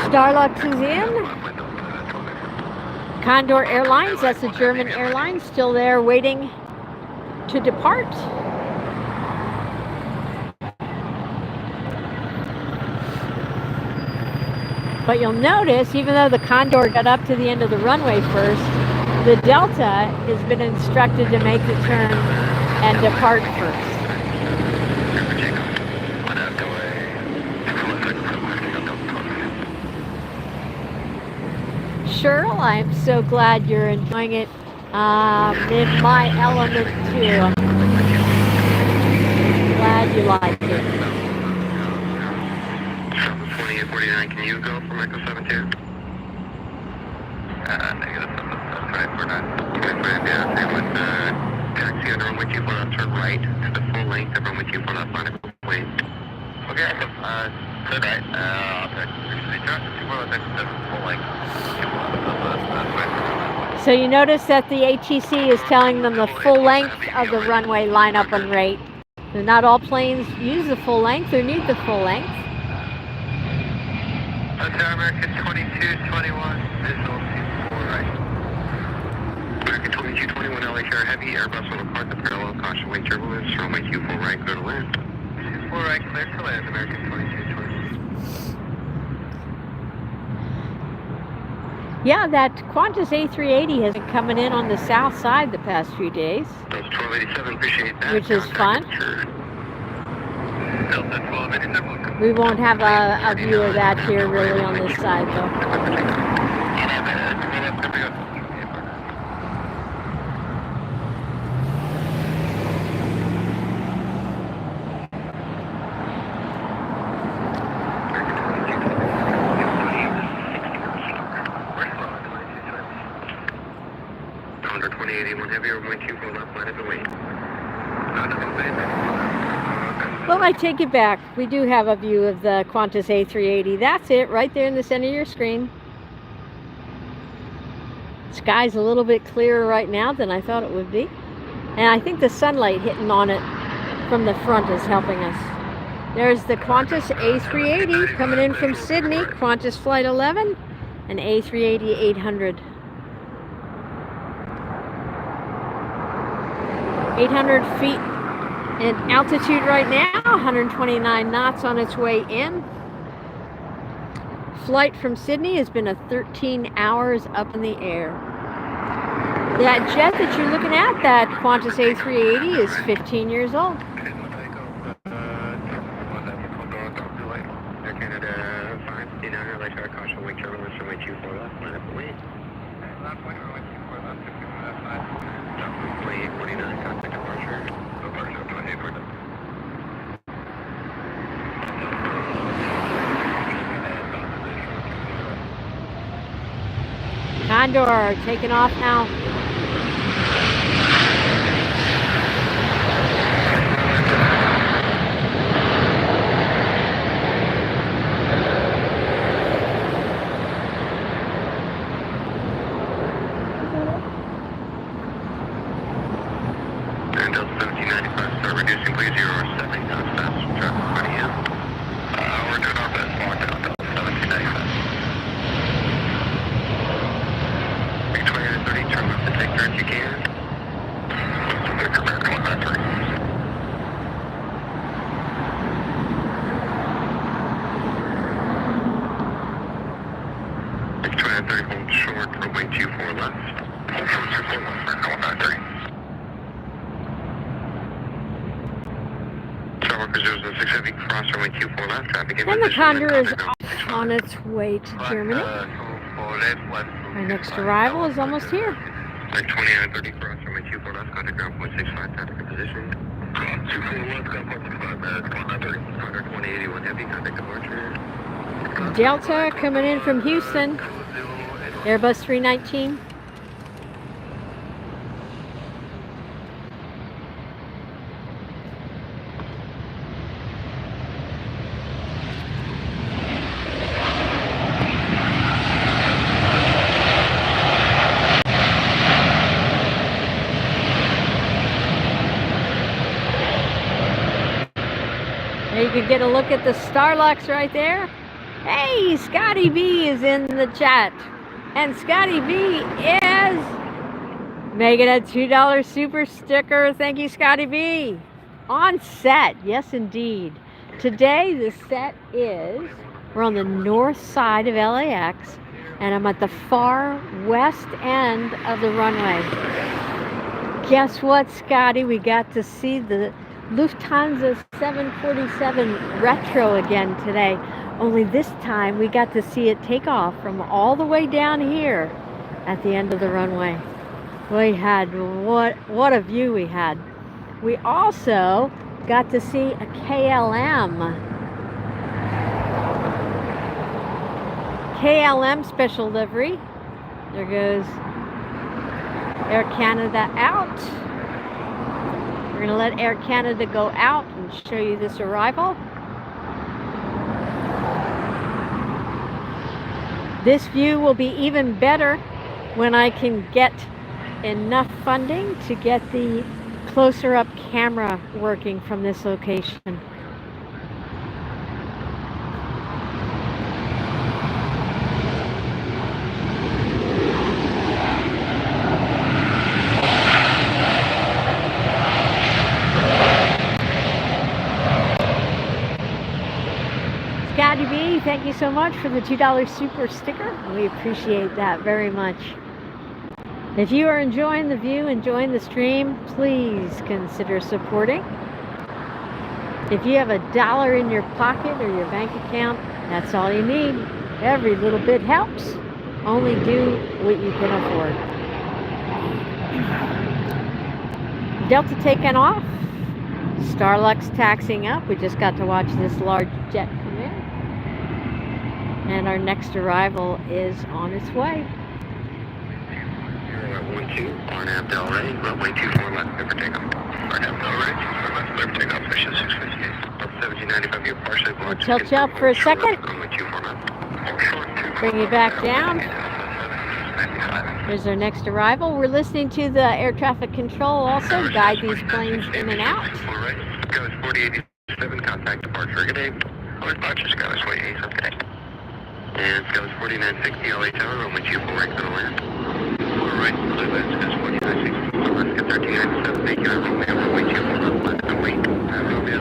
Speaker 1: Starlux is in. Condor Airlines, that's a German airline, still there waiting to depart. But you'll notice, even though the Condor got up to the end of the runway first, the Delta has been instructed to make the turn and depart first. Cheryl, I'm so glad you're enjoying it. In my element too. I'm glad you like it.
Speaker 2: 2849, can you go for Echo 72? Negative, that's right, we're not. Yeah, they would taxi on runway 24 left, turn right to the full length of runway 24 left, line up wing. Okay, turn right, I'll check. They turn 24 left, that's full length.
Speaker 1: So you notice that the ATC is telling them the full length of the runway line up and rate. So not all planes use the full length or need the full length.
Speaker 2: Hotel American 2221, visual 24 right. American 2221 LHR heavy, Airbus will depart the parallel, caution wing turbulence, runway 24 right, clear to land. 24 right, clear to land, American 2221.
Speaker 1: Yeah, that Qantas A380 has been coming in on the south side the past few days.
Speaker 2: Those 1287, appreciate that.
Speaker 1: Which is fun.
Speaker 2: Delta 1287.
Speaker 1: We won't have a view of that here really on this side though. Well, I take it back. We do have a view of the Qantas A380. That's it, right there in the center of your screen. Sky's a little bit clearer right now than I thought it would be. And I think the sunlight hitting on it from the front is helping us. There's the Qantas A380 coming in from Sydney, Qantas Flight 11, and A380 800. 800 feet in altitude right now, 129 knots on its way in. Flight from Sydney has been a 13 hours up in the air. That jet that you're looking at, that Qantas A380, is 15 years old. Condor taking off now.
Speaker 2: And Delta 1795, start reducing please, 0 or 70 knots fast, traffic 20 in. Skywalker 006 Heavy, cross runway 24 left, traffic in
Speaker 1: And the
Speaker 2: position,
Speaker 1: Condor is
Speaker 2: contact
Speaker 1: off on its way to Germany. Our next arrival is almost here.
Speaker 2: 2930, cross runway 24 left, contact ground point 65, traffic in position. 24 left, ground point 65, 2930, Condor 2081 Heavy, contact departure.
Speaker 1: Delta coming in from Houston. Airbus 319. There you can get a look at the Starlux right there. Hey, Scotty B is in the chat. And Scotty B is making a $2 super sticker. Thank you, Scotty B. On set, yes indeed. Today the set is, we're on the north side of LAX, and I'm at the far west end of the runway. Guess what, Scotty? We got to see the Lufthansa 747 retro again today. Only this time we got to see it take off from all the way down here at the end of the runway. We had, what a view we had. We also got to see a KLM special livery. There goes Air Canada out. We're going to let Air Canada go out and show you this arrival. This view will be even better when I can get enough funding to get the closer up camera working from this location. Scotty B, thank you so much for the $2 super sticker. We appreciate that very much. If you are enjoying the view, enjoying the stream, please consider supporting. If you have $1 in your pocket or your bank account, that's all you need. Every little bit helps. Only do what you can afford. Delta taking off. Starlux taxiing up. We just got to watch this large jet come in. And our next arrival is on its way.
Speaker 2: 012, RNAV Del Rey, runway 24 left, clear for takeoff. RNAV Del Rey, 24 left, clear for takeoff, mission 658. 1795, you're partially blocked.
Speaker 1: Tilt you up for a second.
Speaker 2: Runway 24 left.
Speaker 1: Bring you back down. Here's our next arrival. We're listening to the air traffic control also guide these planes in and out.
Speaker 2: Go 4087, contact departure. Good day. Our departure is Scottish Way 8 today. And Scottish 4960 LA Tower, runway 24 right, going to land. Right, clear left, Scottish 4960, Alaska 1397, thank you, runway 24 left, and wait. Runway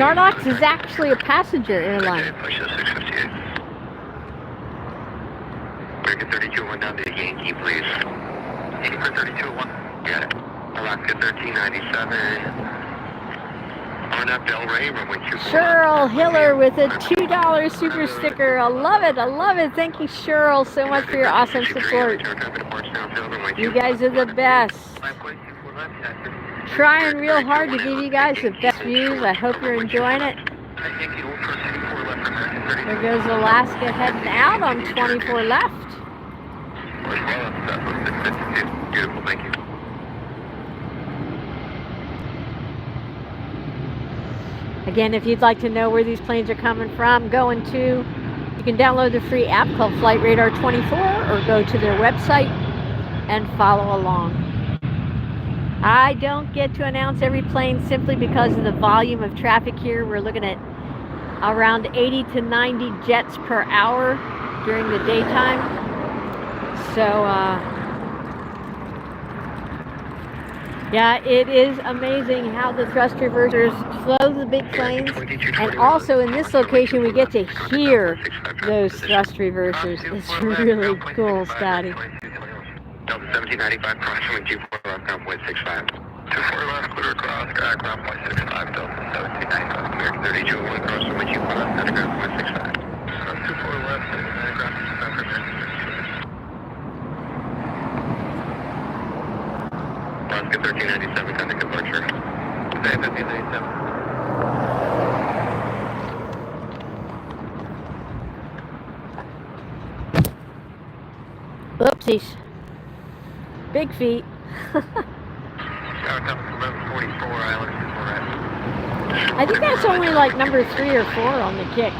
Speaker 1: Starlux is actually a passenger airline.
Speaker 2: American 3201 down to Yankee, please. Yankee 3201. Got it. Alaska 1397. On up Del Rey, runway 24.
Speaker 1: Cheryl Hiller with a $2 super sticker. I love it. I love it. Thank you, Cheryl, so much for your awesome support. You guys are the best. Trying real hard to give you guys the best views. I hope you're enjoying it. There goes Alaska heading out on 24 left.
Speaker 2: Beautiful, thank you.
Speaker 1: Again, if you'd like to know where these planes are coming from, you can download the free app called Flight Radar 24 or go to their website and follow along. I don't get to announce every plane simply because of the volume of traffic here. We're looking at around 80 to 90 jets per hour during the daytime. So Yeah, it is amazing how the thrust reversers slow the big planes. And also in this location, we get to hear those thrust reversers. It's really cool, Scotty.
Speaker 2: Delta 1795, crossing 24 left, ground point 65. 24 left, clear across, ground point 65, Delta 1795. American 32, 1 crossing 24 left, ground point 65. 24 left, ground point 65. Alaska 1397, contact departure. Today 1597.
Speaker 1: Oopsies. Big feet. I think that's only like number 3 or 4 on the kicks.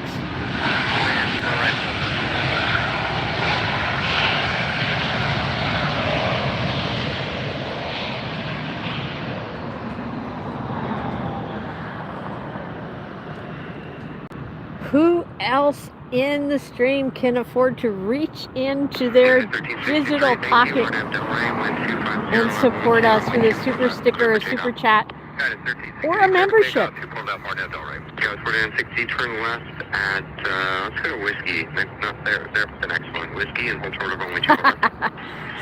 Speaker 1: Who else in the stream can afford to reach into their digital pocket and support us with a super sticker, a super chat, or a membership?
Speaker 2: We're in 60, turn left at, let's go to Whiskey. No, there, the next one. Whiskey and hold short of only 2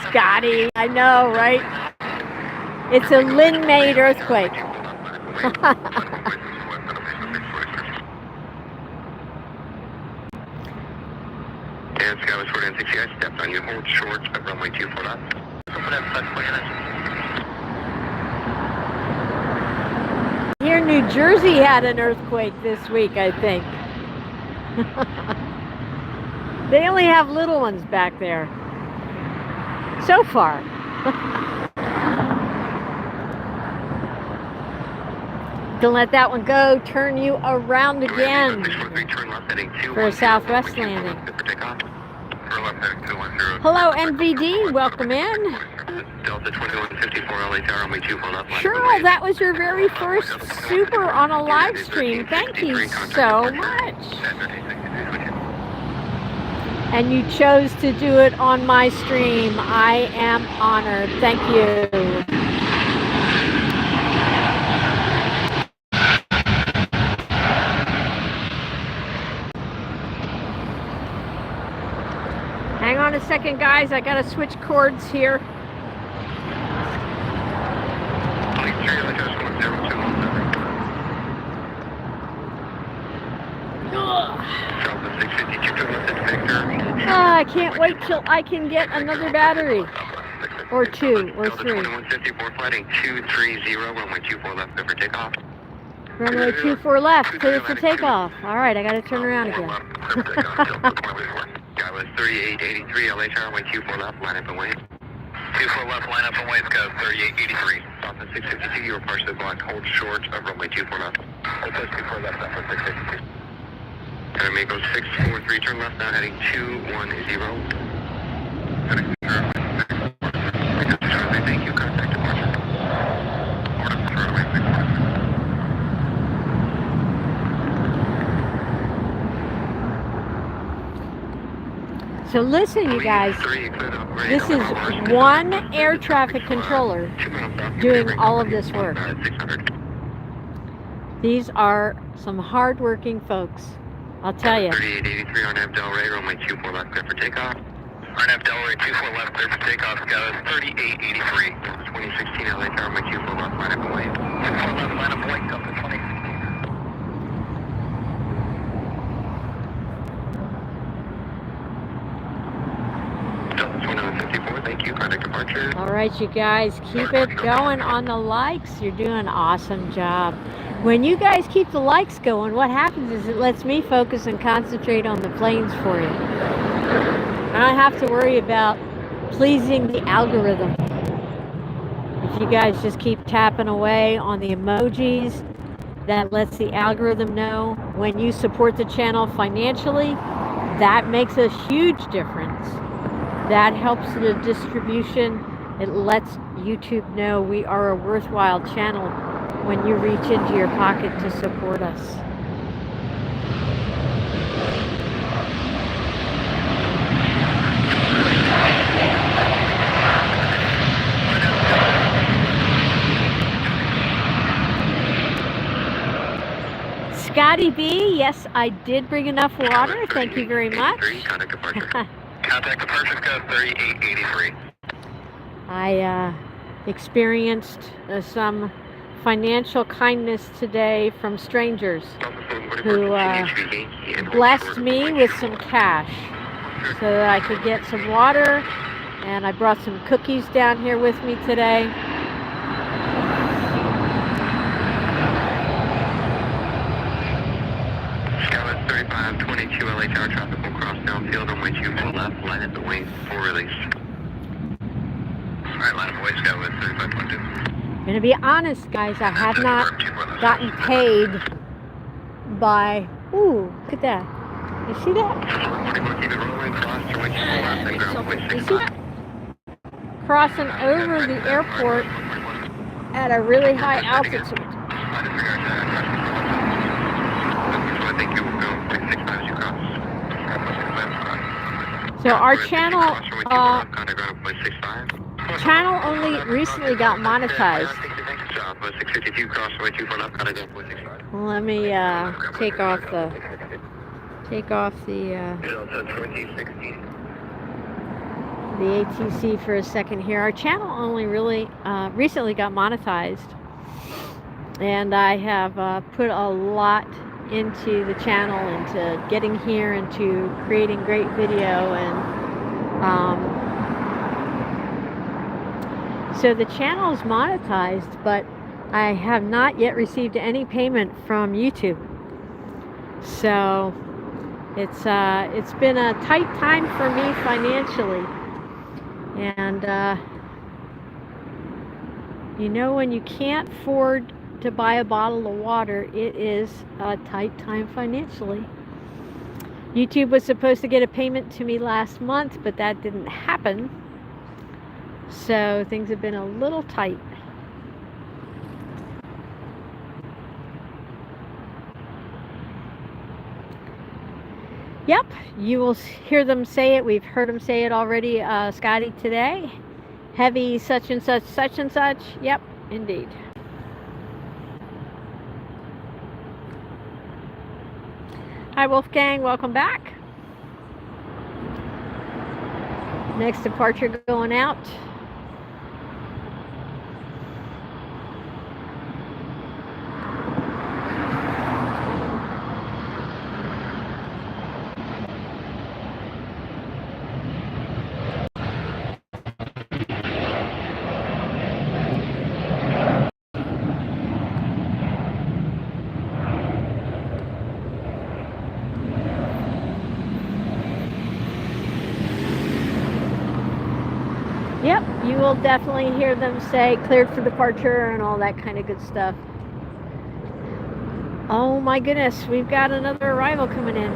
Speaker 1: Scotty, I know, right? It's a Lynn made earthquake.
Speaker 2: And Sky was 460, I stepped on you, hold short of runway 24 left.
Speaker 1: Here, New Jersey had an earthquake this week, I think. They only have little ones back there. So far. Don't let that one go. Turn you around again for a southwest landing. Hello, NVD. Welcome in.
Speaker 2: Delta 2154 LA Tower, runway 24 left.
Speaker 1: Cheryl, that was your very first super on a live stream. Thank you so much. And you chose to do it on my stream. I am honored. Thank you. Hang on a second, guys. I gotta switch cords here. I can't wait till I can get another battery. Or 2 or 3.
Speaker 2: 2154 flighting 230, runway 24 left, clear for takeoff.
Speaker 1: Runway 24 left, clear for takeoff. Alright, I gotta turn around again.
Speaker 2: Guy was 3883, LA Tower, runway 24 left, line up and wait. 24 left, line up and wait, Sky 3883. Delta 652, you are partially blocked, hold short of runway 24 left. Hold 24 left, for 652. Enemy goes 643, turn left, now heading 210. Thank you, contact departure.
Speaker 1: So listen, you guys, this is one air traffic controller doing all of this work. These are some hard-working folks, I'll tell you.
Speaker 2: 3883 Arnav Delray, runway 24 left, clear for takeoff. Arnav Delray, 24 left, clear for takeoff. Sky 3883. 2016 LA Tower, runway 24 left, line up and wait. 24 left, line up and wait, Delta 2016. Delta 2154, thank you, contact departure.
Speaker 1: All right, you guys, keep it going on the likes. You're doing an awesome job. When you guys keep the likes going, what happens is it lets me focus and concentrate on the planes for you. I don't have to worry about pleasing the algorithm. If you guys just keep tapping away on the emojis, that lets the algorithm know when you support the channel financially. That makes a huge difference. That helps the distribution. It lets YouTube know we are a worthwhile channel when you reach into your pocket to support us. Scotty B, yes, I did bring enough water. Thank you very much.
Speaker 2: Contact departure. Contact departure code 3883.
Speaker 1: I experienced some financial kindness today from strangers who blessed me with some cash so that I could get some water, and I brought some cookies down here with me today.
Speaker 2: Skyline 3522 LHR traffic will cross downfield, runway 24 left, line at the wing for release. Alright, line of way Skyline 3522.
Speaker 1: I'm going to be honest, guys, I have not gotten paid by, ooh, look at that. You see that? You see that? Crossing over the airport at a really high altitude. So our channel only recently got monetized. Let me take off the ATC for a second here. Our channel only really recently got monetized, and I have put a lot into the channel, into getting here, into creating great video, and so the channel is monetized, but I have not yet received any payment from YouTube. So it's been a tight time for me financially, and you know, when you can't afford to buy a bottle of water, it is a tight time financially. YouTube was supposed to get a payment to me last month, but that didn't happen. So things have been a little tight. Yep, you will hear them say it. We've heard them say it already, Scotty, today. Heavy such and such, such and such. Yep, indeed. Hi, Wolfgang. Welcome back. Next departure going out. Yep, you will definitely hear them say cleared for departure and all that kind of good stuff. Oh my goodness, we've got another arrival coming in.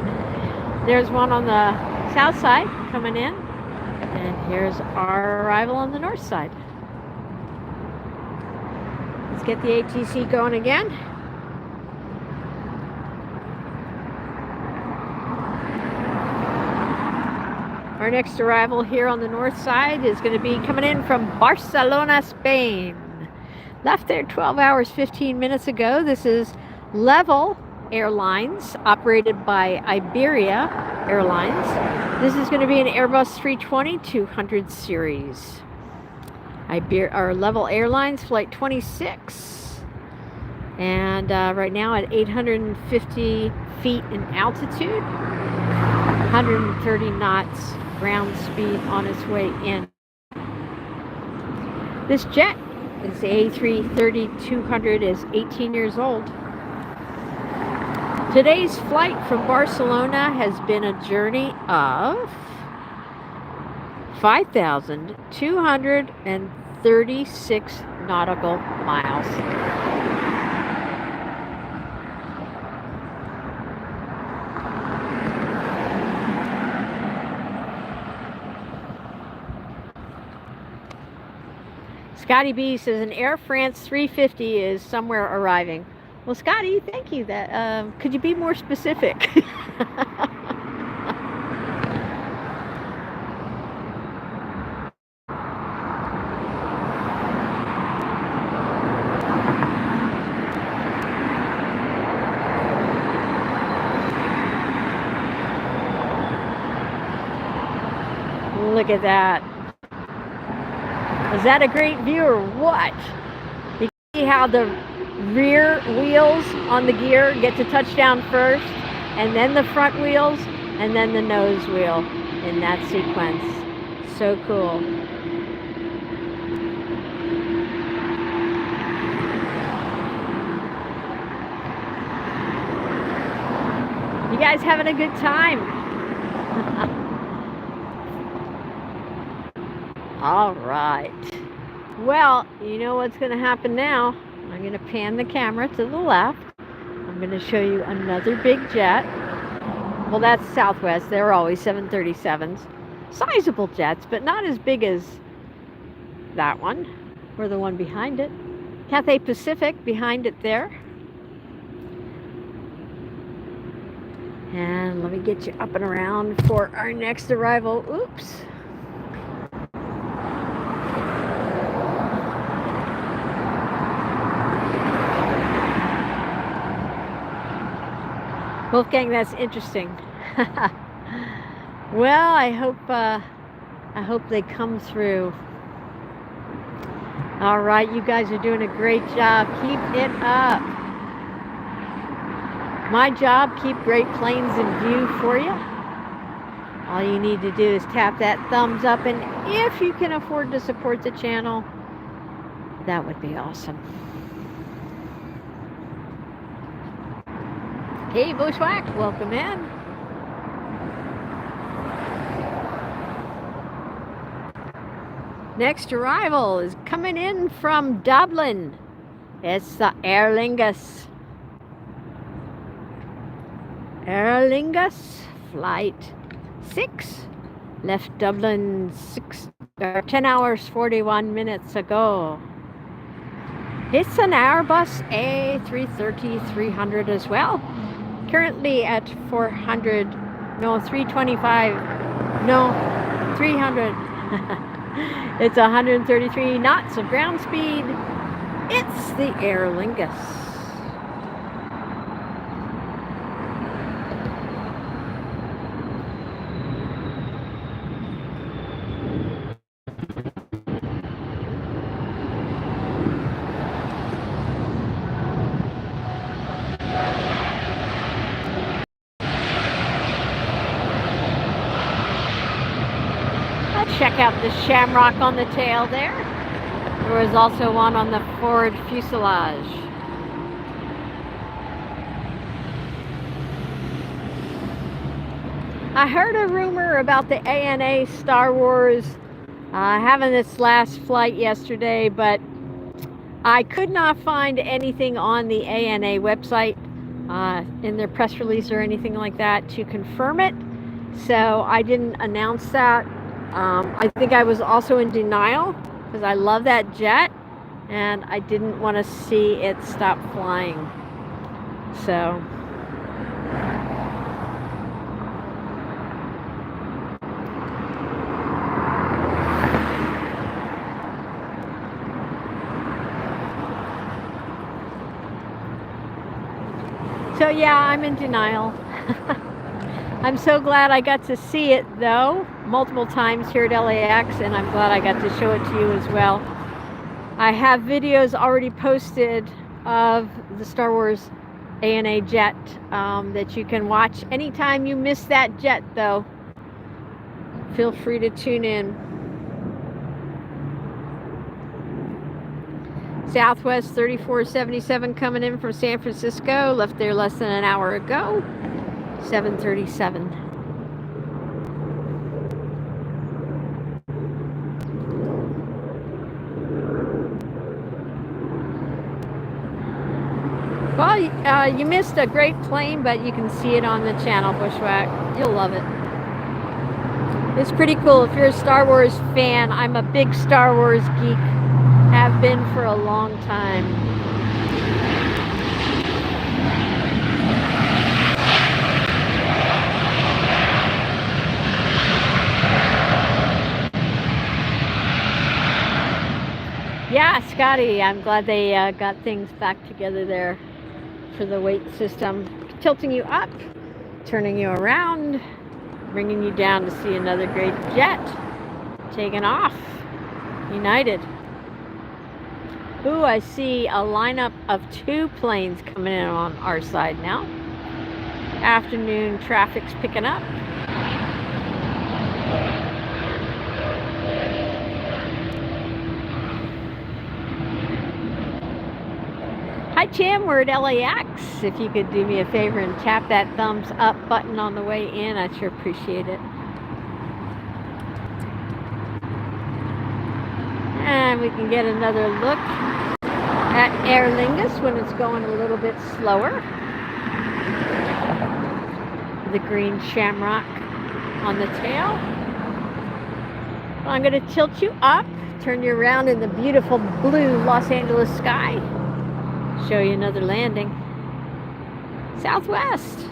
Speaker 1: There's one on the south side coming in, and here's our arrival on the north side. Let's get the ATC going again. Our next arrival here on the north side is going to be coming in from Barcelona, Spain. Left there 12 hours, 15 minutes ago. This is Level Airlines, operated by Iberia Airlines. This is going to be an Airbus 320-200 series. Level Airlines, flight 26. And right now at 850 feet in altitude, 130 knots ground speed on its way in. This jet is the A330-200, is 18 years old. Today's flight from Barcelona has been a journey of 5,236 nautical miles. Scotty B says an Air France 350 is somewhere arriving. Well, Scotty, thank you. That could you be more specific? Look at that. Is that a great view or what? You can see how the rear wheels on the gear get to touchdown first, and then the front wheels, and then the nose wheel in that sequence. So cool. You guys having a good time? All right. Well, you know what's going to happen now. I'm going to pan the camera to the left. I'm going to show you another big jet. Well, that's Southwest. They're always 737s. Sizable jets, but not as big as that one or the one behind it. Cathay Pacific behind it there. And let me get you up and around for our next arrival. Oops. Wolfgang, that's interesting. Well, I hope they come through. All right, you guys are doing a great job. Keep it up. My job, keep great planes in view for you. All you need to do is tap that thumbs up, and if you can afford to support the channel, that would be awesome. Hey, Bushwhack, welcome in. Next arrival is coming in from Dublin. It's the Aer Lingus. Aer Lingus flight 6 left Dublin 10 hours 41 minutes ago. It's an Airbus A330-300 as well. Currently at 300. It's 133 knots of ground speed. It's the Aer Lingus. Check out the shamrock on the tail there. There was also one on the forward fuselage. I heard a rumor about the ANA Star Wars having its last flight yesterday, but I could not find anything on the ANA website in their press release or anything like that to confirm it. So I didn't announce that. I think I was also in denial because I love that jet and I didn't want to see it stop flying. So yeah, I'm in denial. I'm so glad I got to see it though, multiple times here at LAX, and I'm glad I got to show it to you as well. I have videos already posted of the Star Wars ANA jet that you can watch anytime you miss that jet though. Feel free to tune in. Southwest 3477 coming in from San Francisco, left there less than an hour ago. 737. Well, you missed a great plane, but you can see it on the channel, Bushwhack. You'll love it. It's pretty cool. If you're a Star Wars fan, I'm a big Star Wars geek. Have been for a long time. Yeah, Scotty, I'm glad they got things back together there for the weight system. Tilting you up, turning you around, bringing you down to see another great jet. taking off. United. Ooh, I see a lineup of 2 planes coming in on our side now. Afternoon traffic's picking up. Hi Tim, we're at LAX. If you could do me a favor and tap that thumbs up button on the way in, I'd sure appreciate it. And we can get another look at Aer Lingus when it's going a little bit slower. The green shamrock on the tail. I'm going to tilt you up, turn you around in the beautiful blue Los Angeles sky. Show you another landing. Southwest.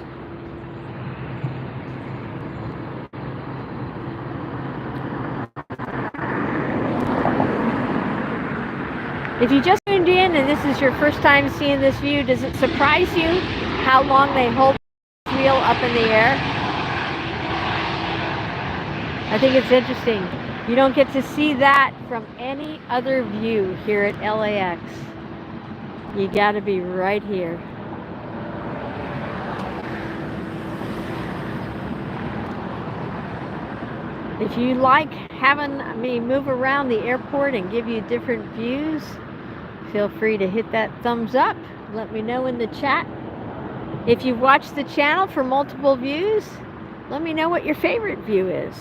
Speaker 1: If you just tuned in and this is your first time seeing this view, does it surprise you how long they hold the wheel up in the air? I think it's interesting. You don't get to see that from any other view here at LAX. You got to be right here. If you like having me move around the airport and give you different views, feel free to hit that thumbs up. Let me know in the chat. If you've watched the channel for multiple views, let me know what your favorite view is.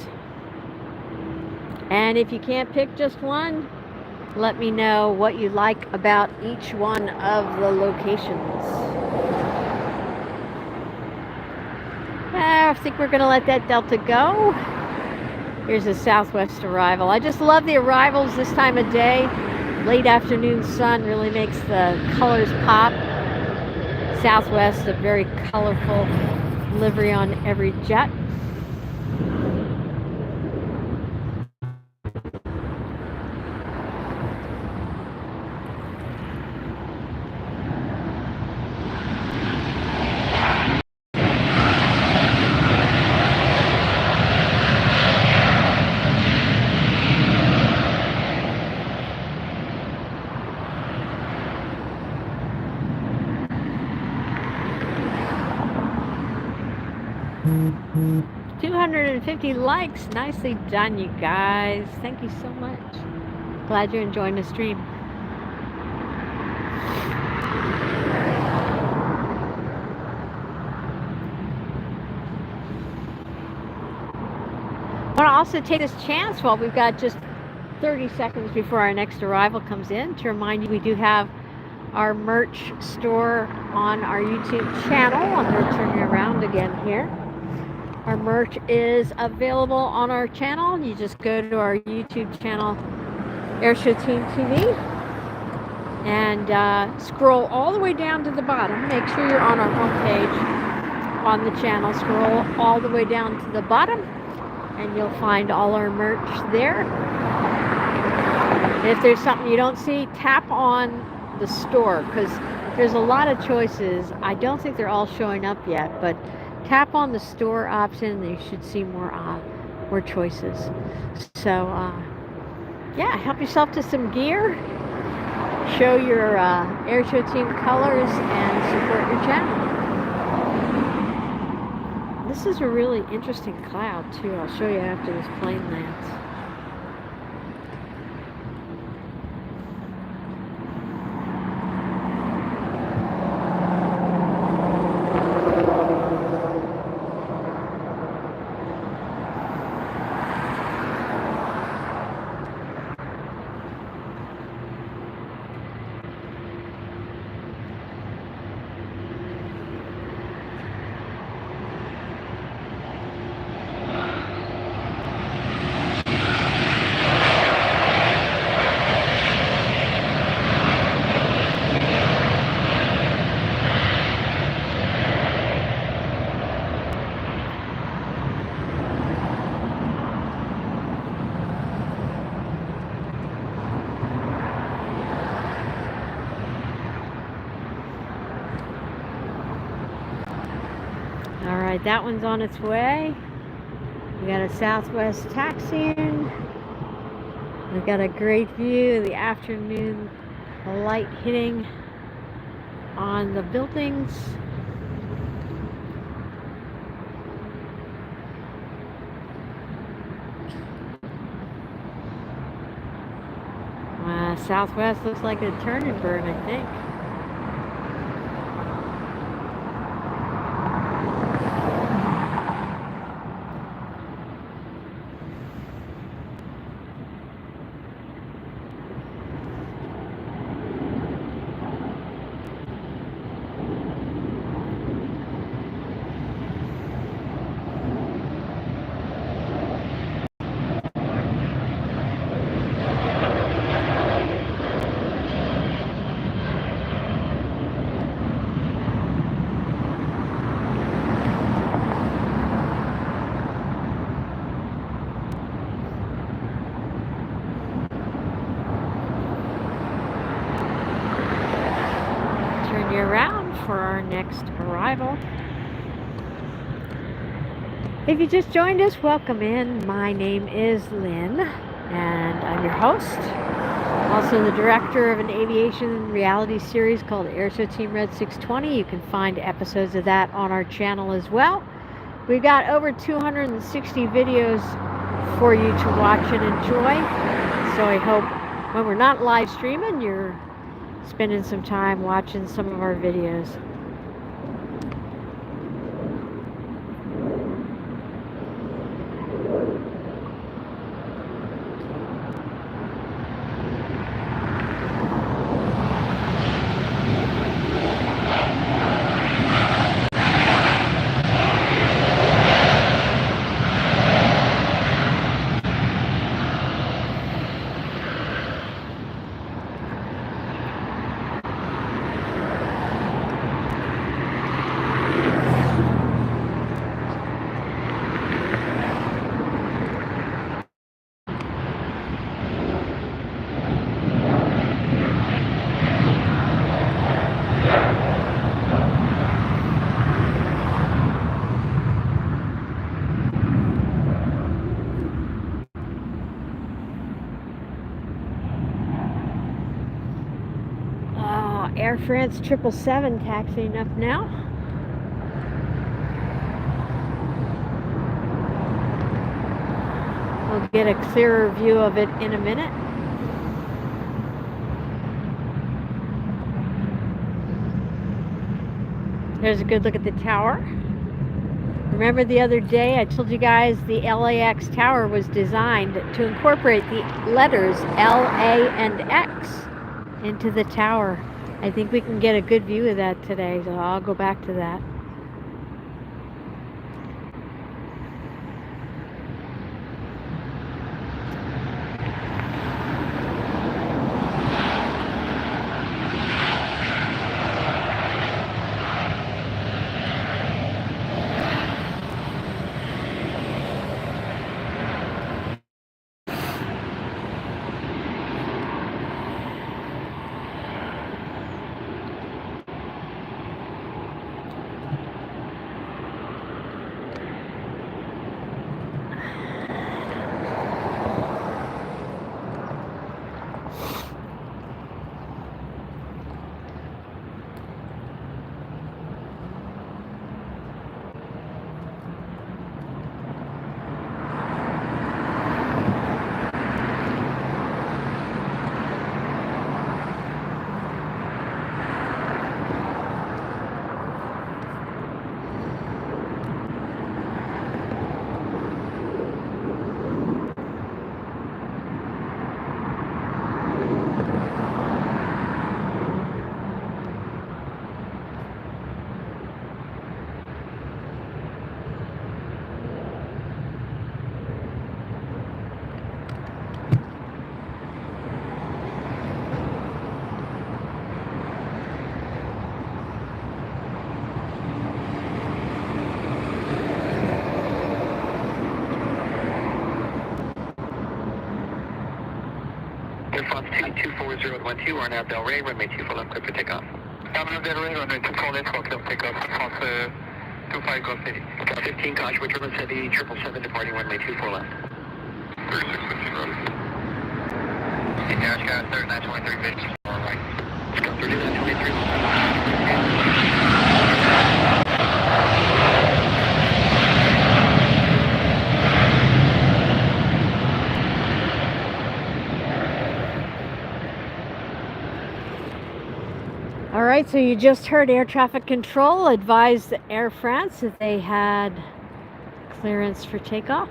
Speaker 1: And if you can't pick just one, let me know what you like about each one of the locations. I think we're going to let that Delta go. Here's a Southwest arrival. I just love the arrivals this time of day. Late afternoon sun really makes the colors pop. Southwest, a very colorful livery on every jet. Mm-hmm. 250 likes. Nicely done, you guys. Thank you so much. Glad you're enjoying the stream. I want to also take this chance while we've got just 30 seconds before our next arrival comes in to remind you we do have our merch store on our YouTube channel. I'm going to turn you around again here. Our merch is available on our channel. You just go to our YouTube channel, AirshowTeamTV, and scroll all the way down to the bottom. Make sure you're on our homepage on the channel. Scroll all the way down to the bottom, and you'll find all our merch there. If there's something you don't see, tap on the store, because there's a lot of choices. I don't think they're all showing up yet, but tap on the store option and you should see more choices. So yeah, help yourself to some gear, show your AirshowTeam colors, and support your channel. This is a really interesting cloud too. I'll show you after this plane lands. That one's on its way. We got a Southwest taxiing. We've got a great view in the afternoon, the light hitting on the buildings. Southwest looks like a turn and burn, I think. Around for our next arrival. If you just joined us, welcome in. My name is Lynn and I'm your host. Also the director of an aviation reality series called AirshowTeam Red 620. You can find episodes of that on our channel as well. We've got over 260 videos for you to watch and enjoy. So I hope when we're not live streaming, you're spending some time watching some of our videos. Air France 777 taxiing up now. We'll get a clearer view of it in a minute. There's a good look at the tower. Remember the other day I told you guys the LAX tower was designed to incorporate the letters L, A, and X into the tower. I think we can get a good view of that today, so I'll go back to that.
Speaker 2: Response 24012, are now Del Rey, runway 24 left, clear for takeoff. Avenue Del Rey, runway 24 left, clear for takeoff. Response 25 Gulf City. 15 Kosh, with Ribbon City, 777 departing runway 24 left. 3615 ready. Airscout 3923, all right. Let's go 3923.
Speaker 1: All right, so you just heard air traffic control advise Air France that they had clearance for takeoff,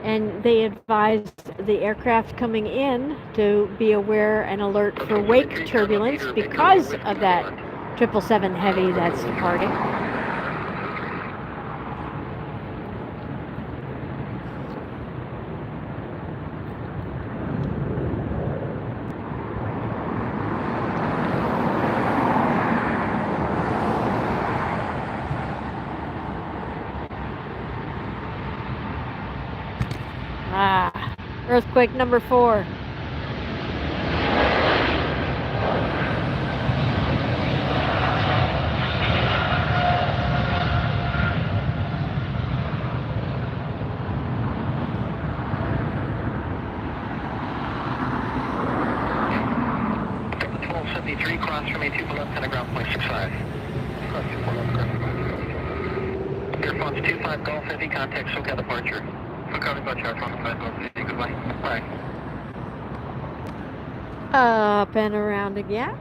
Speaker 1: and they advised the aircraft coming in to be aware and alert for wake turbulence because of that 777 Heavy that's departing. Earthquake number 4.
Speaker 2: Cross from A2 below, ground point 65. Airphones 25 Golf Heavy, contact SoCal departure. SoCal departure, Airphones 5 Golf Heavy, goodbye. Bye.
Speaker 1: Up and around again.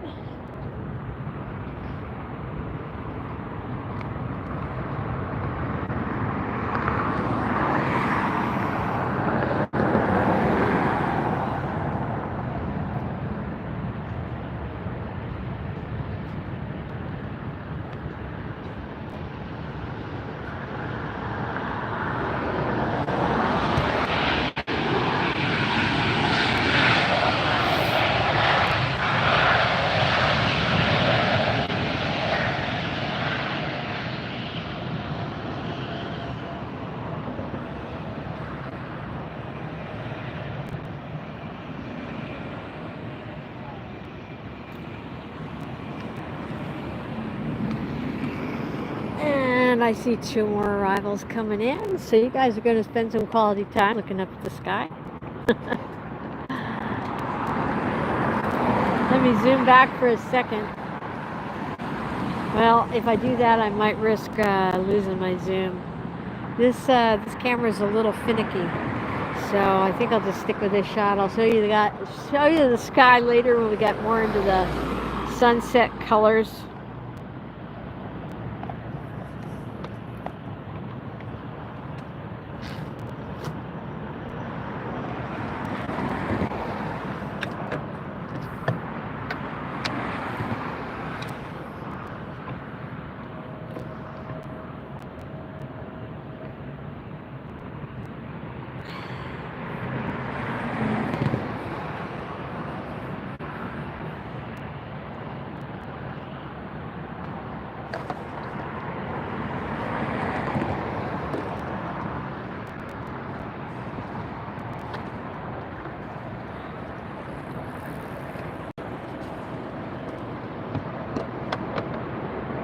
Speaker 1: And I see 2 more arrivals coming in, so you guys are going to spend some quality time looking up at the sky. Let me zoom back for a second. Well, if I do that, I might risk losing my zoom. This camera is a little finicky, so I think I'll just stick with this shot. I'll show you the sky later when we get more into the sunset colors.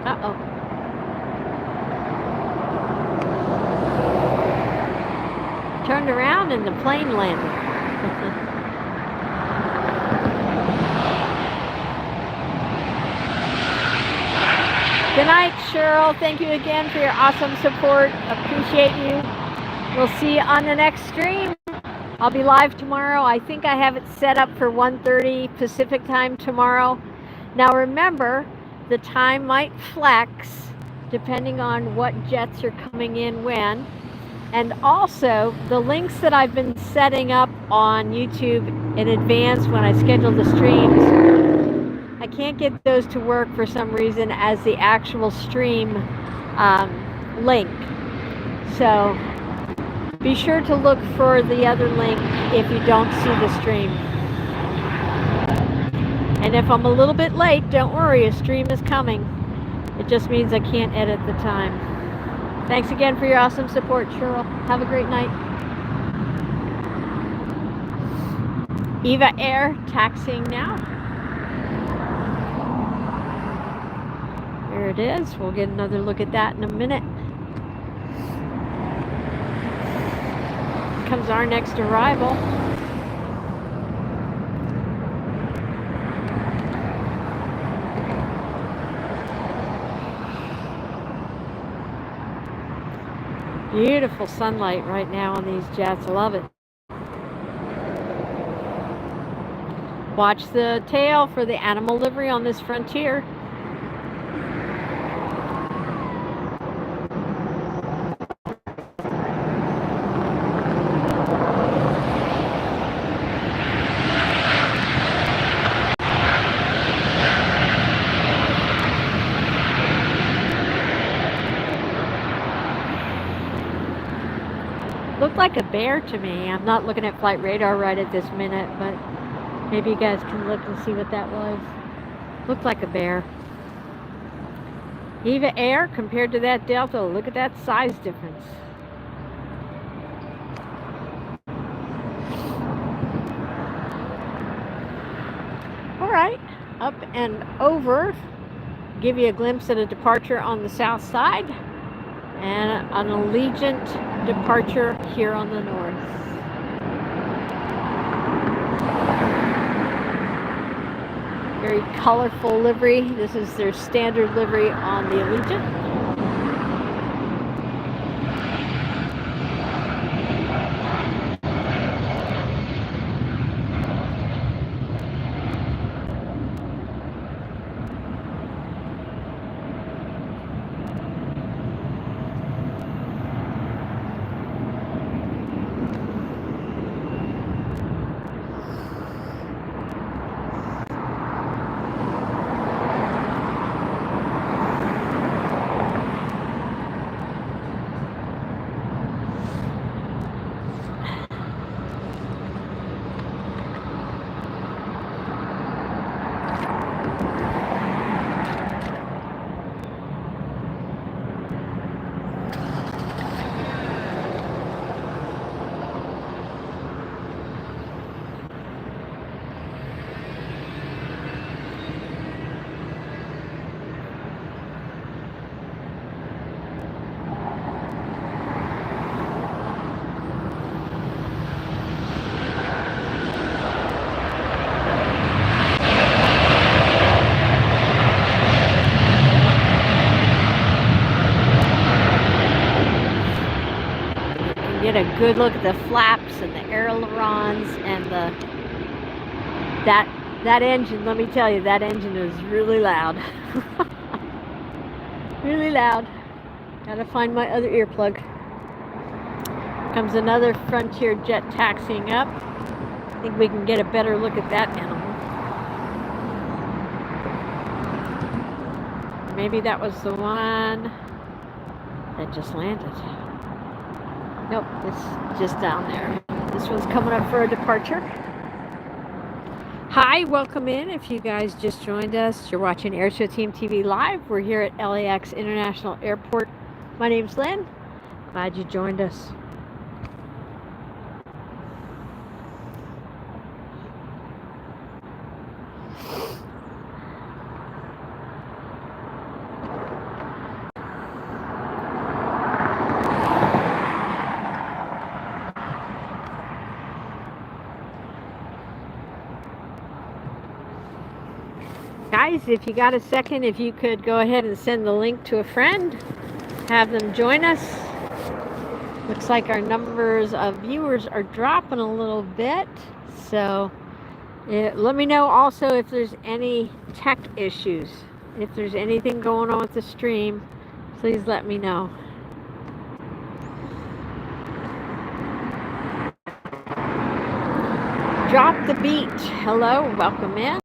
Speaker 1: Uh-oh. Turned around and the plane landed. Good night, Cheryl. Thank you again for your awesome support. Appreciate you. We'll see you on the next stream. I'll be live tomorrow. I think I have it set up for 1:30 Pacific time tomorrow. Now remember, the time might flex depending on what jets are coming in when. And also, the links that I've been setting up on YouTube in advance when I schedule the streams, I can't get those to work for some reason as the actual stream link. So be sure to look for the other link if you don't see the stream. And if I'm a little bit late, don't worry, a stream is coming. It just means I can't edit the time. Thanks again for your awesome support, Cheryl. Have a great night. Eva Air taxiing now. There it is. We'll get another look at that in a minute. Here comes our next arrival. Beautiful sunlight right now on these jets. Love it. Watch the tail for the animal livery on this Frontier. Looked like a bear to me. I'm not looking at flight radar right at this minute, but maybe you guys can look and see what that was. Looked like a bear. Eva Air compared to that Delta, look at that size difference. All right, up and over. Give you a glimpse at a departure on the south side and an Allegiant departure here on the north. Very colorful livery. This is their standard livery on the Allegiant. Get a good look at the flaps and the ailerons and that engine. Let me tell you, that engine is really loud. Really loud. Gotta find my other earplug. Comes another Frontier jet taxiing up. I think we can get a better look at that animal. Maybe that was the one that just landed. Nope, it's just down there. This one's coming up for a departure. Hi, welcome in. If you guys just joined us, you're watching AirshowTeamTV live. We're here at LAX International Airport. My name's Lynn. Glad you joined us. Guys, if you got a second, if you could go ahead and send the link to a friend, have them join us. Looks like our numbers of viewers are dropping a little bit, so let me know also if there's any tech issues. If there's anything going on with the stream, please let me know. Drop the beat. Hello, welcome in.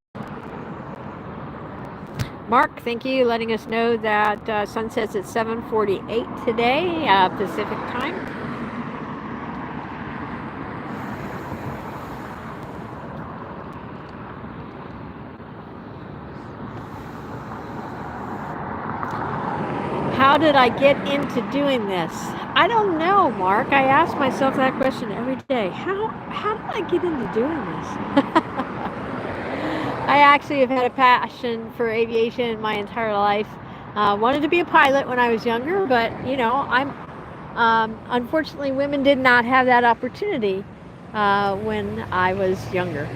Speaker 1: Mark, thank you, letting us know that sunsets at 7:48 today, Pacific time. How did I get into doing this? I don't know, Mark. I ask myself that question every day. How did I get into doing this? I actually have had a passion for aviation my entire life. Wanted to be a pilot when I was younger, but you know, unfortunately women did not have that opportunity when I was younger.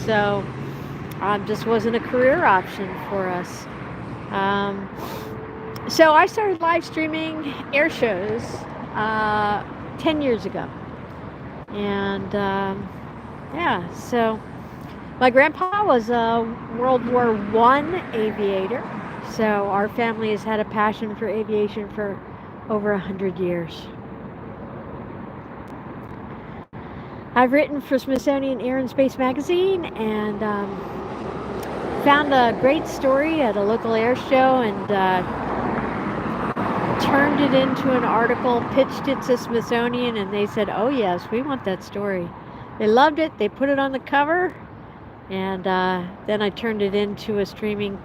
Speaker 1: So just wasn't a career option for us. So I started live streaming air shows 10 years ago. And yeah, so my grandpa was a World War I aviator. So our family has had a passion for aviation for over 100 years. I've written for Smithsonian Air and Space magazine, and found a great story at a local air show, and turned it into an article, pitched it to Smithsonian, and they said, oh yes, we want that story. They loved it. They put it on the cover, and then I turned it into a streaming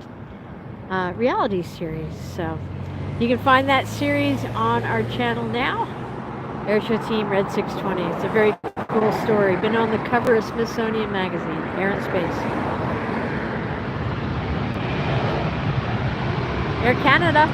Speaker 1: reality series. So you can find that series on our channel now, AirshowTeam Red 620. It's a very cool story. Been on the cover of Smithsonian magazine, Air and Space. Air Canada.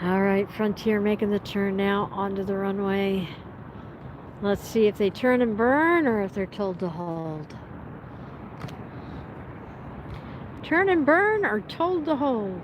Speaker 1: All right, Frontier making the turn now onto the runway. Let's see if they turn and burn or if they're told to hold. Turn and burn or told to hold.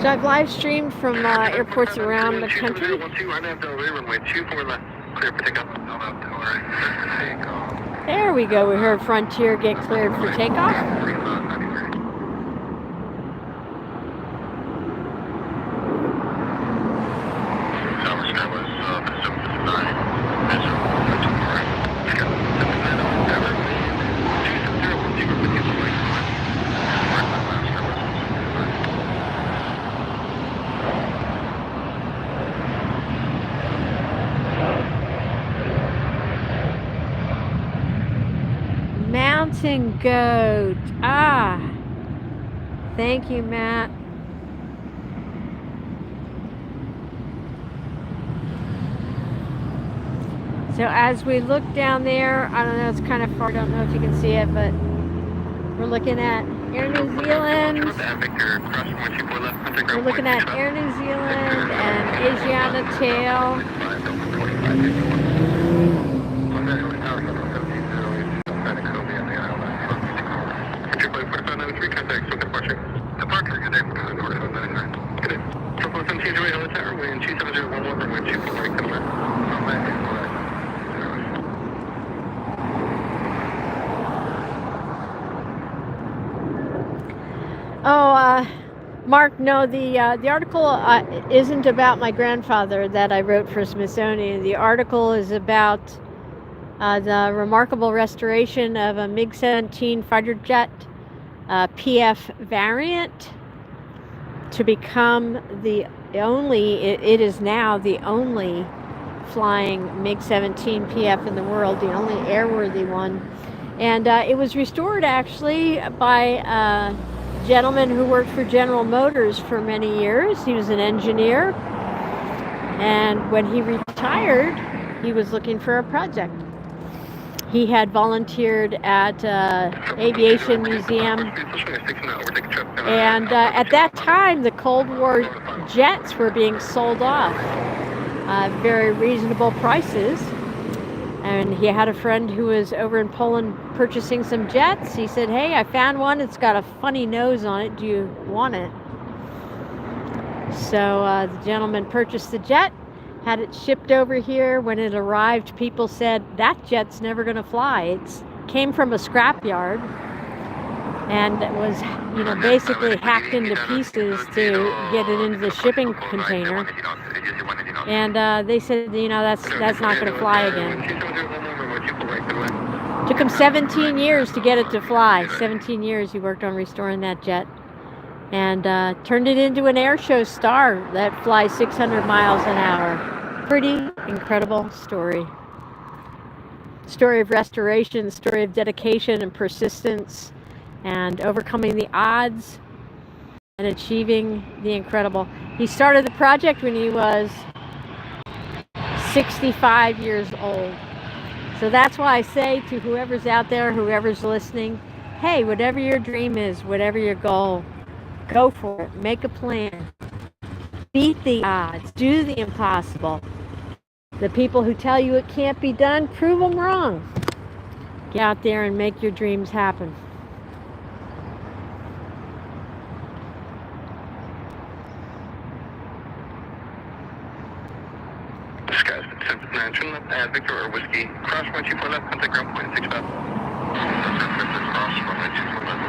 Speaker 1: So I've live streamed from airports around the country. There we go. We heard Frontier get cleared for takeoff. Mountain goat. Ah, thank you, Matt. So as we look down there, I don't know, it's kind of far, I don't know if you can see it, but we're looking at Air New Zealand. We're looking at Air New Zealand and Asiana Tail. Mark, no, the article isn't about my grandfather that I wrote for Smithsonian. The article is about the remarkable restoration of a MiG-17 fighter jet PF variant to become the only, it is now the only flying MiG-17 PF in the world, the only airworthy one. And it was restored actually by gentleman who worked for General Motors for many years. He was an engineer, and when he retired, he was looking for a project. He had volunteered at Aviation Museum, and at that time, the Cold War jets were being sold off very reasonable prices. And he had a friend who was over in Poland purchasing some jets. He said, hey, I found one. It's got a funny nose on it. Do you want it? So the gentleman purchased the jet, had it shipped over here. When it arrived, people said, that jet's never going to fly. It came from a scrapyard and it was, basically hacked into pieces to get it into the shipping container. And they said, that's not going to fly again. Took him 17 years to get it to fly. 17 years he worked on restoring that jet. And turned it into an air show star that flies 600 miles an hour. Pretty incredible story. Story of restoration, story of dedication and persistence, and overcoming the odds and achieving the incredible. He started the project when he was 65 years old. So that's why I say to whoever's out there, whoever's listening, hey, whatever your dream is, whatever your goal, go for it. Make a plan. Beat the odds. Do the impossible. The people who tell you it can't be done, prove them wrong. Get out there and make your dreams happen.
Speaker 2: Skies, Mansion, add Victor or Whiskey. Cross 124 left, contact ground point 65. Cross 124 left.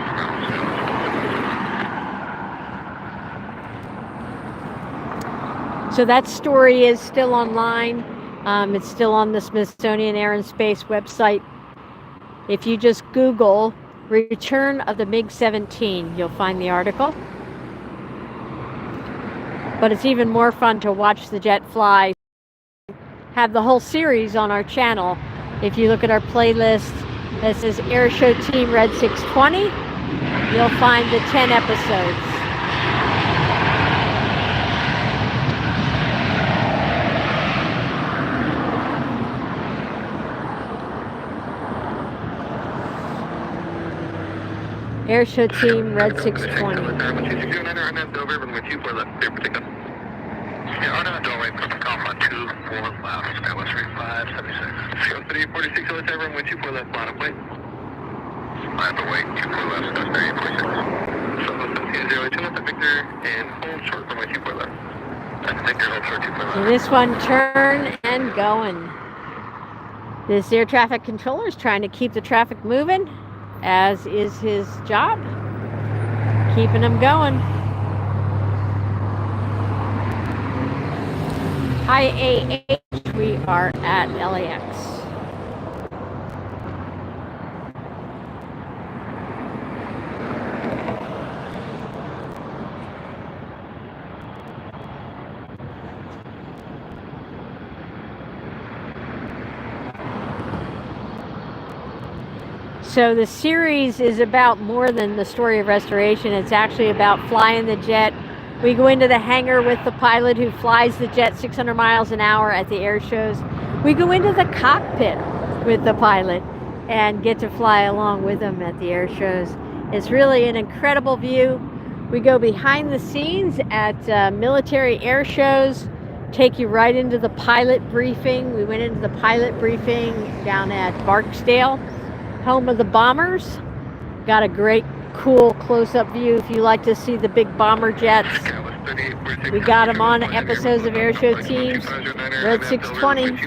Speaker 1: So that story is still online. It's still on the Smithsonian Air Space website. If you just Google Return of the MiG-17, you'll find the article. But it's even more fun to watch the jet fly. Have the whole series on our channel. If you look at our playlist that says AirshowTeam Red 620, you'll find the 10 episodes. AirshowTeam Red 620.
Speaker 2: Yeah, on that doorway, perfect off on 24 left, Skywest 3576. 346, let's have runway 24 left, bottom plate. I have to wait, 24 left, that's 346. So, 1702 left, Victor, and hold short, runway 24 left. That's Victor, hold short, 24 left.
Speaker 1: So this one, turn and going. This air traffic controller is trying to keep the traffic moving, as is his job. Keeping them going. Hi AH, we are at LAX. So the series is about more than the story of restoration. It's actually about flying the jet. We go into the hangar with the pilot who flies the jet 600 miles an hour at the air shows. We go into the cockpit with the pilot and get to fly along with him at the air shows. It's really an incredible view. We go behind the scenes at military air shows, take you right into the pilot briefing. We went into the pilot briefing down at Barksdale, home of the bombers. Got a great cool close-up view if you like to see the big bomber jets. We got them on episodes of AirshowTeam's Red 620.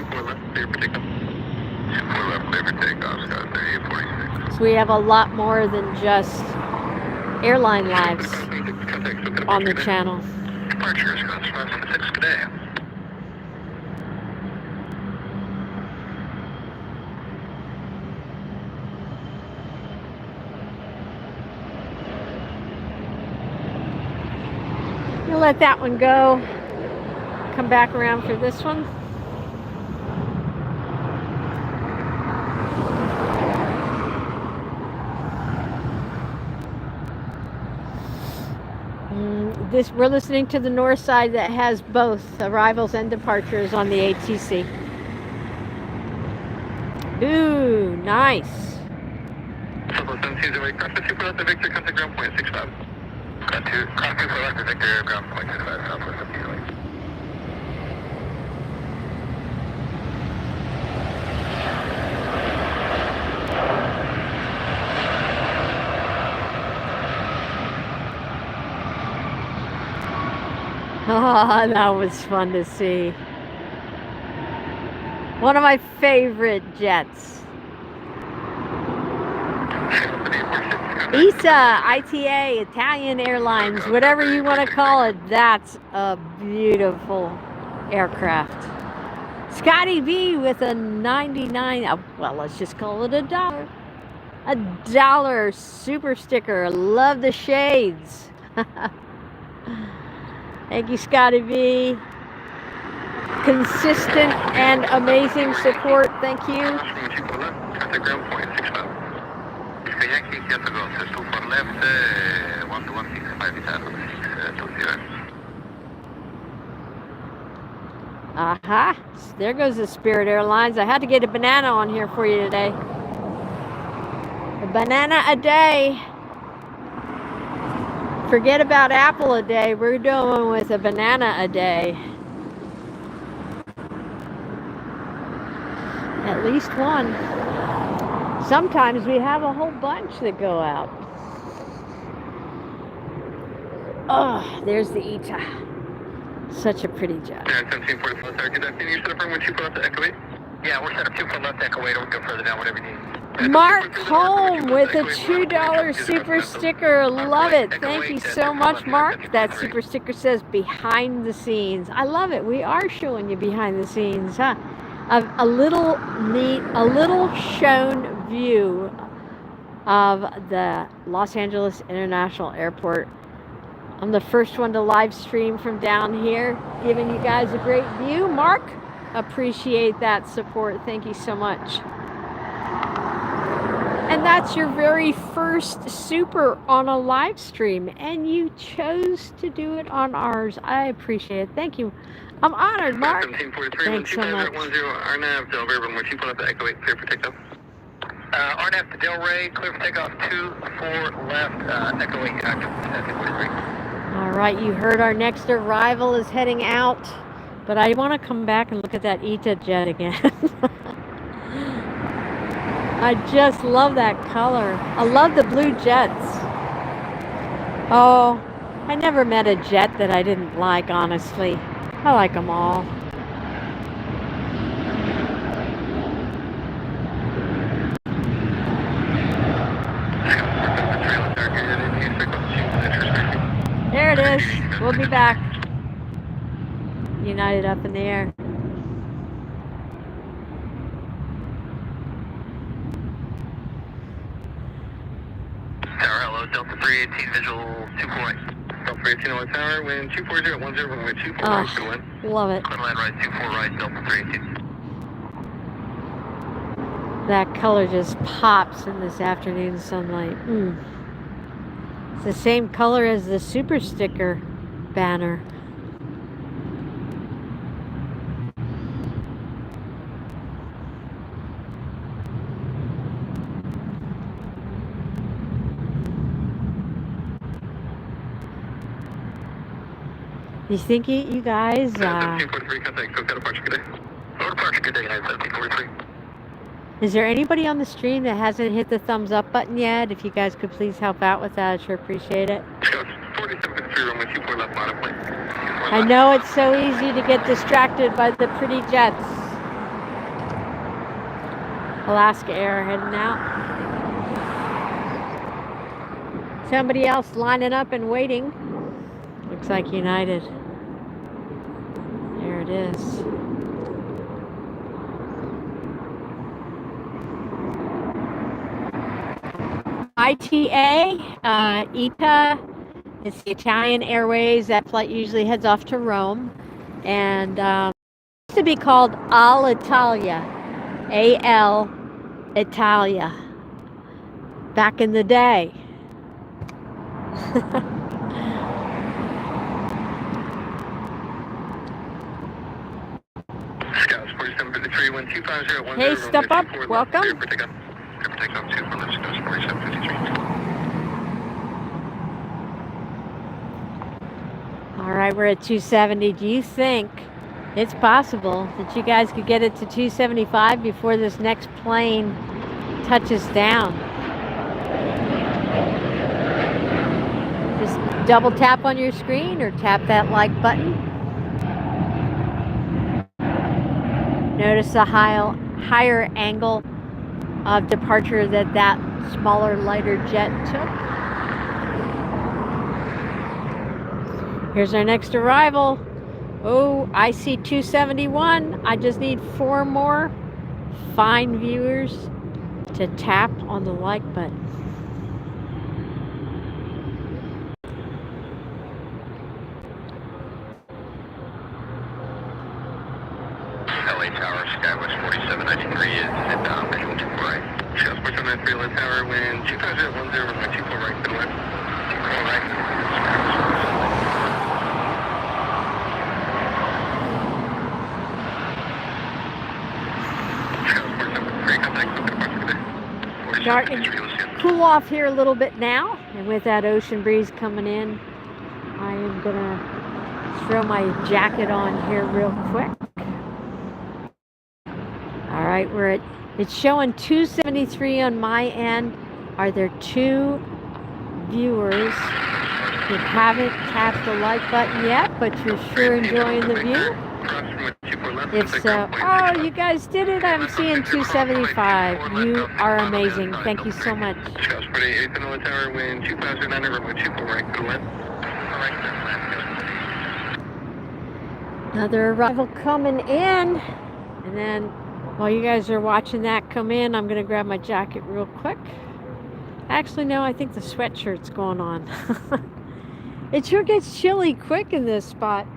Speaker 1: So we have a lot more than just airline lives on the channel.
Speaker 2: Departures, 576 today.
Speaker 1: We'll let that one go. Come back around for this one. We're listening to the north side that has both arrivals and departures on the ATC. Ooh, nice.
Speaker 2: Victor, contact ground point 65. Got 2, cross 2 for left, Victor, ground point 65, southwest of Healy.
Speaker 1: Oh, that was fun to see. One of my favorite jets. ITA, Italian Airlines, whatever you want to call it, that's a beautiful aircraft. Scotty B with a 99, well, let's just call it $1. $1 super sticker. Love the shades. Thank you, Scotty B. Consistent and amazing support. Thank you. Aha. There goes the Spirit Airlines. I had to get a banana on here for you today. A banana a day. Forget about apple a day. We're doing with a banana a day. At least one. Sometimes we have a whole bunch that go out. Oh, there's the ITA. Such a pretty jet.
Speaker 2: Yeah, 1745, sir. Can you set up when you pull up the Echo 8? Yeah, we're set up 2 foot left Echo 8, or we go further down, whatever you need.
Speaker 1: Mark Holm with a $2 super sticker. Love it. Thank you so much, Mark. That super sticker says behind the scenes. I love it. We are showing you behind the scenes, huh? A little neat, a little shown view of the Los Angeles International Airport. I'm the first one to live stream from down here, giving you guys a great view. Mark, appreciate that support. Thank you so much. And that's your very first super on a live stream, and you chose to do it on ours. I appreciate it. Thank you. I'm honored, Mark. Thanks so much.
Speaker 2: RNAV, Delray, runway 2 pull up the Echo 8, clear for takeoff. RNAV to Delray, clear for takeoff 2-4 left, Echo 8 active, 43.
Speaker 1: All right, you heard our next arrival is heading out, but I want to come back and look at that ITA jet again. I just love that color. I love the blue jets. Oh, I never met a jet that I didn't like, honestly. I like them all. There it is. We'll be back. United up in the air.
Speaker 2: Tower, hello, Delta 318, visual 248. Delta 318 on tower, wind 24010, runway 24 right, to wind.
Speaker 1: Love it.
Speaker 2: Clear land right, 24 right, Delta 318.
Speaker 1: That color just pops in this afternoon sunlight. It's the same color as the super sticker banner. You think you guys,
Speaker 2: 1743, contact, go to departure, good day. Go to departure, good day, United 1743.
Speaker 1: is there anybody on the stream that hasn't hit the thumbs up button yet? If you guys could please help out with that, I'd sure appreciate it.
Speaker 2: 4753, runway 24 left, bottom plane.
Speaker 1: I know it's so easy to get distracted by the pretty jets. Alaska Air heading out. Somebody else lining up and waiting. Looks like United. There it is. ITA, ITA, it's the Italian Airways. That flight usually heads off to Rome. And it used to be called Alitalia, A-L, Italia, back in the day.
Speaker 2: Scouts 4753, 1250,
Speaker 1: Hey, step up. Welcome. All right, we're at 270. Do you think it's possible that you guys could get it to 275 before this next plane touches down? Just double tap on your screen or tap that like button. Notice the higher angle of departure that smaller, lighter jet took. Here's our next arrival. Oh, I see 271. I just need 4 more fine viewers to tap on the like button.
Speaker 2: LA Tower, Skywest 4793 is inbound, visual 24 right. Show 4793 LA Tower, wind 2010, runway 24 right, good wind. 24 right.
Speaker 1: Starting to cool off here a little bit now, and with that ocean breeze coming in, I am gonna throw my jacket on here real quick. All right, it's showing 273 on my end. Are there 2 viewers who haven't tapped the like button yet, but you're sure enjoying the view? If so, oh, you guys did it. I'm seeing 275. You are amazing. Thank you so much. Another arrival coming in. And then while you guys are watching that come in, I'm going to grab my jacket real quick. Actually, no, I think the sweatshirt's going on. It sure gets chilly quick in this spot.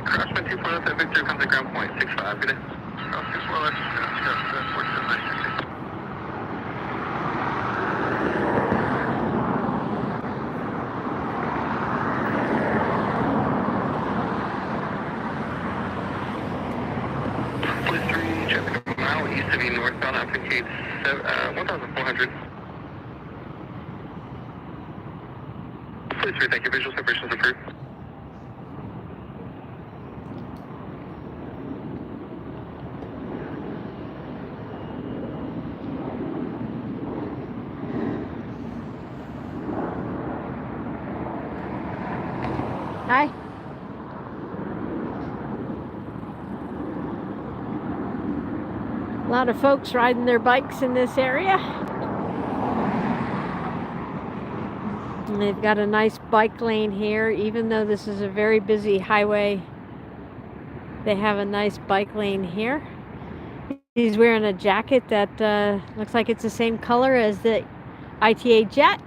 Speaker 2: Crosswind 24 left, Victor comes at ground point 65, good day. Oh, 24 left, Scott, 4796. Flight 3, traffic a mile east of you, northbound, altitude 1,400. Flight 3, thank you, visual separations approved.
Speaker 1: Hi. A lot of folks riding their bikes in this area. And they've got a nice bike lane here, even though this is a very busy highway. They have a nice bike lane here. He's wearing a jacket that looks like it's the same color as the ITA jet.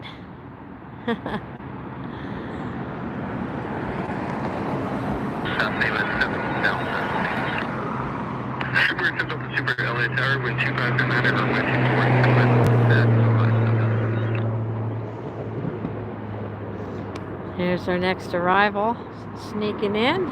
Speaker 2: Super LA Tower, wind 259 or wind 24.
Speaker 1: Here's our next arrival, sneaking in.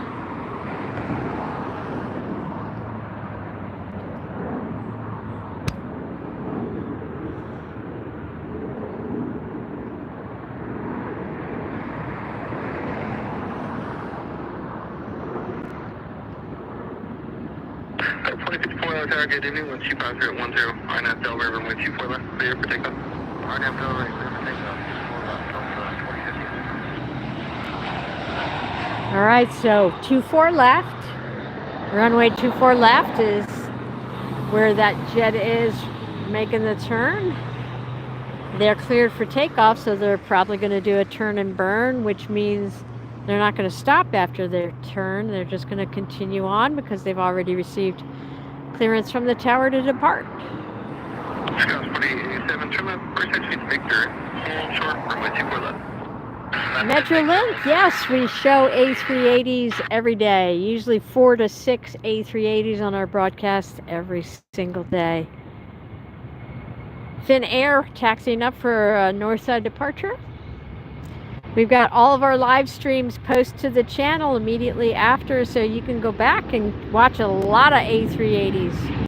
Speaker 2: Good evening, 12510, RNAV Del River, wind 24 left, clear for takeoff. RNAV Del River, clear for takeoff, 2050.
Speaker 1: All right, so 24 left. Runway 24 left is where that jet is making the turn. They're cleared for takeoff, so they're probably going to do a turn and burn, which means they're not going to stop after their turn. They're just going to continue on because they've already received clearance from the tower to depart.
Speaker 2: Scouts 2087, turn left, first exit Victor, hold short, runway 24 left.
Speaker 1: Metrolink, yes, we show A380s every day, usually 4 to 6 A380s on our broadcast every single day. Finnair taxiing up for a northside departure. We've got all of our live streams posted to the channel immediately after, so you can go back and watch a lot of A380s.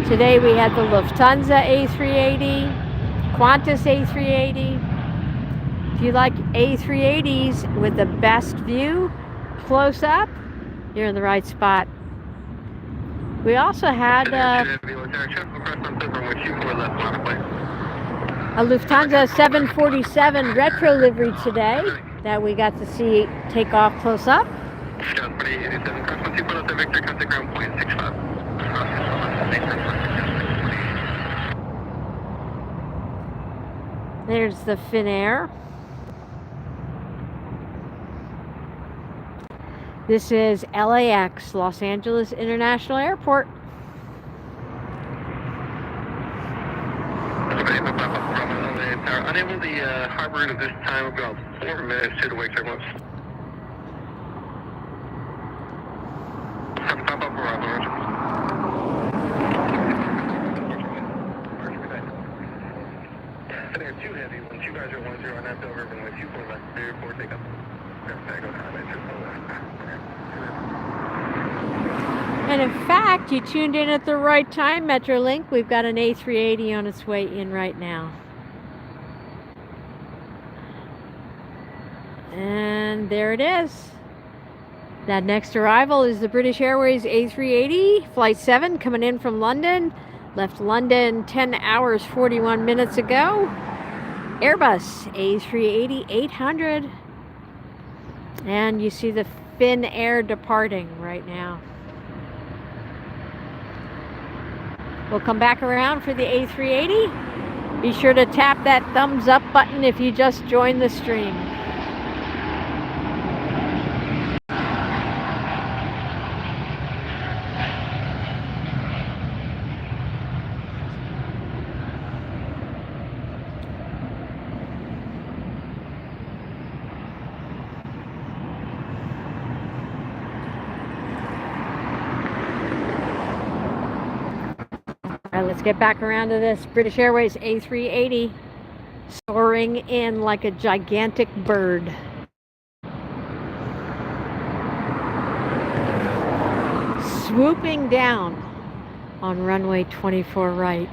Speaker 1: Today we had the Lufthansa A380, Qantas A380. If you like A380s with the best view, close up, you're in the right spot. We also had a Lufthansa 747 retro livery today that we got to see take off close up. There's the Finnair. This is LAX, Los Angeles International Airport.
Speaker 2: Unable the harbor at this time, about 4 minutes to the wake once. Pop up arrival. They're too heavy. 12010 on that Del River, 124 left, clear for takeoff.
Speaker 1: And in fact, you tuned in at the right time, Metrolink. We've got an A380 on its way in right now. And there it is. That next arrival is the British Airways A380, Flight 7, coming in from London. Left London 10 hours, 41 minutes ago. Airbus A380-800. And you see the Finnair departing right now. We'll come back around for the A380. Be sure to tap that thumbs up button if you just joined the stream. All right, let's get back around to this British Airways A380 soaring in like a gigantic bird. Swooping down on runway 24 right.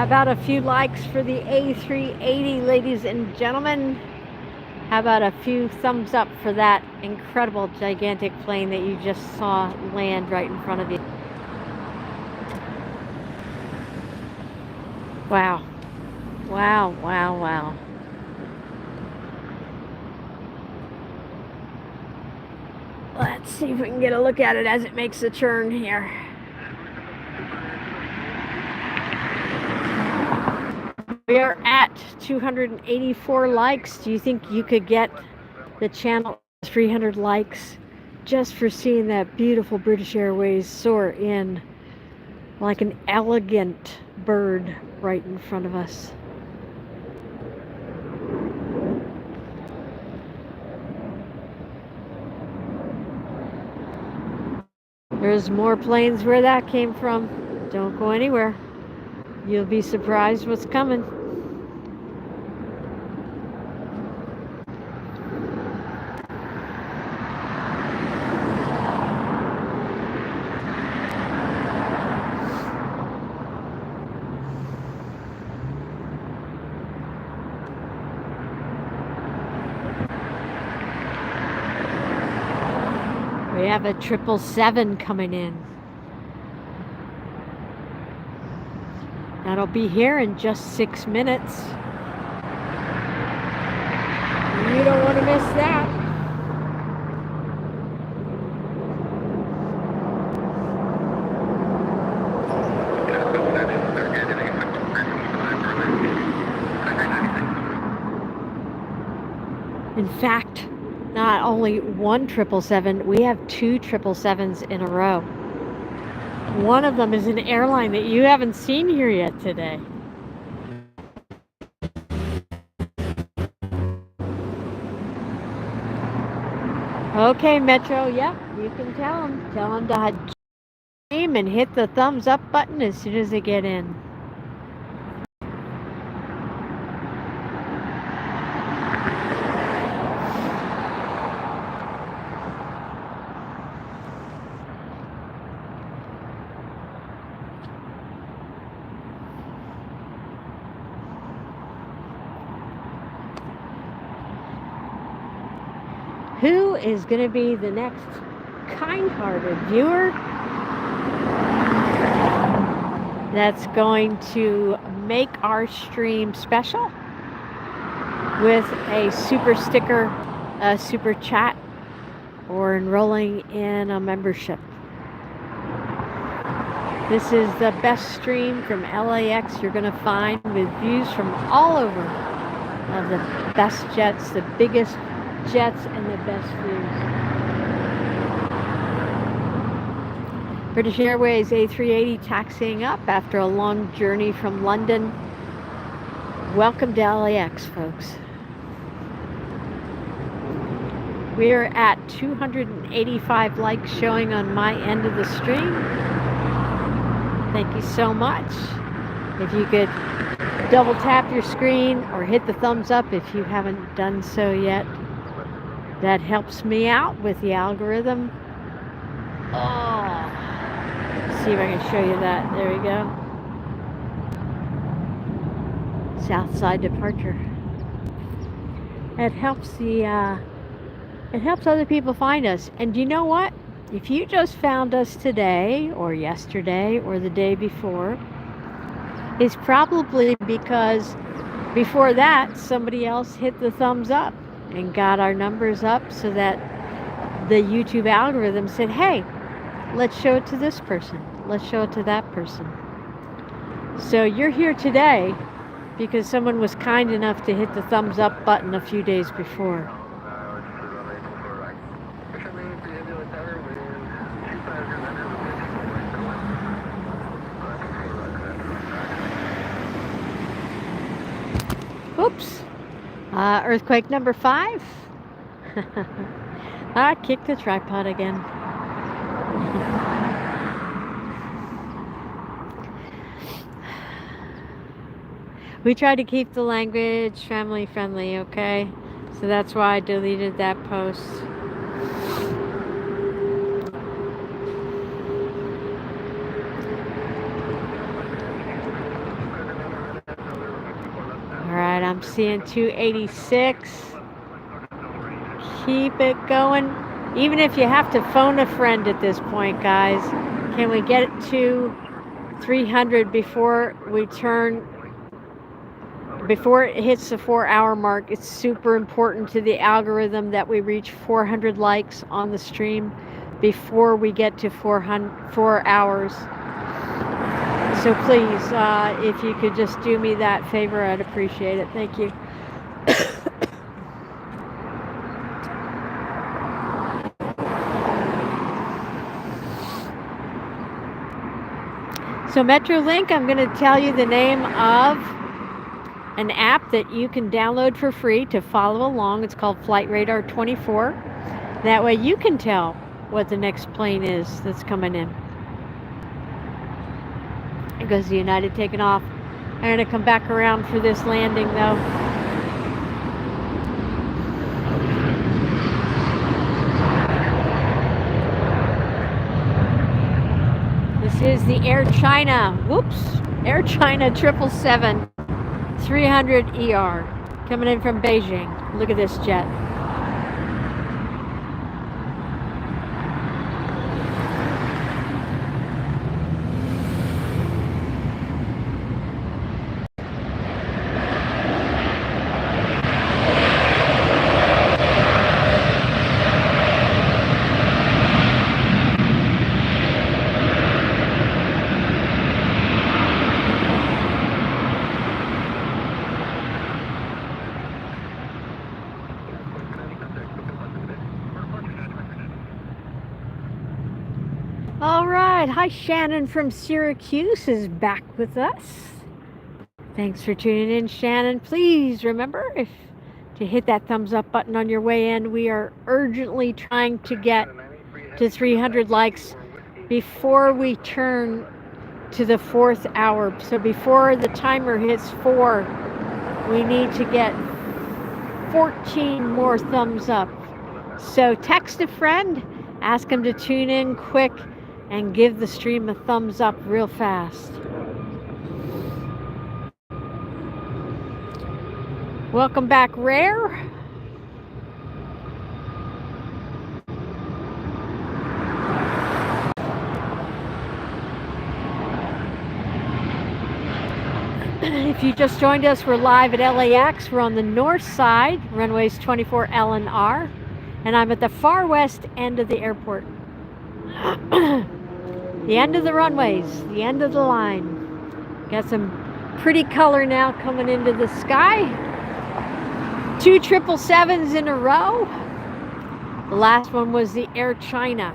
Speaker 1: How about a few likes for the A380, ladies and gentlemen? How about a few thumbs up for that incredible, gigantic plane that you just saw land right in front of you? Wow. Wow, wow, wow. Let's see if we can get a look at it as it makes a turn here. We are at 284 likes. Do you think you could get the channel 300 likes just for seeing that beautiful British Airways soar in like an elegant bird right in front of us? There's more planes where that came from. Don't go anywhere. You'll be surprised what's coming. We have a 777 coming in. That'll be here in just 6 minutes. You don't want to miss that. In fact, not only one 777, we have 2 777s in a row. One of them is an airline that you haven't seen here yet today. Okay, Metro, yep, you can tell them. Tell them to aim and hit the thumbs up button as soon as they get in. Who is going to be the next kind-hearted viewer that's going to make our stream special with a super sticker, a super chat, or enrolling in a membership? This is the best stream from LAX you're going to find, with views from all over of the best jets, the biggest jets, and the best views. British Airways A380 taxiing up after a long journey from London. Welcome to LAX, folks. We're at 285 likes showing on my end of the stream. Thank you so much. If you could double tap your screen or hit the thumbs up if you haven't done so yet, that helps me out with the algorithm. Oh, let's see if I can show you that. There we go. Southside departure. It helps it helps other people find us. And you know what? If you just found us today or yesterday or the day before, it's probably because before that somebody else hit the thumbs up and got our numbers up, so that the YouTube algorithm said, hey, let's show it to this person, let's show it to that person. So you're here today because someone was kind enough to hit the thumbs up button a few days before. Oops. Earthquake number 5. I kicked the tripod again. We try to keep the language family friendly, okay? So that's why I deleted that post. I'm seeing 286. Keep it going. Even if you have to phone a friend at this point, guys, can we get it to 300 before we turn, before it hits the 4-hour mark? It's super important to the algorithm that we reach 400 likes on the stream before we get to 4 hours. So please, if you could just do me that favor, I'd appreciate it. Thank you. So Metrolink, I'm going to tell you the name of an app that you can download for free to follow along. It's called Flight Radar 24. That way you can tell what the next plane is that's coming in. It goes to United taking off. I'm going to come back around for this landing though. This is the Air China, Air China 777 300 ER coming in from Beijing. Look at this jet. All right, hi, Shannon from Syracuse is back with us. Thanks for tuning in, Shannon. Please remember to hit that thumbs up button on your way in. We are urgently trying to get to 300 likes before we turn to the 4th hour. So before the timer hits 4, we need to get 14 more thumbs up. So text a friend, ask them to tune in quick, and give the stream a thumbs up real fast. Welcome back, Rare. If you just joined us, we're live at LAX. We're on the north side, runways 24L and R, and I'm at the far west end of the airport. The end of the runways, the end of the line. Got some pretty color now coming into the sky. 2 777s in a row. The last one was the Air China.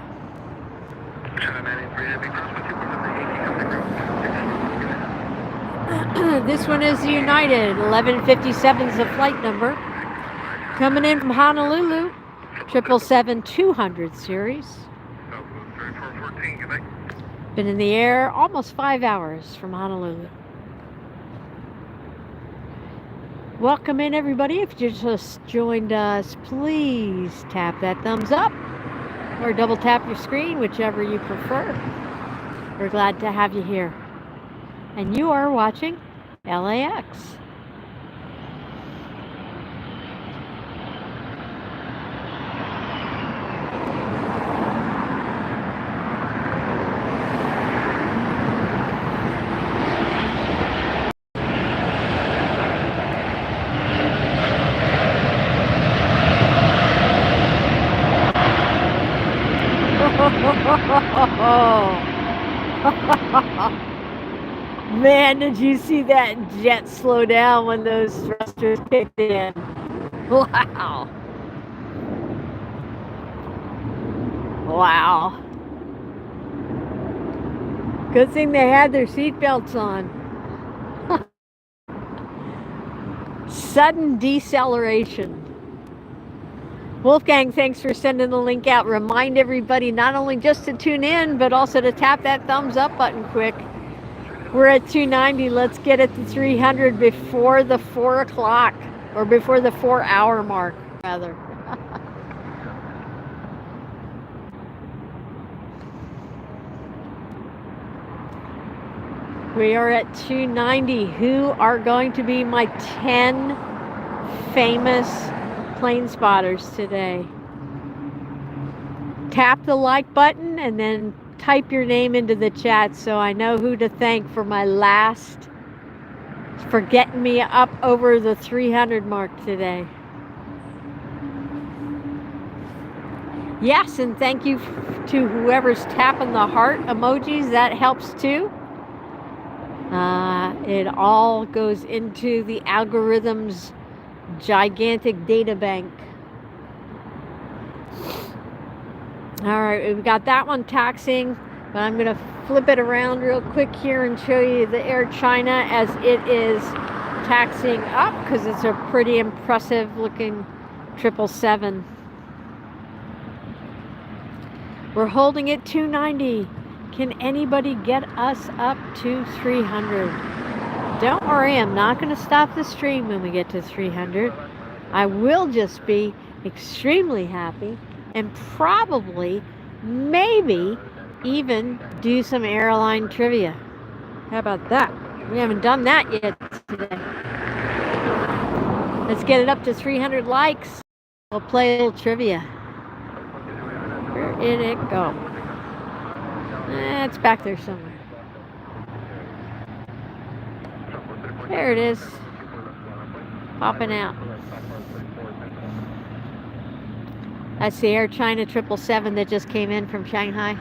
Speaker 1: This one is the United 1157 is the flight number. Coming in from Honolulu, 777-200 series. Been in the air almost 5 hours from Honolulu. Welcome in, everybody. If you just joined us, please tap that thumbs up or double tap your screen, whichever you prefer. We're glad to have you here. And you are watching LAX. Man, did you see that jet slow down when those thrusters kicked in? Wow. Wow. Good thing they had their seatbelts on. Sudden deceleration. Wolfgang, thanks for sending the link out. Remind everybody not only just to tune in, but also to tap that thumbs up button quick. We're at 290. Let's get it to 300 before the 4 o'clock, or before the 4 hour mark, rather. We are at 290. Who are going to be my 10 famous plane spotters today. Tap the like button and then type your name into the chat so I know who to thank for getting me up over the 300 mark today. Yes, and thank you to whoever's tapping the heart emojis. That helps too. It all goes into the algorithm's gigantic data bank. All right, we've got that one taxiing, but I'm going to flip it around real quick here and show you the Air China as it is taxiing up, because it's a pretty impressive looking 777. We're holding at 290. Can anybody get us up to 300? Don't worry, I'm not going to stop the stream when we get to 300. I will just be extremely happy and probably, maybe, even do some airline trivia. How about that? We haven't done that yet today. Let's get it up to 300 likes. We'll play a little trivia. Where did it go? It's back there somewhere. There it is. Popping out. That's the Air China 777 that just came in from Shanghai.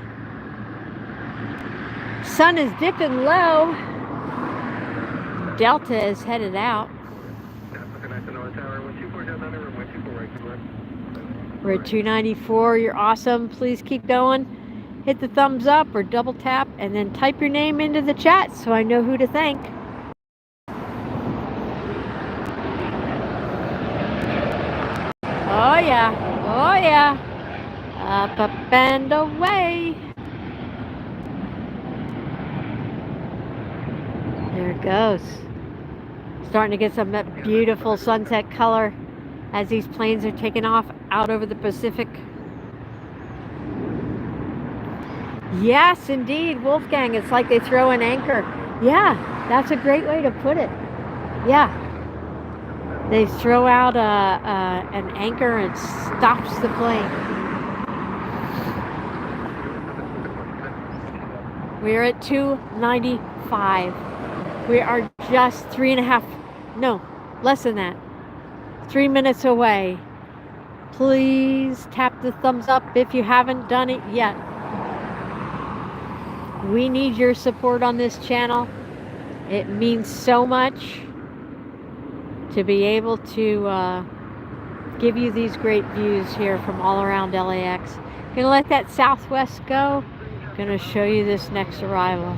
Speaker 1: Sun is dipping low. Delta is headed out. We're at 294. You're awesome. Please keep going. Hit the thumbs up or double tap and then type your name into the chat so I know who to thank. Oh yeah. Oh yeah. Up, up and away. There it goes. Starting to get some beautiful sunset color as these planes are taking off out over the Pacific. Yes, indeed, Wolfgang. It's like they throw an anchor. Yeah, that's a great way to put it. Yeah. They throw out an anchor and stops the plane. We're at 295. We are just less than that. 3 minutes away. Please tap the thumbs up if you haven't done it yet. We need your support on this channel. It means so much to be able to give you these great views here from all around LAX. Gonna let that Southwest go. Gonna show you this next arrival.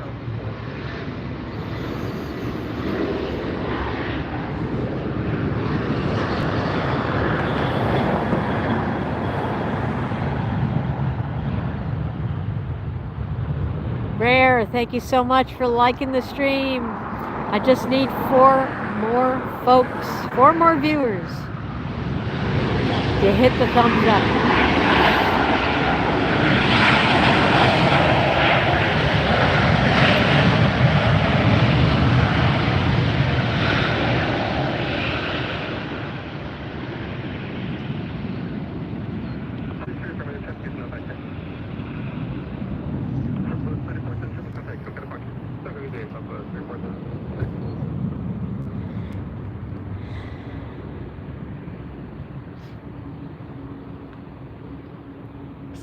Speaker 1: Rare, thank you so much for liking the stream. I just need 4 more folks, 4 more viewers to hit the thumbs up.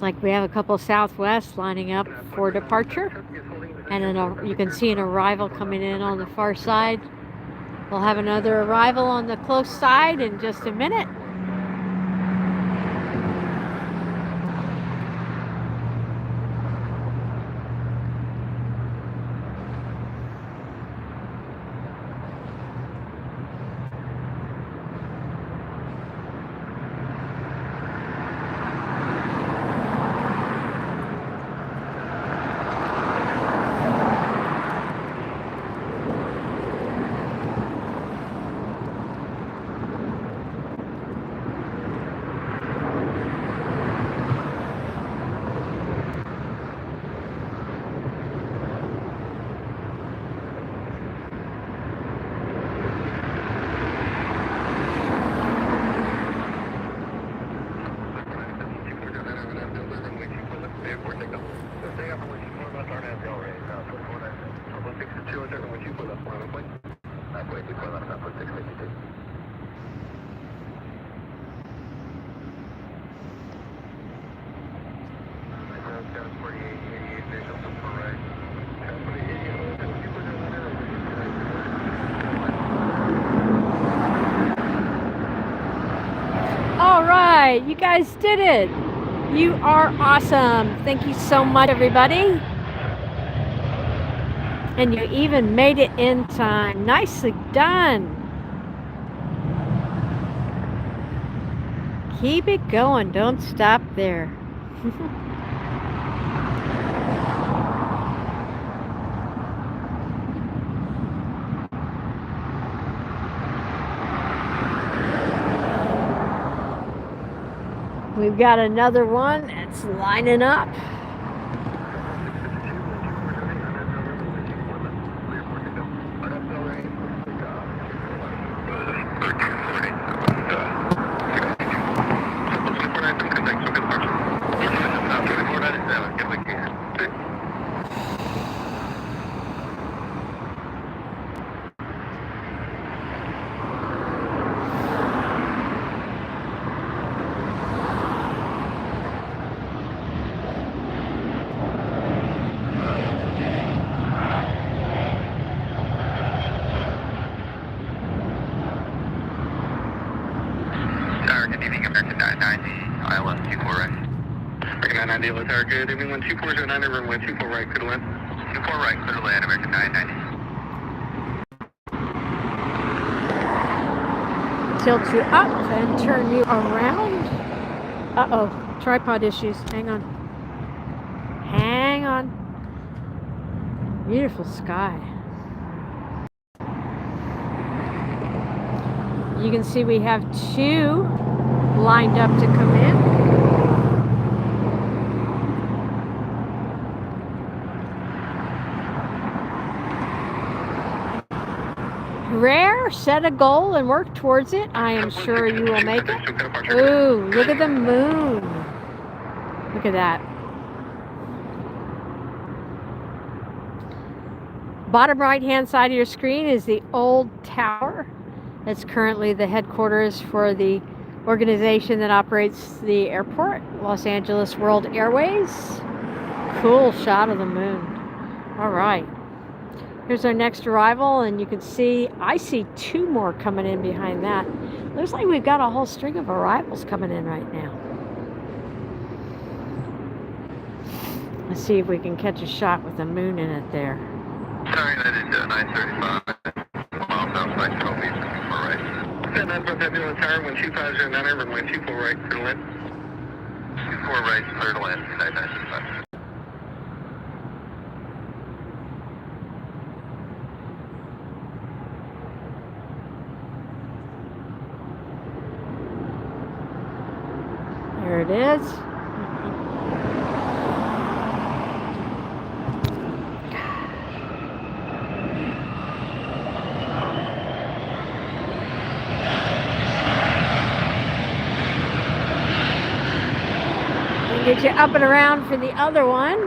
Speaker 1: Like we have a couple Southwest lining up for departure, and then you can see an arrival coming in on the far side. We'll have another arrival on the close side in just a minute. All right, you guys did it. You are awesome. Thank you so much, everybody. And you even made it in time. Nicely done. Keep it going. Don't stop there. We've got another one that's lining up.
Speaker 2: American 990, ILS 24 right. American 990, LA Tower, good evening, 12409, runway 24 right, clear to land. 24 right, clear to land, American 990.
Speaker 1: Tilt you up and turn you around. Uh-oh, tripod issues. Hang on. Hang on. Beautiful sky. You can see we have two lined up to come in. Rare, set a goal and work towards it. I am sure you will make it. Ooh, look at the moon. Look at that. Bottom right-hand side of your screen is the old tower. It's currently the headquarters for the organization that operates the airport, Los Angeles World Airways. Cool shot of the moon. All right. Here's our next arrival, and you can see, I see two more coming in behind that. Looks like we've got a whole string of arrivals coming in right now. Let's see if we can catch a shot with the moon in it there.
Speaker 2: Sorry, that is 935. Miles outside, 12 meters, 24 right. 9 North Ambulance Tower, 12509, runway 24 right, clear to land. 24 right, clear to land, 995.
Speaker 1: There it is. Get you up and around for the other one.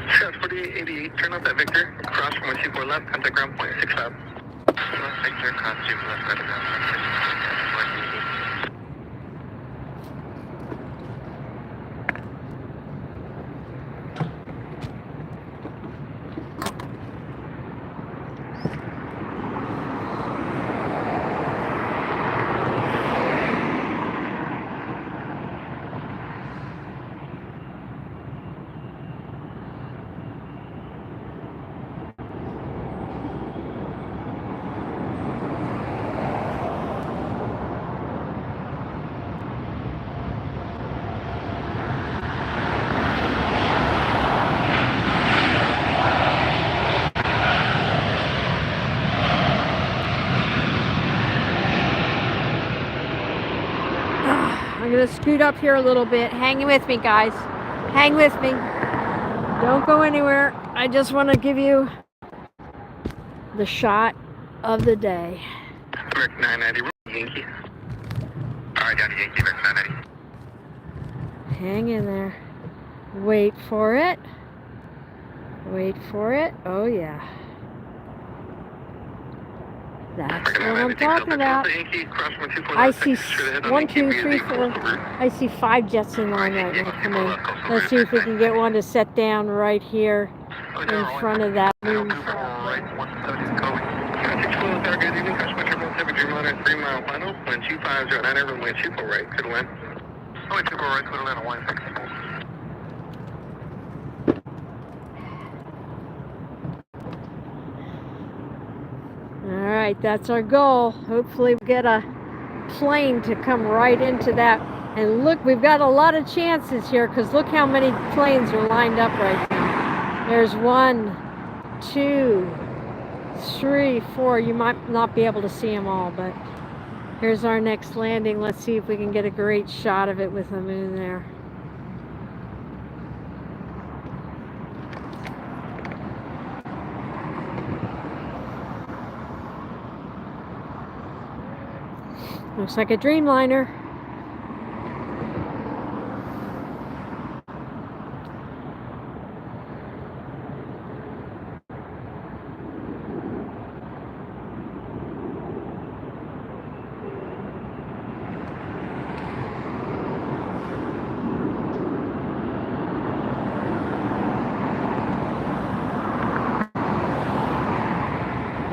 Speaker 2: Shot 4888, turn off that Victor, cross from 124 left, contact ground point 65. Victor, cross 2 left, right ground point 65. I'm going to scoot up here a little bit. Hang with me, guys. Hang with me.
Speaker 1: Don't go anywhere. I just want to give you the shot of the day.
Speaker 2: American 990, Yankee. Alright, down to Yankee, American 990.
Speaker 1: Hang in there. Wait for it. Wait for it. Oh yeah. That's what I'm talking about. I see 1, 2, 3, 4. I see 5 jets in line right now coming. Let's see if we can get one to set down right here in front of that moon shot.
Speaker 2: Dreamliner 3 mile final, wind 2509, runway 24 right, clear to land. Runway 24 right, clear to land on 164.
Speaker 1: Alright, that's our goal. Hopefully we get a plane to come right into that. And look, we've got a lot of chances here because look how many planes are lined up right now. There's 1, 2, 3, 4. You might not be able to see them all, but here's our next landing. Let's see if we can get a great shot of it with the moon there. Looks like a Dreamliner.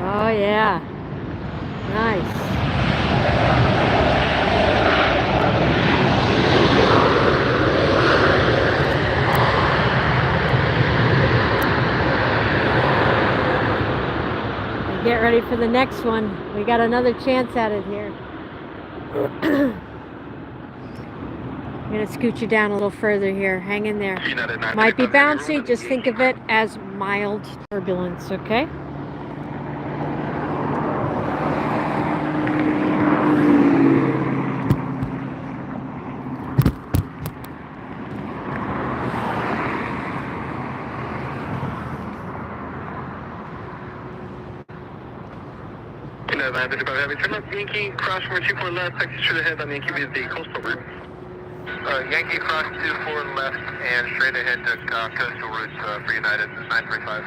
Speaker 1: Oh yeah, nice. Get ready for the next one. We got another chance at it here. I'm gonna scoot you down a little further here. Hang in there. Might be bouncy. Just think of it as mild turbulence, okay?
Speaker 2: Turn up Yankee, cross from 24 left, taxi straight ahead on Yankee via the coastal route. Yankee cross 24 left and straight ahead to coastal routes for United 935.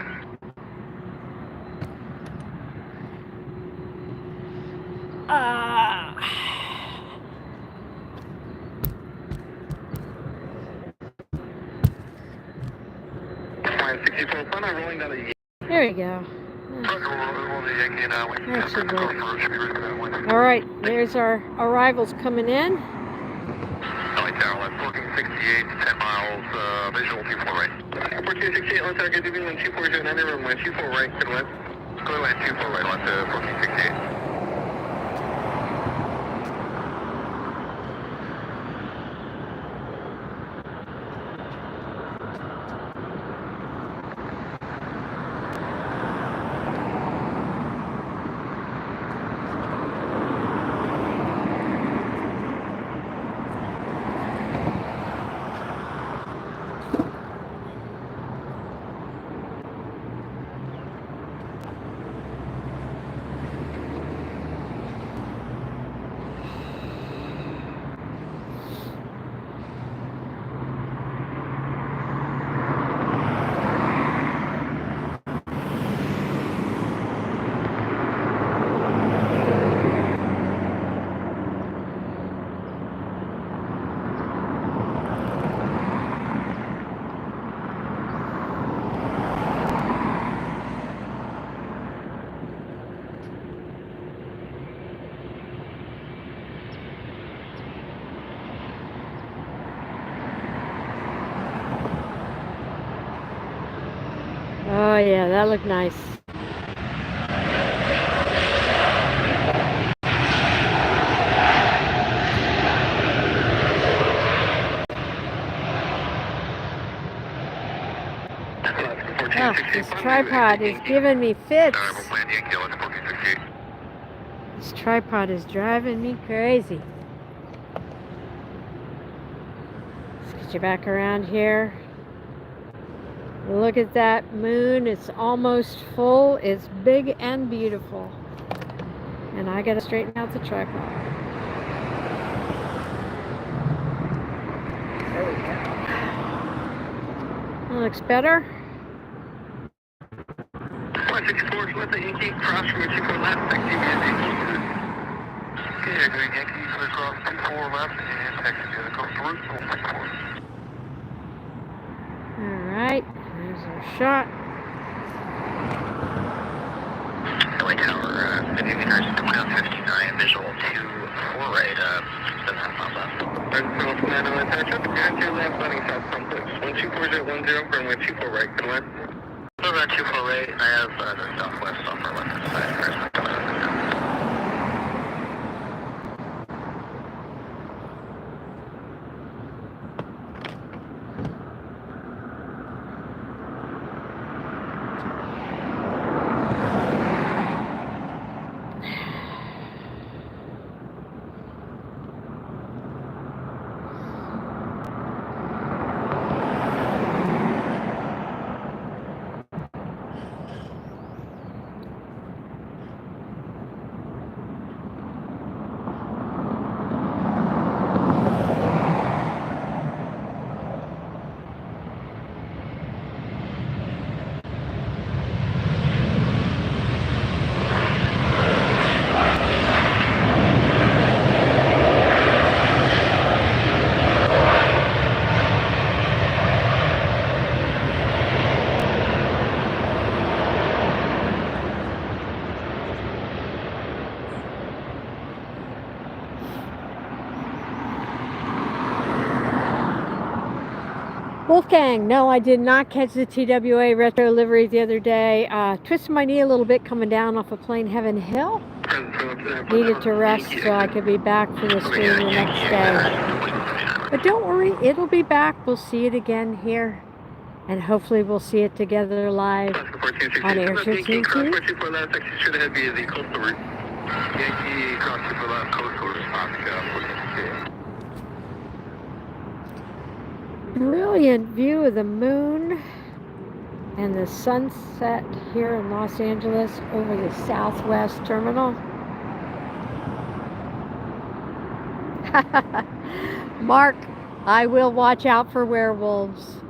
Speaker 2: Line 64 final, rolling down the Yankee.
Speaker 1: There we go. That should work. All right, there's our arrivals coming in.
Speaker 2: LA Tower, left, booking 68, 10 miles, visual 24 right. Airport 268, on target, DB 12409, runway 24 right, clear land. Clear land 24 right, on to booking 68.
Speaker 1: Oh yeah, that looked nice. Oh, this tripod is giving me fits. This tripod is driving me crazy. Let's get you back around here. Look at that moon. It's almost full. It's big and beautiful. And I gotta straighten out the tripod. There we go. That looks better.
Speaker 2: 164 with the Yankee, cross from 24 left, taxi vehicle. Okay, green Yankee, clear cross 24 left, and taxi vehicle through 4.
Speaker 1: Alright, there's our shot.
Speaker 2: LA Tower, 50 meters, down 59, visual 2, 4 right, 7 miles left. North Fernando, traffic behind your left, landing south complex, 124010, runway 24 right, good one. Over on 24 right, and I have the southwest off our left side, first my pilot.
Speaker 1: Wolfgang, no, I did not catch the TWA retro livery the other day. Twisted my knee a little bit coming down off of Plain Heaven Hill. Needed to rest so I could be back for the stream the next day. But don't worry, it'll be back. We'll see it again here. And hopefully we'll see it together live on AirshowTeam TV. Brilliant view of the moon and the sunset here in Los Angeles over the Southwest Terminal. Mark, I will watch out for werewolves.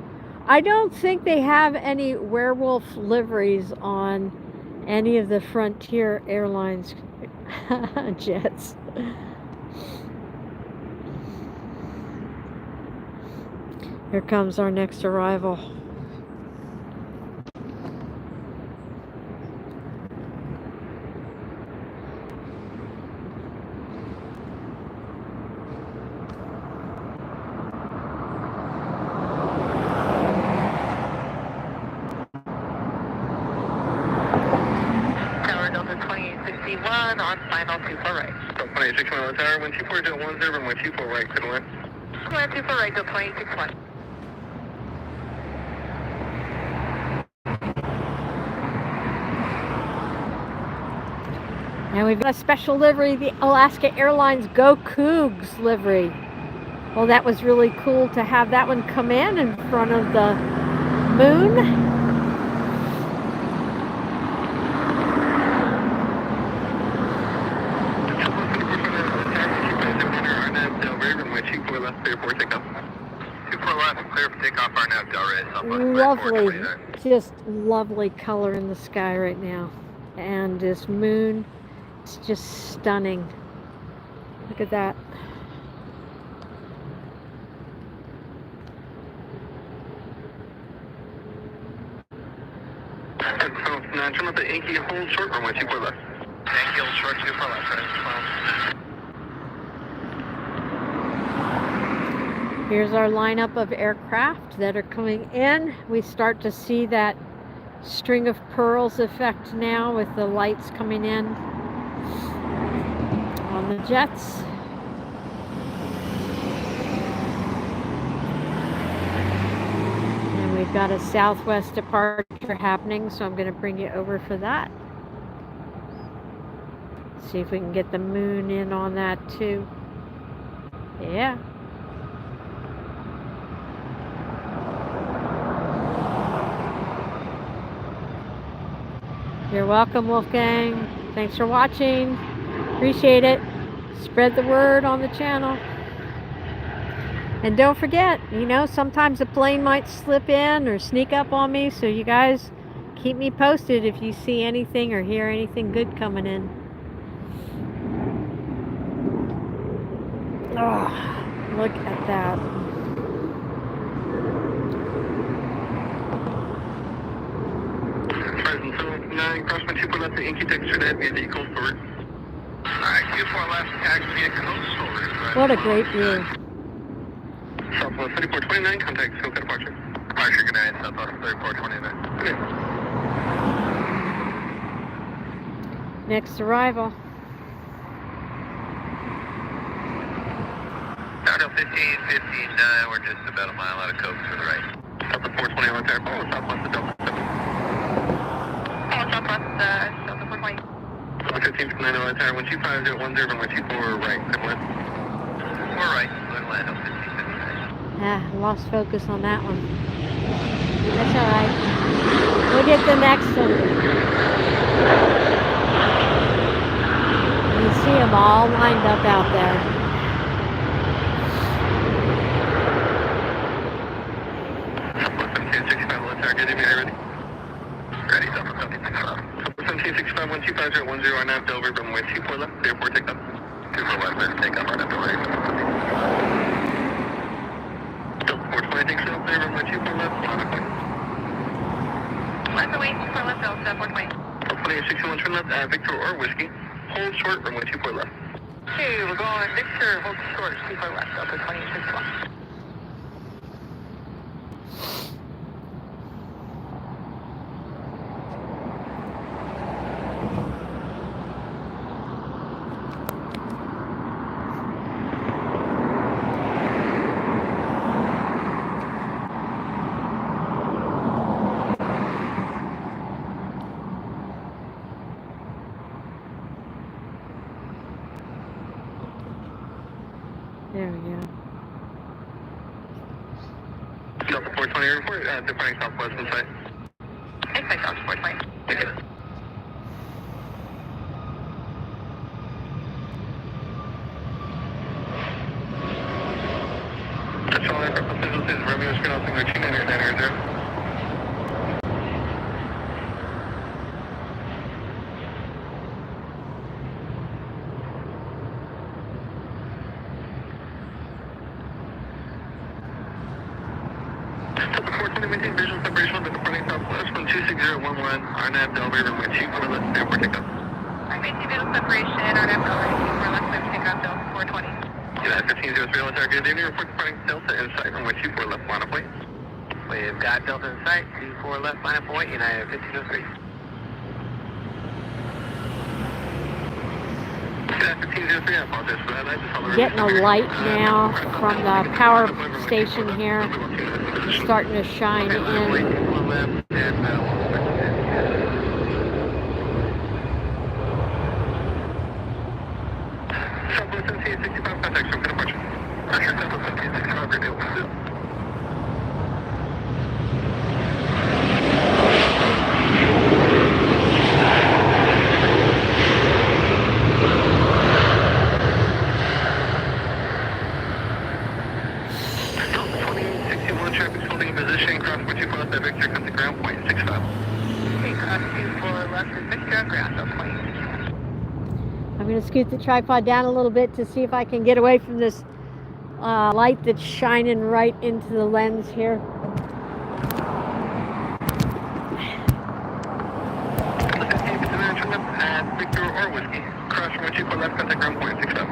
Speaker 1: I don't think they have any werewolf liveries on any of the Frontier Airlines jets. Here comes our next arrival.
Speaker 3: Tower Delta 2861 on final 24 right.
Speaker 2: 2861 Tower, 124.10, and 124 right, good one.
Speaker 3: 124 right, go 2620.
Speaker 1: And we've got a special livery, the Alaska Airlines Go Cougs livery. Well, that was really cool to have that one come in front of the moon. Lovely, just lovely color in the sky right now. And this moon, it's just stunning. Look at that.
Speaker 2: Turn up the Yankee, hold short runway 24 left. Yankee, hold short 24 left, right?
Speaker 1: Here's our lineup of aircraft that are coming in. We start to see that string of pearls effect now with the lights coming in on the jets. And we've got a southwest departure happening, so I'm going to bring you over for that. See if we can get the moon in on that too. Yeah. You're welcome, Wolfgang. Thanks for watching. Appreciate it. Spread the word on the channel. And don't forget, you know, sometimes a plane might slip in or sneak up on me, so you guys keep me posted if you see anything or hear anything good coming in. Oh, look at that.
Speaker 2: Present 9, crossman 2 left to Inky Texture Net via the coast forward. Alright, 2-4 left, taxi via coast forward.
Speaker 1: What a great view.
Speaker 2: Southwest 3429, contact SoCal departure. Departure, good night, Southwest 3429. Okay.
Speaker 1: Next arrival.
Speaker 2: Startup 1559, we're just about a mile out of coast to the right. Southwest 420 on tire, follow Southwest to Delta 7.
Speaker 3: Follow Southwest, Delta 420.
Speaker 2: 1559 on tire, 125, 010, runway 24 right, good west. 4 right, Lynn, land 1559.
Speaker 1: Ah, lost focus on that one. That's all right. We'll get the next one. You see them all lined up out there.
Speaker 2: Southwest 1765, on tire, good evening, are you ready? Ready, Southwest 1765. Southwest 1765, 125, 010, RNAV, Delaware, runway 24 left, airport takeoff. 24 left, clear to takeoff, RNAV, Delaware. 420, thanks, Delta, runway 24 left, line of flight.
Speaker 3: Left away, 24 left, Delta 420.
Speaker 2: 420, 61, turn left, Victor or Whiskey. Hold short, runway 24 left.
Speaker 3: Okay, we're going Victor, hold short, 24 left, Delta 2061.
Speaker 1: There we go.
Speaker 2: Delta 420 airport, departing southwest in sight.
Speaker 3: Expect Delta 420.
Speaker 2: Thank you. Touch all aircraft facilities, Romeo screen out, single 2990. Delta 420, maintain visual separation with the departing southwest from 26011, RNAV, Delaware, runway 24 left, airport takeoff.
Speaker 3: I maintain visual separation, RNAV, Delta 24 left, clear to takeoff, Delta 420.
Speaker 2: United 1503 on target, good evening, report departing Delta in sight, runway 24 left, line of flight. We've got Delta in sight, 24 left, line of flight, United 1503. United 1503, I apologize for that, I just saw the
Speaker 1: Getting a light now from the power station here. Starting to shine in.
Speaker 2: Southwest 1765, contact from departure. Pressure, Southwest 1765, radio. Delta 2861, traffic's holding in position, cross 24 left at Victor, come to ground, point 65.
Speaker 3: Okay, cross 24 left is Victor, ground, Delta 20.
Speaker 1: I'm going to scoot the tripod down a little bit to see if I can get away from this light that's shining right into the lens here.
Speaker 2: Victor or Whiskey, cross 24 left, contact ground, point 67.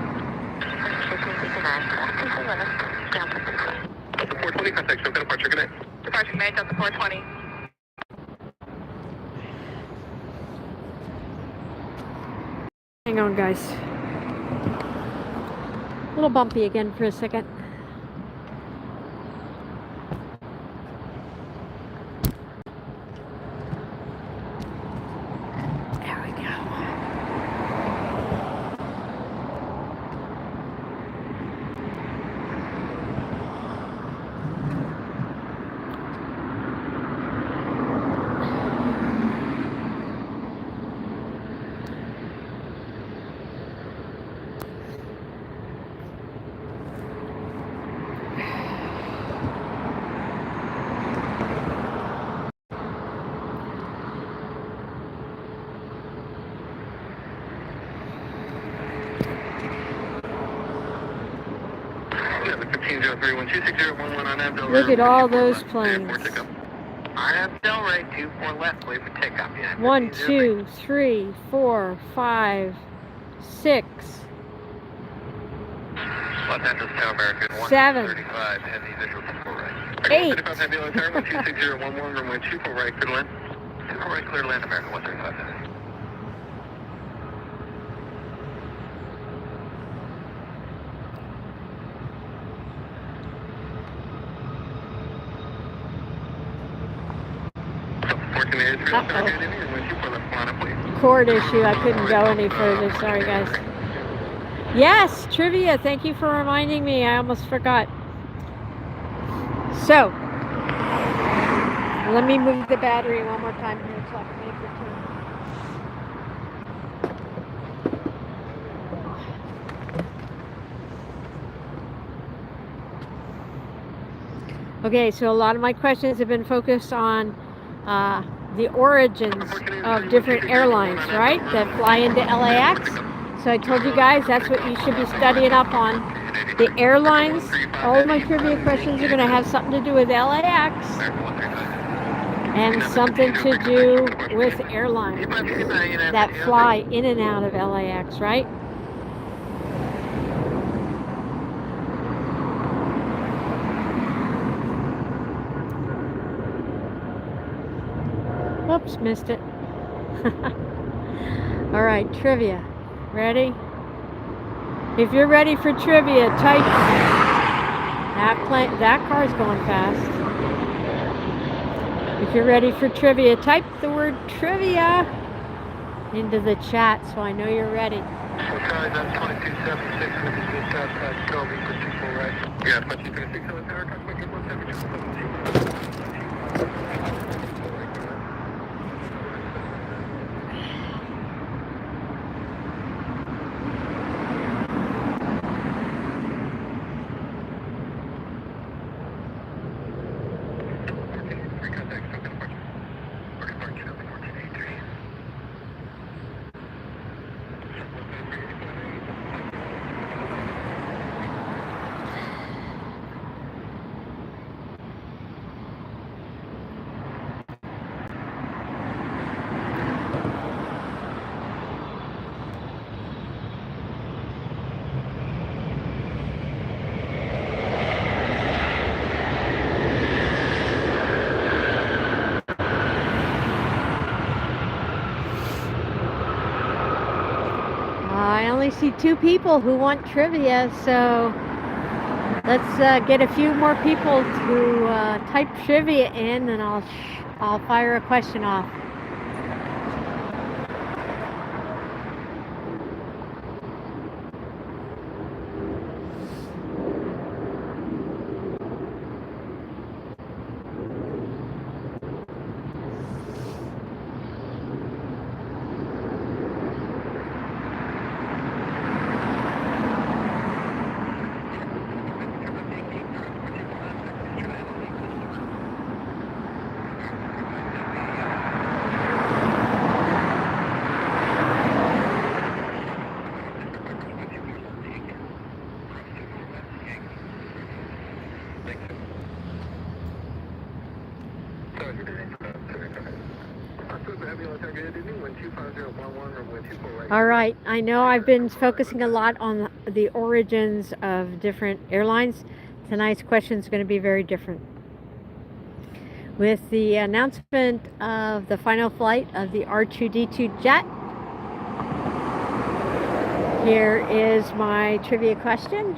Speaker 2: Delta 420, contact SoCal departure, good night.
Speaker 3: Departure made, Delta 420.
Speaker 1: Hang on, guys. A little bumpy again for a second. There we go.
Speaker 2: 312611 on Abdel.
Speaker 1: Look at all those planes.
Speaker 2: Abdel, right 24 left, wait for takeoff. Yeah,
Speaker 1: 1, 2, 3, 4, 5, 6,
Speaker 2: Los Angeles Tower American
Speaker 1: 7,
Speaker 2: 135, heavy visual to 4 right.
Speaker 1: 8.
Speaker 2: 126011, runway 24 right, clear to land. 24 right, clear to land, American 135 heavy.
Speaker 1: Cord issue. I couldn't go any further. Sorry, guys. Yes, trivia. Thank you for reminding me. I almost forgot. So, let me move the battery one more time here so I can make the turn. Okay, so a lot of my questions have been focused on the origins of different airlines, right, that fly into LAX. So I told you guys that's what you should be studying up on. The airlines, all of my trivia questions are going to have something to do with LAX and something to do with airlines that fly in and out of LAX, right? Oops, missed it. All right, trivia. Ready? If you're ready for trivia, type that car's going fast. If you're ready for trivia, type the word trivia into the chat so I know you're ready.
Speaker 2: Sorry, that's 2276 with the just outside Shelby for 24 right. Yeah, 2276 on the tower, talk about 172.
Speaker 1: I only see 2 people who want trivia, so let's get a few more people to type trivia in, and I'll fire a question off. All right, I know I've been focusing a lot on the origins of different airlines. Tonight's question is going to be very different. With the announcement of the final flight of the R2-D2 jet, here is my trivia question.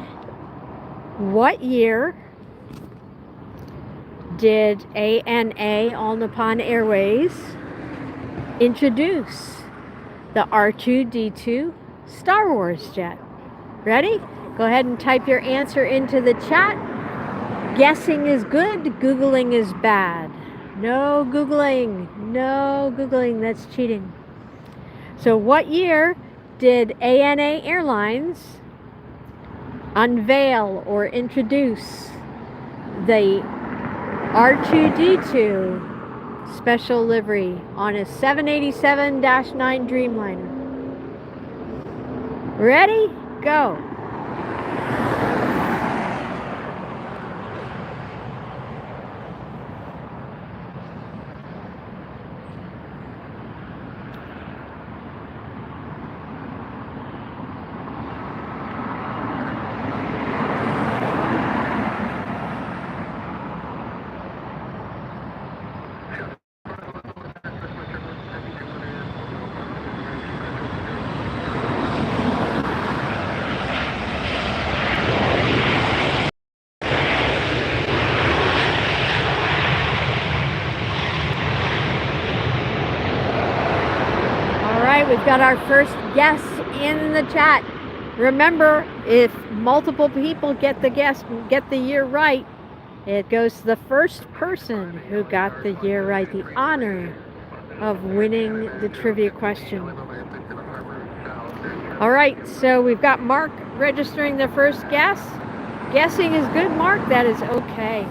Speaker 1: What year did ANA, All Nippon Airways, introduce the R2-D2 Star Wars jet? Ready? Go ahead and type your answer into the chat. Guessing is good, Googling is bad. No Googling, no Googling, that's cheating. So what year did ANA Airlines unveil or introduce the R2-D2 special livery on a 787-9 Dreamliner? Ready? Go. we've got our first guess in the chat. Remember, if multiple people get the year right, it goes to the first person who got the year right, the honor of winning the trivia question. All right, so we've got Mark registering the first guess. Guessing is good, Mark. That is okay.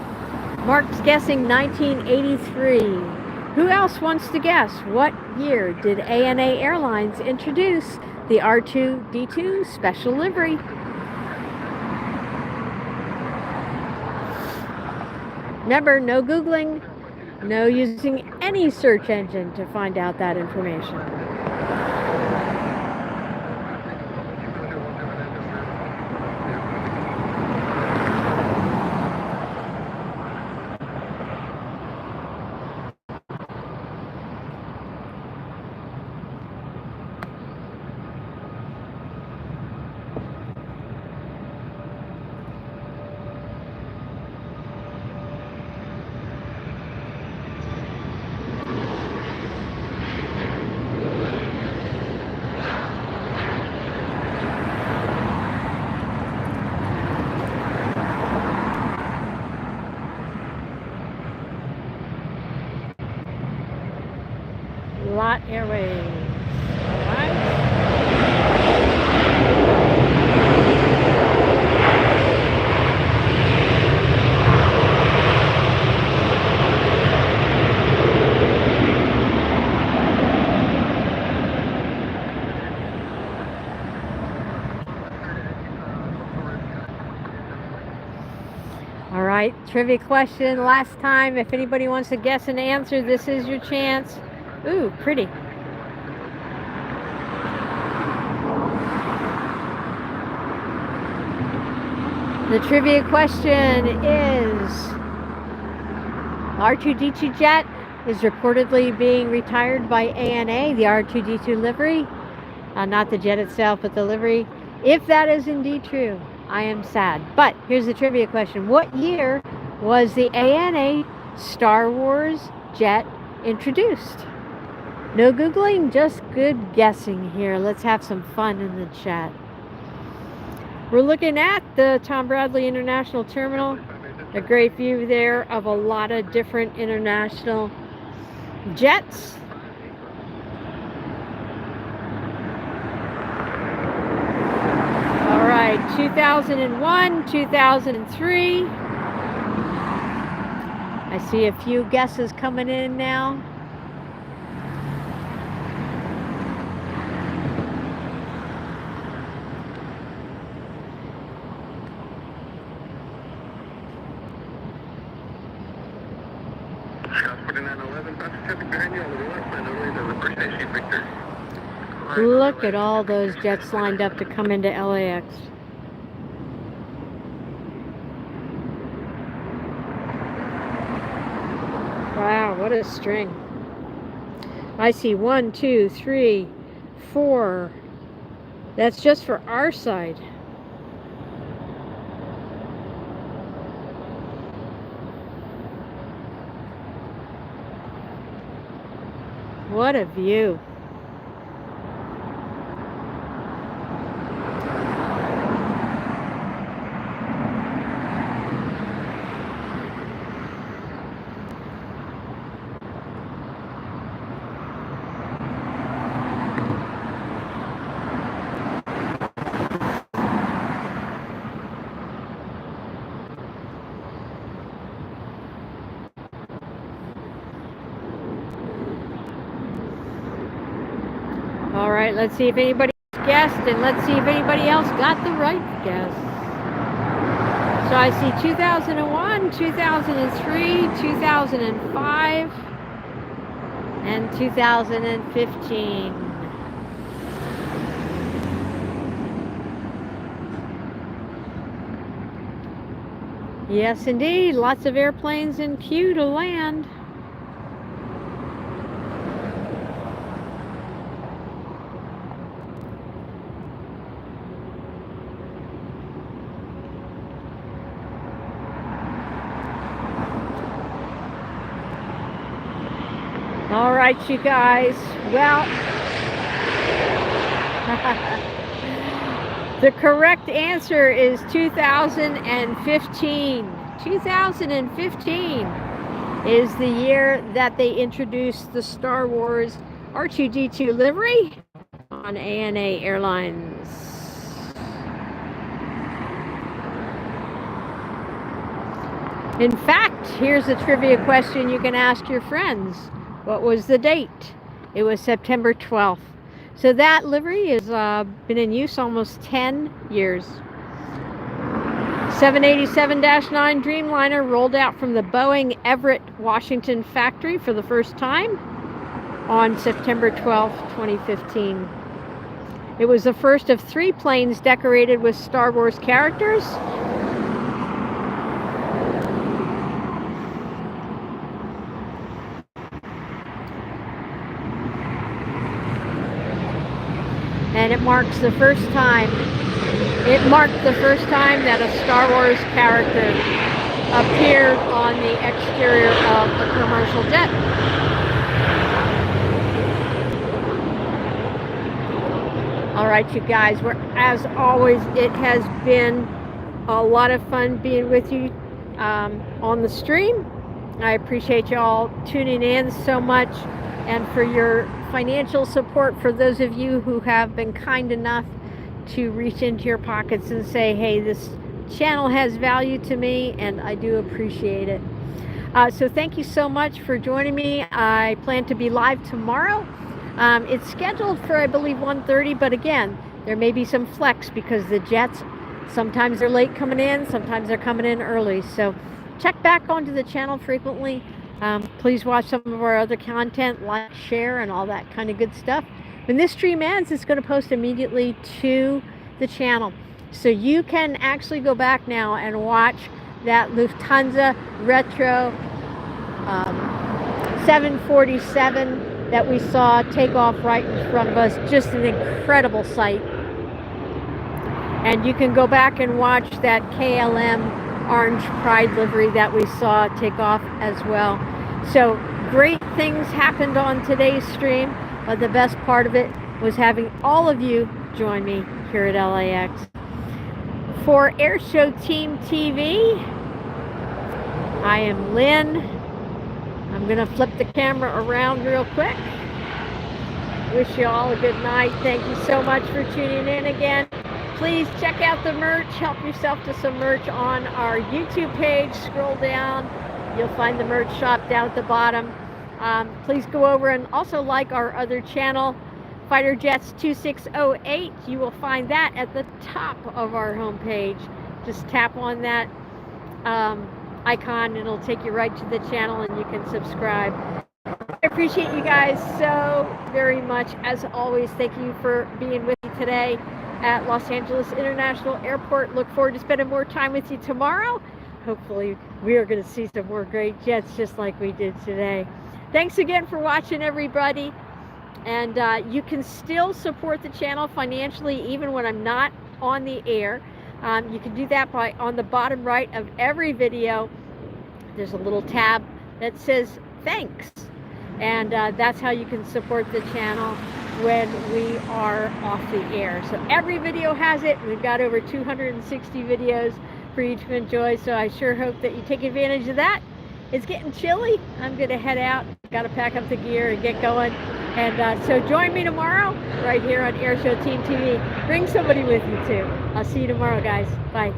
Speaker 1: Mark's guessing 1983. Who else wants to guess? What year did ANA Airlines introduce the R2-D2 special livery? Remember, no Googling, no using any search engine to find out that information. Lot Airways. All right. All right, trivia question last time. If anybody wants to guess an answer, this is your chance. Ooh, pretty. The trivia question is, R2-D2 jet is reportedly being retired by ANA, the R2-D2 livery. Not the jet itself, but the livery. If that is indeed true, I am sad. But here's the trivia question. What year was the ANA Star Wars jet introduced? No Googling, just good guessing here. Let's have some fun in the chat. We're looking at the Tom Bradley International Terminal. A great view there of a lot of different international jets. All right, 2001, 2003. I see a few guesses coming in now. Look at all those jets lined up to come into LAX. Wow, what a string. I see 1, 2, 3, 4. That's just for our side. What a view. All right, let's see if anybody guessed, and let's see if anybody else got the right guess. So I see 2001, 2003, 2005, and 2015. Yes, indeed, lots of airplanes in queue to land. All right, you guys. Well, The correct answer is 2015. 2015 is the year that they introduced the Star Wars R2-D2 livery on ANA Airlines. In fact, here's a trivia question you can ask your friends. What was the date? It was September 12th. So that livery has been in use almost 10 years. 787-9 Dreamliner rolled out from the Boeing Everett, Washington factory for the first time on September 12th, 2015. It was the first of 3 planes decorated with Star Wars characters. And it marks the first time that a Star Wars character appeared on the exterior of a commercial jet. All right, you guys, as always, it has been a lot of fun being with you on the stream. I appreciate you all tuning in so much, and for your financial support, for those of you who have been kind enough to reach into your pockets and say, hey, this channel has value to me, and I do appreciate it. So thank you so much for joining me. I plan to be live tomorrow. It's scheduled for, I believe, 1:30, but again, there may be some flex because the jets, sometimes they're late coming in, sometimes they're coming in early. So check back onto the channel frequently. Please watch some of our other content, like, share, and all that kind of good stuff. When this stream ends, it's going to post immediately to the channel. So you can actually go back now and watch that Lufthansa Retro 747 that we saw take off right in front of us. Just an incredible sight. And you can go back and watch that KLM Orange Pride livery that we saw take off as well. So great things happened on today's stream, but the best part of it was having all of you join me here at LAX. For AirshowTeamTV, I am Lynn. I'm going to flip the camera around real quick. Wish you all a good night. Thank you so much for tuning in again. Please check out the merch. Help yourself to some merch on our YouTube page. Scroll down. You'll find the merch shop down at the bottom. Please go over and also like our other channel, Fighter Jets 2608. You will find that at the top of our homepage. Just tap on that icon and it'll take you right to the channel and you can subscribe. I appreciate you guys so very much. As always, thank you for being with me today at Los Angeles International Airport. Look forward to spending more time with you tomorrow. Hopefully we are going to see some more great jets just like we did today. Thanks again for watching, everybody. And you can still support the channel financially even when I'm not on the air. You can do that by, on the bottom right of every video, there's a little tab that says thanks. And that's how you can support the channel when we are off the air. So every video has it. We've got over 260 videos for you to enjoy. So I sure hope that you take advantage of that. It's getting chilly. I'm going to head out. Got to pack up the gear and get going. And so join me tomorrow right here on AirshowTeamTV. Bring somebody with you too. I'll see you tomorrow, guys. Bye.